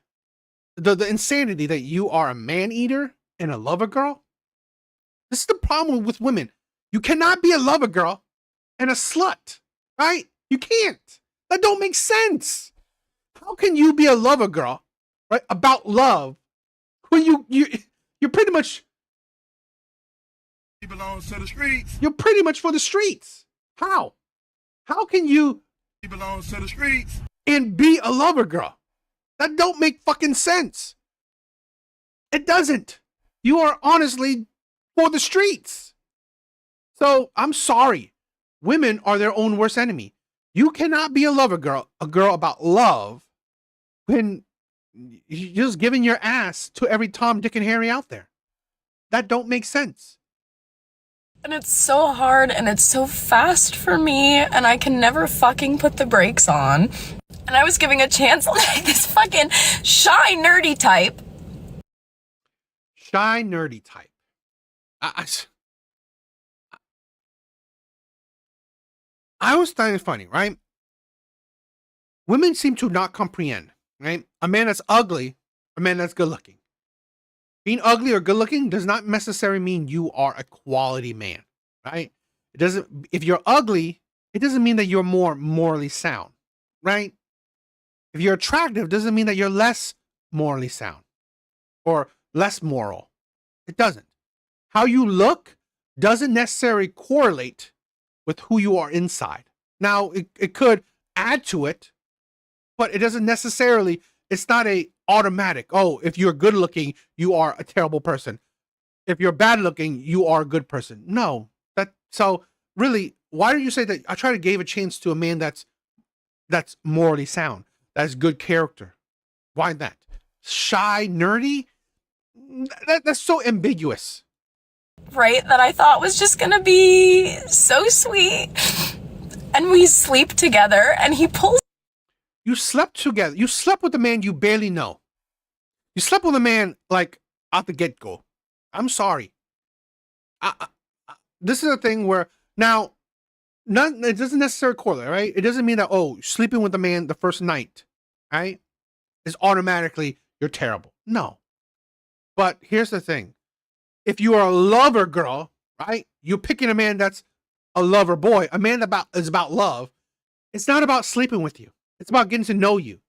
the insanity that you are a man eater and a lover girl. This is the problem with women. You cannot be a lover girl and a slut, right? You can't. That don't make sense. How can you be a lover girl, right, about love when you're pretty much... He belongs to the streets. You're pretty much for the streets. How? How can you... He belongs to the streets. And be a lover girl? That don't make fucking sense. It doesn't. You are honestly for the streets. So I'm sorry. Women are their own worst enemy. You cannot be a lover girl, a girl about love, when you're just giving your ass to every Tom, Dick, and Harry out there. That don't make sense. And it's so hard and it's so fast for me and I can never fucking put the brakes on. And I was giving a chance like this fucking shy nerdy type. Shy nerdy type. I always find it funny, right? Women seem to not comprehend, right? A man that's ugly, a man that's good looking. Being ugly or good looking does not necessarily mean you are a quality man, right? It doesn't, if you're ugly, it doesn't mean that you're more morally sound, right? If you're attractive, it doesn't mean that you're less morally sound or less moral. It doesn't. How you look doesn't necessarily correlate with who you are inside. Now, it could add to it, but it doesn't necessarily, it's not a automatic, oh, if you're good looking, you are a terrible person. If you're bad looking, you are a good person. No. So really, why do you say that I try to give a chance to a man that's morally sound, that's good character? Why that? Shy, nerdy? That's so ambiguous. Right? That I thought was just gonna be so sweet. And we sleep together and he pulls. You slept together. You slept with a man you barely know. You slept with a man like out the get-go. I'm sorry. This is a thing where now it doesn't necessarily correlate, right? It doesn't mean that, oh, sleeping with a man the first night, right, is automatically you're terrible. No. But here's the thing. If you are a lover girl, right, you're picking a man that's a lover boy, a man that is about love. It's not about sleeping with you. It's about getting to know you.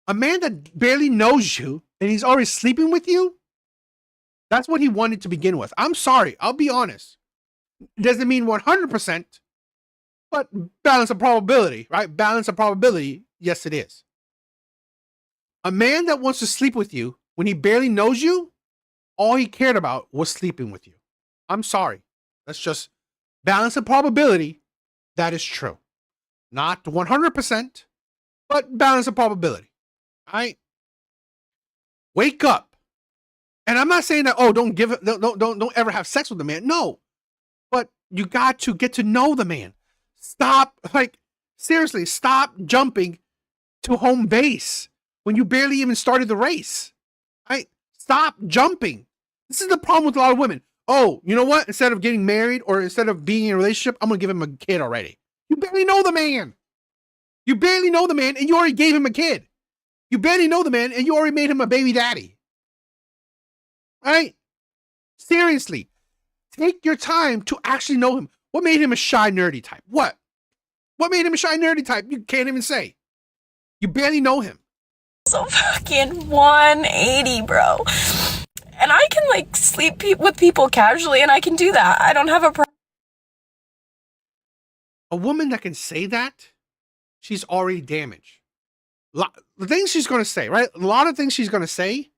A man that barely knows you and he's already sleeping with you, that's what he wanted to begin with. I'm sorry. I'll be honest. It doesn't mean 100%, but balance of probability, right? Balance of probability, yes, it is. A man that wants to sleep with you when he barely knows you, all he cared about was sleeping with you. I'm sorry. That's just balance of probability. That is true. Not 100%, but balance of probability. All right? Wake up. And I'm not saying that, oh, don't ever have sex with the man. No. But you got to get to know the man. Stop, seriously, stop jumping to home base when you barely even started the race. Right? Stop jumping. This is the problem with a lot of women. Oh, you know what? Instead of getting married or instead of being in a relationship, I'm going to give him a kid already. You barely know the man. You barely know the man and you already gave him a kid. You barely know the man and you already made him a baby daddy. Right? Seriously. Take your time to actually know him. What made him a shy, nerdy type? What? What made him a shy, nerdy type? You can't even say. You barely know him. So fucking 180, bro. And I can sleep with people casually and I can do that. I don't have a problem. A woman that can say that, she's already damaged. The things she's going to say, right? A lot of things she's going to say,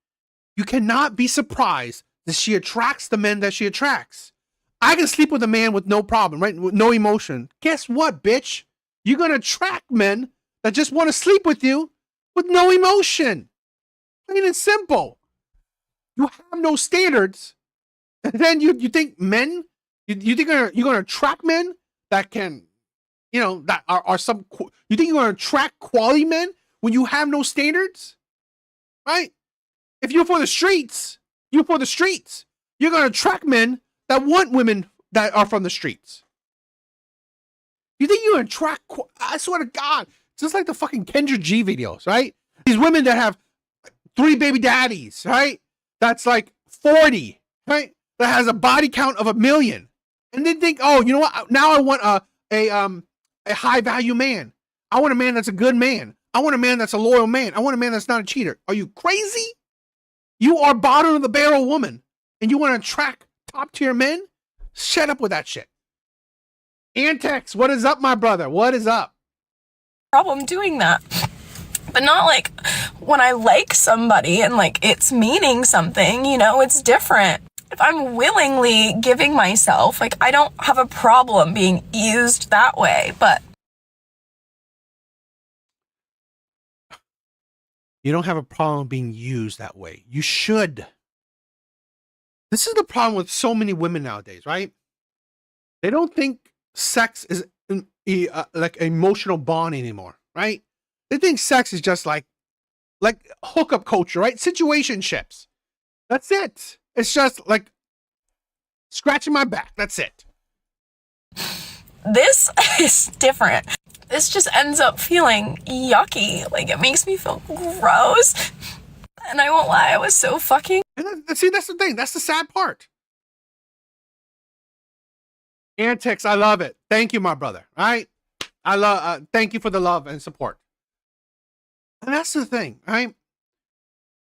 you cannot be surprised that she attracts the men that she attracts. I can sleep with a man with no problem, right? With no emotion. Guess what, bitch? You're going to attract men that just want to sleep with you with no emotion. Plain and simple. You have no standards. And then you think men, you think you're going to attract men that can, that are some, you think you're going to attract quality men when you have no standards? Right? If you're for the streets, you're going to attract men that want women that are from the streets. You think you're going to attract, I swear to God, just like the fucking Kendra G videos, right? These women that have 3 baby daddies, right? That's 40, right? That has a body count of 1 million. And then think, oh, you know what? Now I want a high value man. I want a man that's a good man. I want a man that's a loyal man. I want a man that's not a cheater. Are you crazy? You are bottom of the barrel woman and you want to attract top tier men? Shut up with that shit. Antex, what is up, my brother? What is up? Problem doing that. But not when I like somebody and it's meaning something, it's different. If I'm willingly giving myself, I don't have a problem being used that way, but you don't have a problem being used that way. You should. This is the problem with so many women nowadays, right? They don't think sex is emotional bond anymore, right? They think sex is just like hookup culture, right? Situationships. That's it. It's just scratching my back. That's it. This is different. This just ends up feeling yucky. It makes me feel gross. And I won't lie, I was so fucking... See, that's the thing. That's the sad part. Antics, I love it. Thank you, my brother. All right? Thank you for the love and support. And that's the thing, right?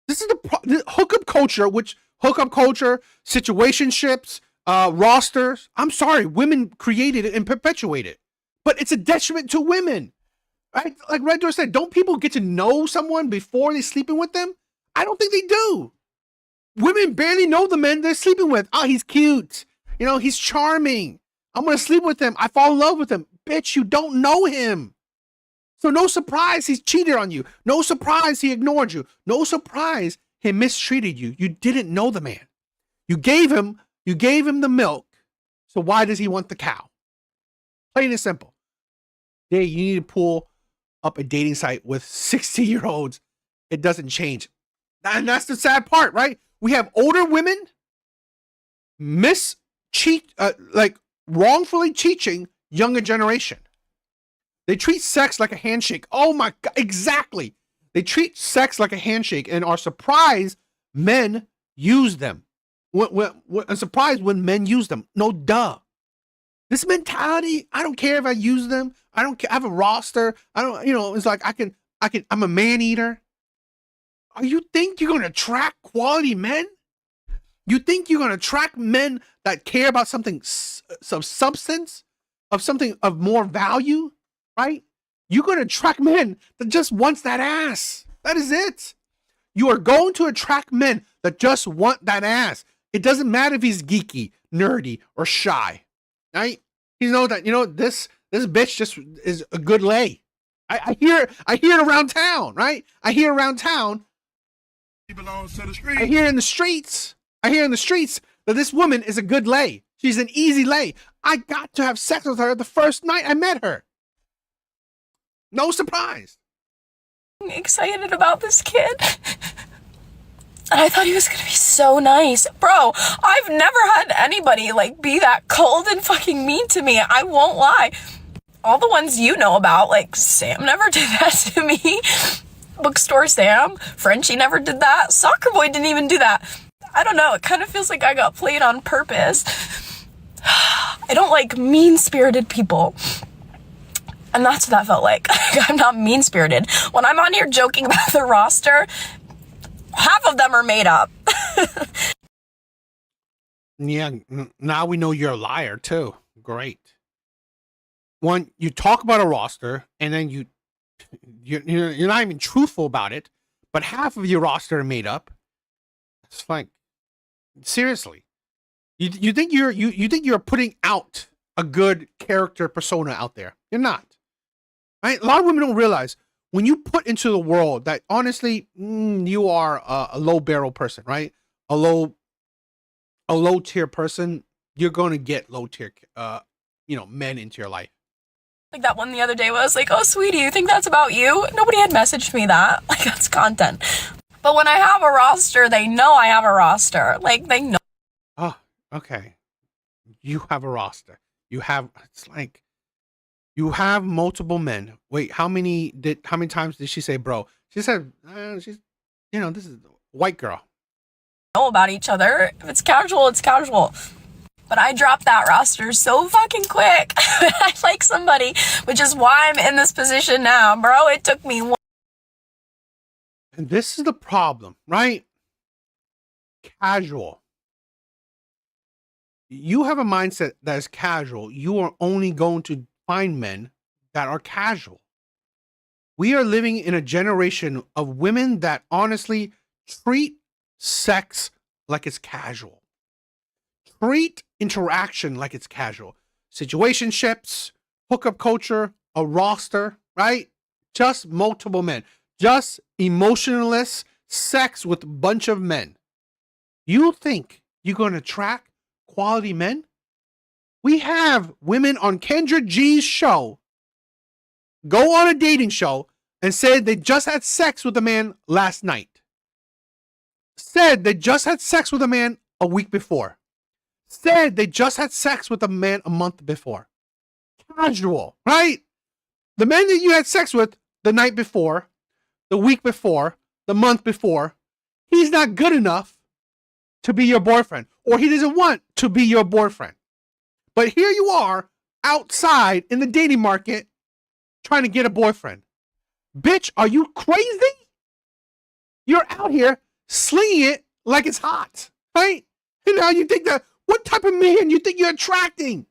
This is the hookup culture, situationships, rosters. I'm sorry, women created it and perpetuate it. But it's a detriment to women. Right? Like Red Door said, don't people get to know someone before they're sleeping with them? I don't think they do. Women barely know the men they're sleeping with. Oh, he's cute. He's charming. I'm going to sleep with him. I fall in love with him. Bitch, you don't know him. So no surprise he's cheated on you. No surprise he ignored you. No surprise he mistreated you. You didn't know the man. You gave him the milk. So why does he want the cow? Plain and simple. You need to pull up a dating site with 60-year-olds. It doesn't change. And that's the sad part, right? We have older women wrongfully cheating younger generation. They treat sex like a handshake. Oh my God, exactly. They treat sex like a handshake and are surprised men use them. I'm surprised when men use them. No, duh. This mentality, I don't care if I use them. I don't care. I have a roster. I don't, it's like I'm a man eater. You think you're going to attract quality men? You think you're going to attract men that care about something, some substance, of something of more value, right? You're going to attract men that just wants that ass. That is it. You are going to attract men that just want that ass. It doesn't matter if he's geeky, nerdy, or shy, right? You know that, this bitch just is a good lay. I hear it around town, right? I hear around town. He belongs to the street. I hear in the streets that this woman is a good lay. She's an easy lay. I got to have sex with her the first night I met her. No surprise. I'm excited about this kid. And I thought he was gonna be so nice. Bro, I've never had anybody like be that cold and fucking mean to me. I won't lie. All the ones you know about, like Sam never did that to me. Bookstore Sam, Frenchie never did that. Soccer Boy didn't even do that. I don't know, it kind of feels like I got played on purpose. I don't like mean-spirited people. And that's what that felt like. I'm not mean-spirited. When I'm on here joking about the roster, half of them are made up. Yeah, now we know you're a liar too. Great. One, you talk about a roster, and then you're not even truthful about it, but half of your roster are made up. It's like, seriously, you think you're putting out a good character persona out there? You're not. Right? A lot of women don't realize when you put into the world that honestly you are a low barrel person, right? A low tier person. You're going to get low tier, men into your life. Like that one the other day was like, oh, sweetie, you think that's about you? Nobody had messaged me that. Like, that's content. But when I have a roster, they know I have a roster. Like, they know. Oh, okay. You have a roster. It's like, you have multiple men. Wait, how many times did she say, bro? She said, this is a white girl. Know about each other. If it's casual, it's casual. But I dropped that roster so fucking quick. I like somebody, which is why I'm in this position now, bro. It took me one. And this is the problem, right? Casual. You have a mindset that is casual. You are only going to find men that are casual. We are living in a generation of women that honestly treat sex like it's casual. Treat interaction like it's casual. Situationships, hookup culture, a roster, right? Just multiple men. Just emotionless sex with a bunch of men. You think you're going to attract quality men? We have women on Kendra G's show go on a dating show and said they just had sex with a man last night. Said they just had sex with a man a week before. Said they just had sex with a man a month before. Casual, right? The man that you had sex with the night before, the week before, the month before, he's not good enough to be your boyfriend, or he doesn't want to be your boyfriend. But here you are outside in the dating market trying to get a boyfriend. Bitch, are you crazy? You're out here slinging it like it's hot, right? And now you think that, what type of man you think you're attracting?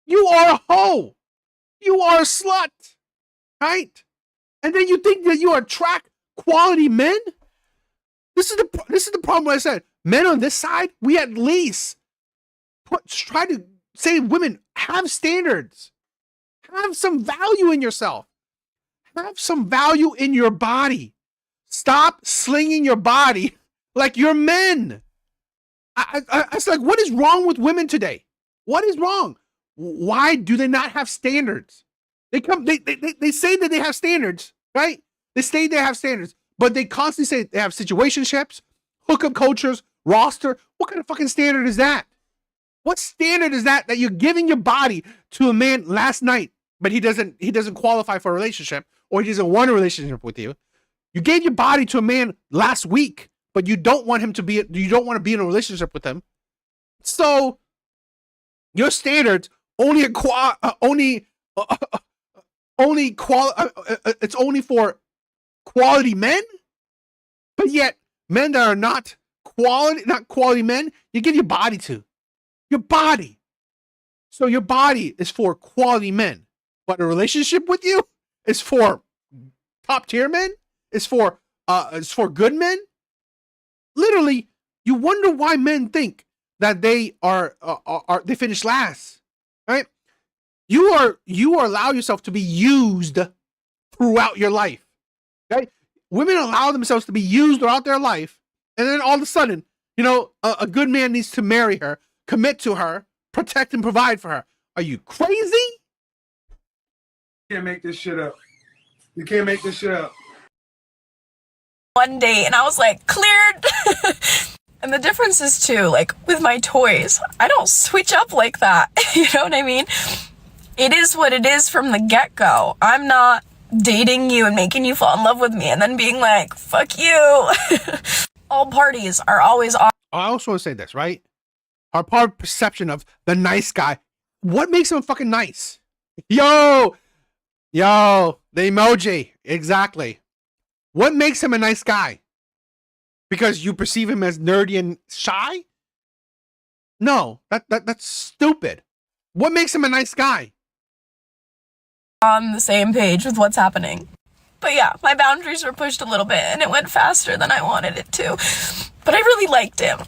You are a hoe. You are a slut, right? And then you think that you attract quality men? This is the problem. I said, men on this side, we at least try to say, women, have standards. Have some value in yourself. Have some value in your body. Stop slinging your body like you're men. It's like, what is wrong with women today? What is wrong? Why do they not have standards? They say that they have standards, right? They say they have standards, but they constantly say they have situationships, hookup cultures, roster. What kind of fucking standard is that? What standard is that you're giving your body to a man last night, but he doesn't qualify for a relationship, or he doesn't want a relationship with you? You gave your body to a man last week, but you don't want to be in a relationship with him. So your standards it's only for quality men, but yet men that are not quality men, you give your body to. Your body. So your body is for quality men, but a relationship with you is for top tier men, is for good men. Literally, you wonder why men think that they they finish last, right? You allow yourself to be used throughout your life. Okay? Women allow themselves to be used throughout their life, and then all of a sudden, a good man needs to marry her, commit to her, protect and provide for her. Are you crazy? You can't make this shit up. You can't make this shit up. One day, and I was like, cleared. And the difference is too, like with my toys, I don't switch up like that. You know what I mean? It is what it is from the get-go. I'm not dating you and making you fall in love with me and then being like, fuck you. All parties are always on. I also want to say this, right? Our part perception of the nice guy. What makes him fucking nice? Yo, the emoji. Exactly. What makes him a nice guy? Because you perceive him as nerdy and shy? No, that's stupid. What makes him a nice guy? On the same page with what's happening. But yeah, my boundaries were pushed a little bit and it went faster than I wanted it to. But I really liked him.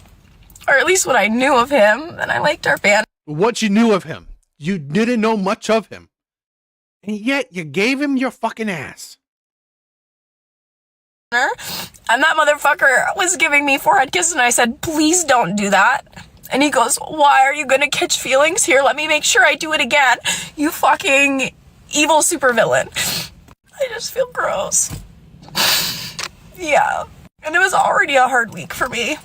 Or at least what I knew of him, and I liked our band. What you knew of him. You didn't know much of him. And yet you gave him your fucking ass. And that motherfucker was giving me forehead kisses and I said, please don't do that. And he goes, why are you gonna catch feelings? Here, let me make sure I do it again. You fucking evil supervillain. I just feel gross. Yeah. And it was already a hard week for me.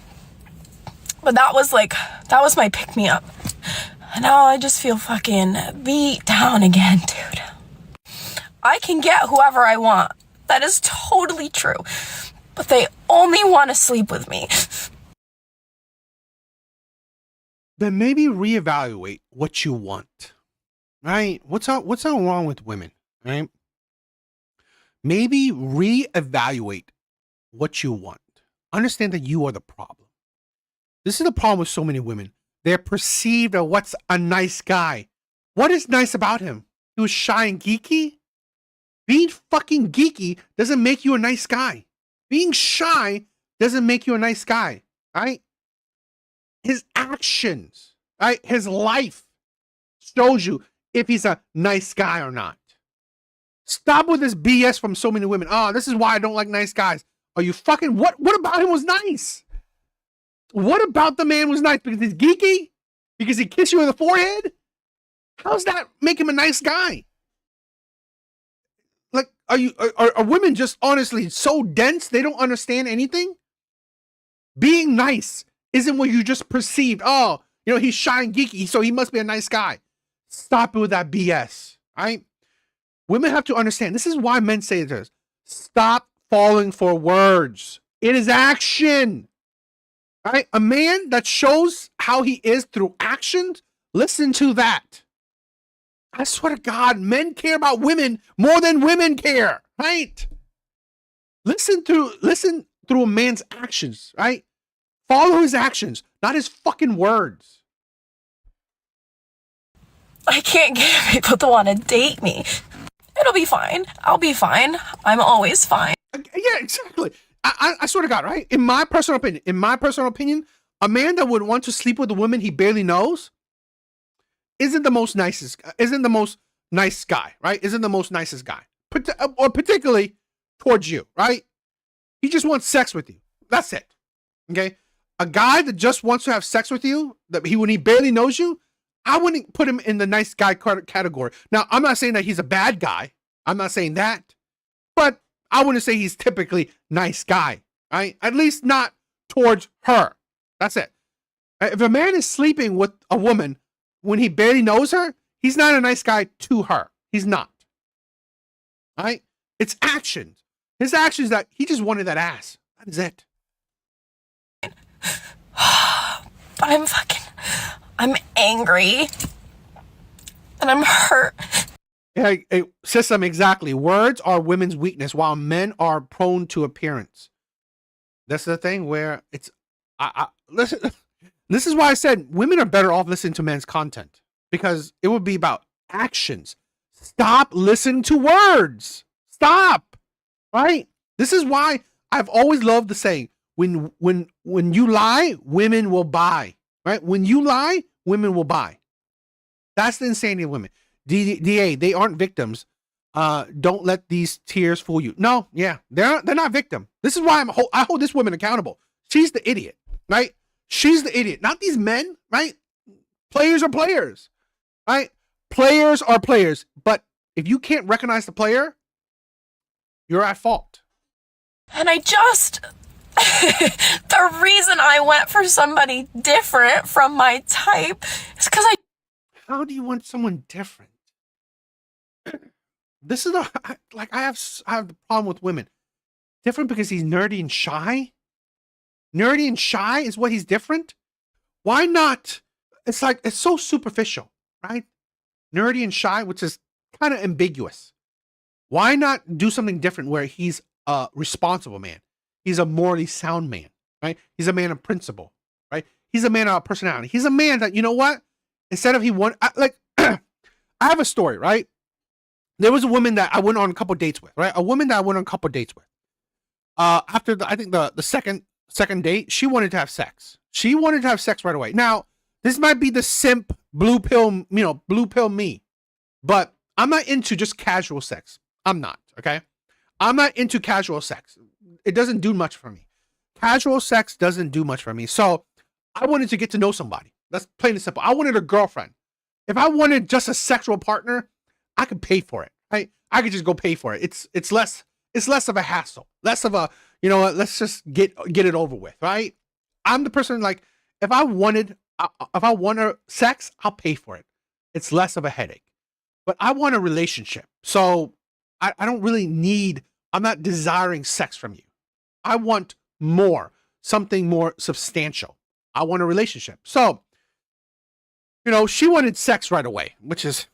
But that was my pick-me-up. And now I just feel fucking beat down again, dude. I can get whoever I want. That is totally true. But they only want to sleep with me. Then maybe reevaluate what you want. Right? What's wrong with women? Right? Maybe reevaluate what you want. Understand that you are the problem. This is the problem with so many women. They're perceived of what's a nice guy. What is nice about him? He was shy and geeky? Being fucking geeky doesn't make you a nice guy. Being shy doesn't make you a nice guy, right? His actions, right? His life shows you if he's a nice guy or not. Stop with this BS from so many women. Oh, this is why I don't like nice guys. Are you fucking, what about him was nice? What about the man was nice? Because he's geeky? Because he kissed you on the forehead? How's that make him a nice guy? Like, are women just honestly so dense they don't understand anything? Being nice isn't what you just perceived. Oh, he's shy and geeky, so he must be a nice guy. Stop it with that BS, right? Women have to understand. This is why men say this. Stop falling for words. It is action. Right? A man that shows how he is through actions, listen to that. I swear to God, men care about women more than women care, right? Listen through a man's actions, right? Follow his actions, not his fucking words. I can't get people to want to date me. It'll be fine. I'll be fine. I'm always fine. Yeah, exactly. I swear to God, right? In my personal opinion, a man that would want to sleep with a woman he barely knows isn't the most nice guy, right? Isn't the most nicest guy, or particularly towards you, right? He just wants sex with you. That's it. Okay. A guy that just wants to have sex with you, when he barely knows you, I wouldn't put him in the nice guy category. Now, I'm not saying that he's a bad guy. I'm not saying that, but I wouldn't say he's typically nice guy, right? At least not towards her. That's it. If a man is sleeping with a woman when he barely knows her, he's not a nice guy to her. He's not. All right? It's actions. His actions that he just wanted that ass. That is it. But I'm angry. And I'm hurt. Yeah, it says something exactly. Words are women's weakness, while men are prone to appearance. That's the thing where it's. Listen. This is why I said women are better off listening to men's content, because it would be about actions. Stop listening to words. Stop. Right? This is why I've always loved the saying, when you lie, women will buy. Right? When you lie, women will buy. That's the insanity of women. DA, they aren't victims. Don't let these tears fool you. No, yeah, they're not victim. This is why I hold this woman accountable. She's the idiot, right? She's the idiot, not these men, right? Players are players, right? Players are players. But if you can't recognize the player, you're at fault. And I just, the reason I went for somebody different from my type is because How do you want someone different? This is I have the problem with women. Different because he's nerdy and shy? Nerdy and shy is what he's different? Why not? It's like, it's so superficial, right? Nerdy and shy, which is kind of ambiguous. Why not do something different where he's a responsible man? He's a morally sound man, right? He's a man of principle, right? He's a man of personality. He's a man that, you know what? Instead of I have a story, right? There was a woman that I went on a couple dates with, right? A woman that I went on a couple dates with. After I think the second date, she wanted to have sex. She wanted to have sex right away. Now, this might be the simp blue pill me, but I'm not into just casual sex. I'm not, okay? I'm not into casual sex. It doesn't do much for me. Casual sex doesn't do much for me. So I wanted to get to know somebody. That's plain and simple. I wanted a girlfriend. If I wanted just a sexual partner, I could pay for it. Right? I could just go pay for it. It's less of a hassle. Less of a, you know what, let's just get it over with, right? I'm the person, like, if I wanted sex, I'll pay for it. It's less of a headache. But I want a relationship. So I don't really I'm not desiring sex from you. I want more, something more substantial. I want a relationship. So, you know, she wanted sex right away, which is,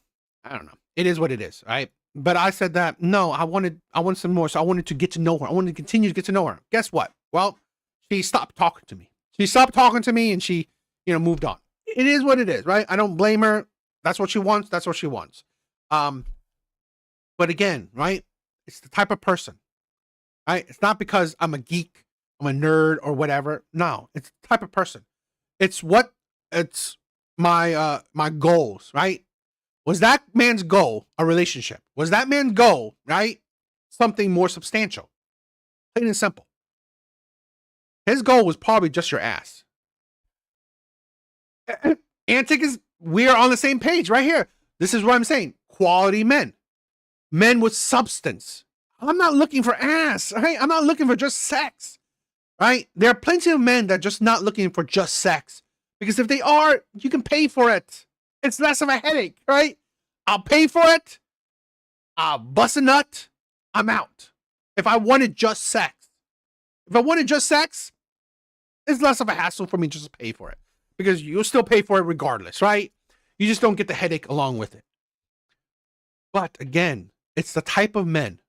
I don't know. It is what it is, right? But I said that, no, I wanted some more. So I wanted to get to know her. I wanted to continue to get to know her. Guess what? Well, she stopped talking to me. She stopped talking to me and she, moved on. It is what it is, right? I don't blame her. That's what she wants. That's what she wants. But again, right? It's the type of person, right? It's not because I'm a geek, I'm a nerd or whatever. No, it's the type of person. It's my goals, right? Was that man's goal a relationship? Was that man's goal, right? Something more substantial. Plain and simple. His goal was probably just your ass. Antic is, we are on the same page right here. This is what I'm saying. Quality men. Men with substance. I'm not looking for ass, right? I'm not looking for just sex, right? There are plenty of men that are just not looking for just sex. Because if they are, you can pay for it. It's less of a headache, right? I'll pay for it. I'll bust a nut. I'm out. If I wanted just sex. It's less of a hassle for me just to pay for it. Because you'll still pay for it regardless, right? You just don't get the headache along with it. But again, it's the type of men.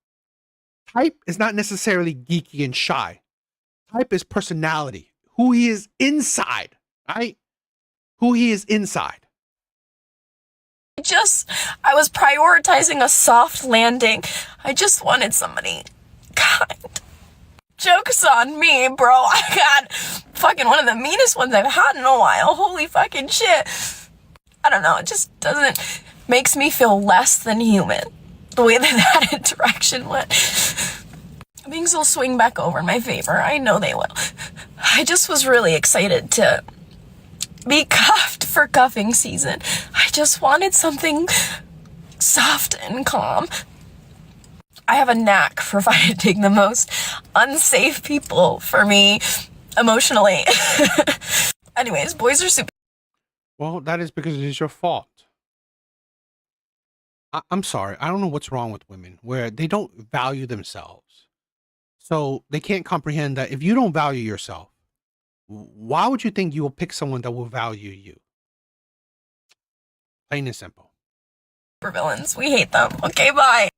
Type is not necessarily geeky and shy. Type is personality. Who he is inside, right? Who he is inside. I was prioritizing a soft landing. I just wanted somebody kind. Joke's on me, bro. I got fucking one of the meanest ones I've had in a while. Holy fucking shit. I don't know. It just makes me feel less than human. The way that interaction went. Things will swing back over in my favor. I know they will. I just was really excited to be cuffed for cuffing season. I just wanted something soft and calm. I have a knack for finding the most unsafe people for me emotionally. Anyways, boys are super. Well, that is because it is your fault. I'm sorry. I don't know what's wrong with women where they don't value themselves. So they can't comprehend that if you don't value yourself, why would you think you will pick someone that will value you? Plain and simple. Villains. We hate them. Okay, bye.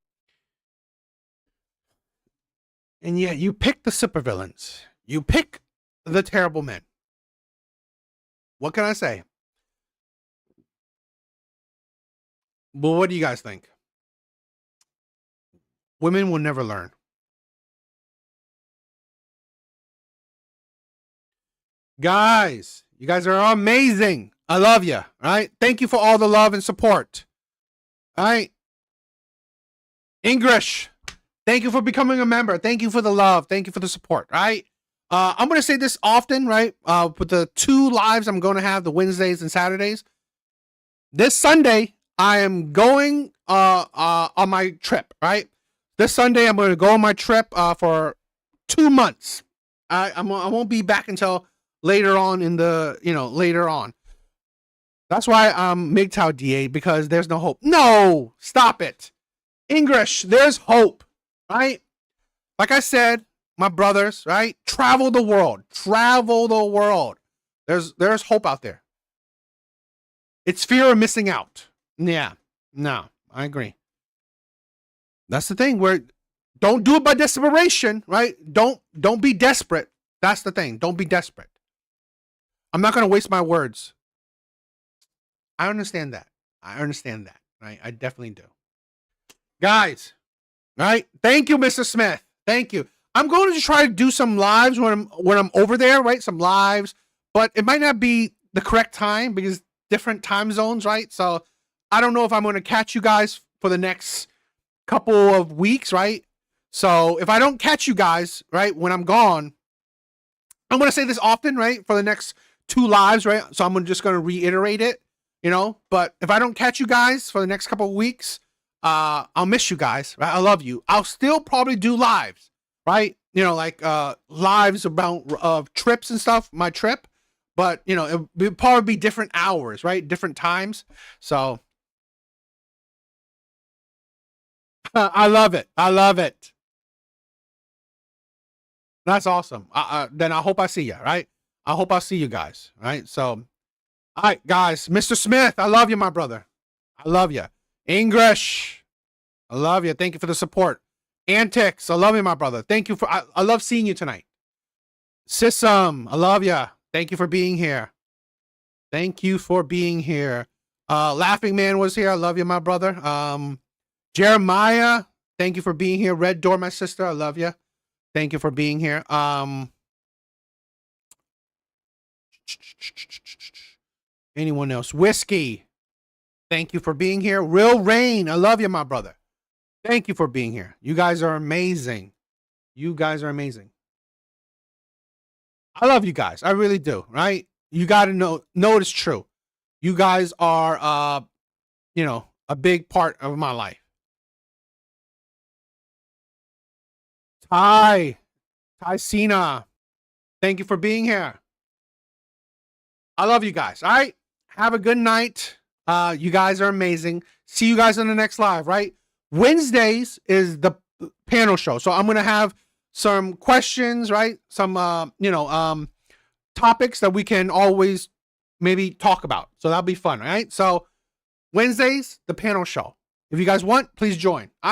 And yet you pick the supervillains. You pick the terrible men. What can I say? Well, what do you guys think? Women will never learn. Guys, you guys are amazing. I love you. All right. Thank you for all the love and support. All right. English, thank you for becoming a member. Thank you for the love. Thank you for the support. All right. I'm going to say this often, right? With the 2 lives I'm going to have, the Wednesdays and Saturdays. This Sunday, I am going on my trip, right? This Sunday, I'm going to go on my trip for 2 months. I won't be back until later on in the, later on. That's why I'm MGTOW DA, because there's no hope. No, stop it. English, there's hope, right? Like I said, my brothers, right? Travel the world. Travel the world. There's hope out there. It's fear of missing out. Yeah, no, I agree. That's the thing, where don't do it by desperation, right? Don't be desperate. That's the thing. Don't be desperate. I'm not going to waste my words. I understand that. Right? I definitely do. Guys, right? Thank you, Mr. Smith. Thank you. I'm going to try to do some lives when I'm over there, right? Some lives, but it might not be the correct time because different time zones, right? So I don't know if I'm going to catch you guys for the next couple of weeks, right? So if I don't catch you guys, right, when I'm gone, I'm going to say this often, right, for the next 2 lives, right? So I'm just going to reiterate it, but if I don't catch you guys for the next couple of weeks, I'll miss you guys, right? I love you. I'll still probably do lives, right? Like lives about trips and stuff, my trip, but it'll probably be different hours, right? Different times. So I love it. I love it. That's awesome. Then I hope I see you, right? I hope I see you guys, right? So, all right, guys. Mr. Smith, I love you, my brother. I love you. English, I love you. Thank you for the support. Antics, I love you, my brother. Thank you I love seeing you tonight. Sisum, I love you. Thank you for being here. Thank you for being here. Laughing Man was here. I love you, my brother. Jeremiah, thank you for being here. Red Door, my sister, I love you. Thank you for being here. Anyone else? Whiskey, thank you for being here. Real Rain, I love you, my brother. Thank you for being here. You guys are amazing. You guys are amazing. I love you guys. I really do, right? You got to know it's true. You guys are, a big part of my life. Ty Cena, thank you for being here. I love you guys. All right. Have a good night. You guys are amazing. See you guys on the next live, right? Wednesdays is the panel show. So I'm going to have some questions, right? Some, topics that we can always maybe talk about. So that'll be fun, right? So Wednesdays, the panel show. If you guys want, please join. All right.